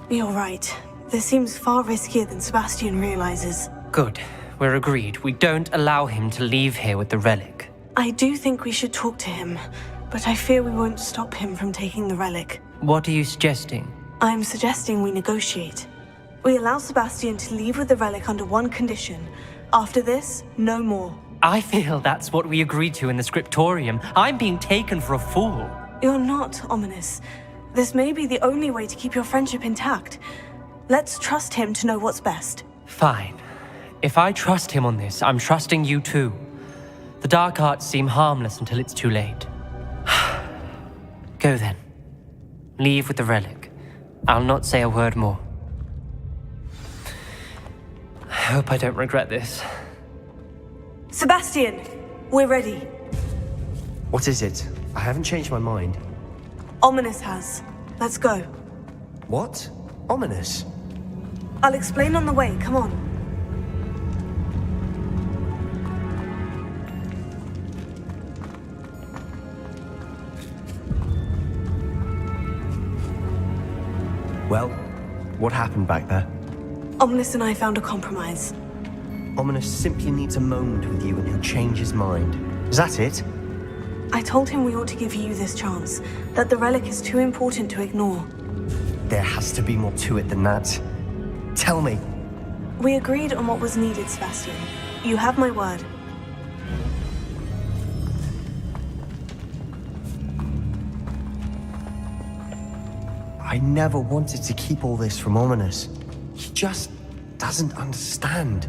You're right. This seems far riskier than Sebastian realizes. Good. We're agreed. We don't allow him to leave here with the relic. I do think we should talk to him, but I fear we won't stop him from taking the relic. What are you suggesting? I'm suggesting we negotiate. We allow Sebastian to leave with the relic under one condition. After this, no more. I feel that's what we agreed to in the scriptorium. I'm being taken for a fool. You're not, Ominous. This may be the only way to keep your friendship intact. Let's trust him to know what's best. Fine. If I trust him on this, I'm trusting you too. The dark arts seem harmless until it's too late. Go then. Leave with the relic. I'll not say a word more. I hope I don't regret this. Sebastian, we're ready. What is it? I haven't changed my mind. Ominous has. Let's go. What? Ominous? I'll explain on the way, come on. Well, what happened back there? Ominous and I found a compromise. Ominous simply needs a moment with you and he'll change his mind. Is that it? I told him we ought to give you this chance, that the relic is too important to ignore. There has to be more to it than that. Tell me. We agreed on what was needed, Sebastian. You have my word. I never wanted to keep all this from Ominous. He just doesn't understand.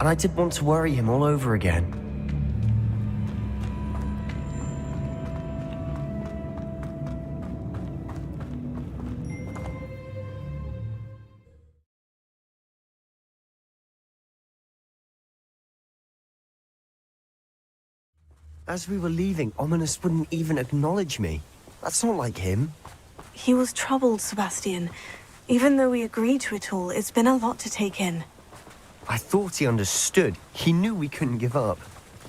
And I didn't want to worry him all over again. As we were leaving, Ominous wouldn't even acknowledge me. That's not like him. He was troubled, Sebastian. Even though we agreed to it all, it's been a lot to take in. I thought he understood. He knew we couldn't give up.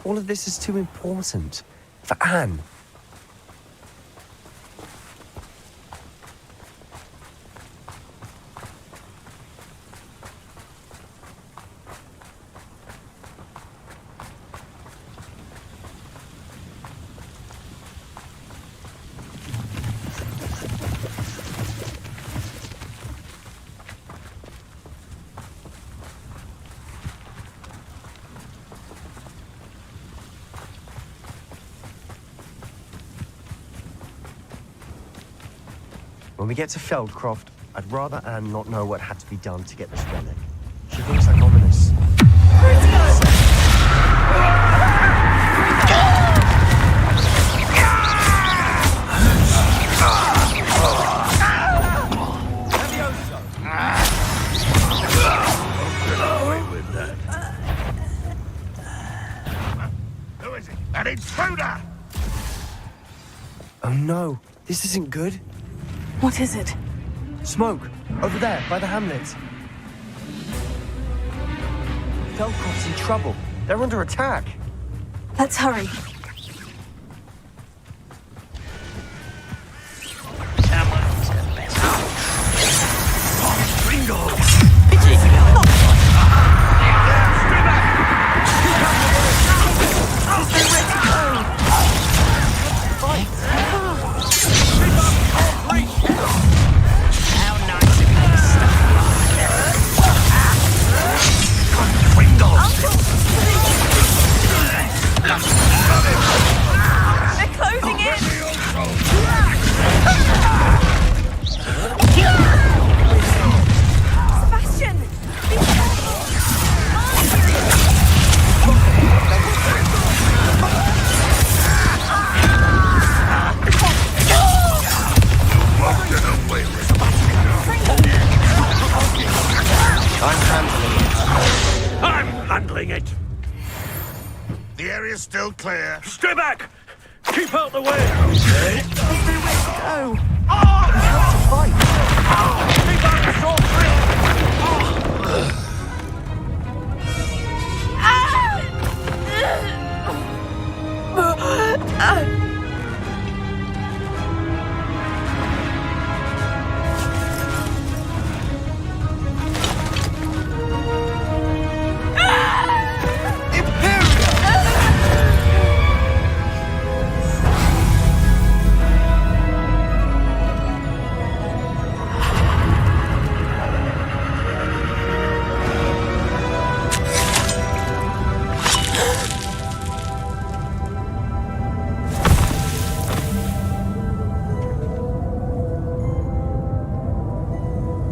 All of this is too important. For Anne. When we get to Feldcroft, I'd rather Anne not know what had to be done to get this relic. She thinks like Ominous. Who is it? An intruder! Oh no, this isn't good. What is it? Smoke! Over there, by the hamlet. Feldcroft's in trouble. They're under attack. Let's hurry. The area's still clear. Stay back! Keep out the way! There's nowhere to go! We have to fight! Keep out the sword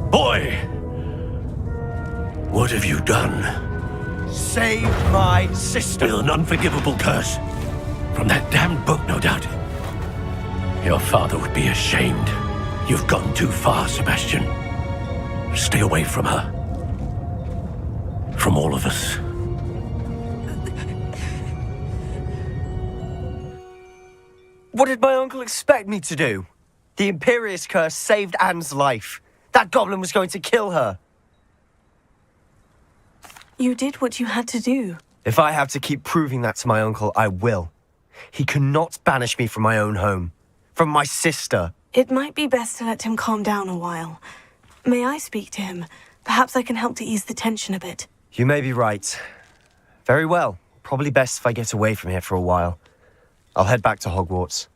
Boy! What have you done? Save my sister! With an unforgivable curse. From that damned book, no doubt. Your father would be ashamed. You've gone too far, Sebastian. Stay away from her. From all of us. What did my uncle expect me to do? The Imperius curse saved Anne's life. That goblin was going to kill her. You did what you had to do. If I have to keep proving that to my uncle, I will. He cannot banish me from my own home. From my sister. It might be best to let him calm down a while. May I speak to him? Perhaps I can help to ease the tension a bit. You may be right. Very well. Probably best if I get away from here for a while. I'll head back to Hogwarts.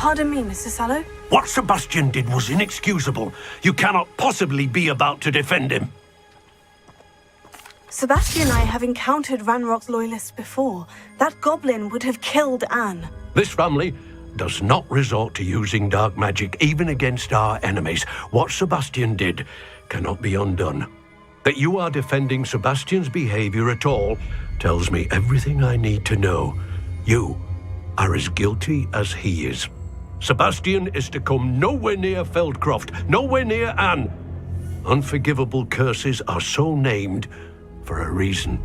Pardon me, Mr. Sallow? What Sebastian did was inexcusable. You cannot possibly be about to defend him. Sebastian and I have encountered Ranrock's loyalists before. That goblin would have killed Anne. This family does not resort to using dark magic even against our enemies. What Sebastian did cannot be undone. That you are defending Sebastian's behavior at all tells me everything I need to know. You are as guilty as he is. Sebastian is to come nowhere near Feldcroft, nowhere near Anne. Unforgivable curses are so named for a reason.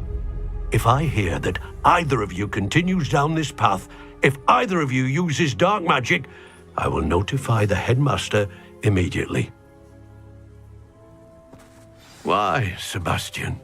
If I hear that either of you continues down this path, if either of you uses dark magic, I will notify the headmaster immediately. Why, Sebastian?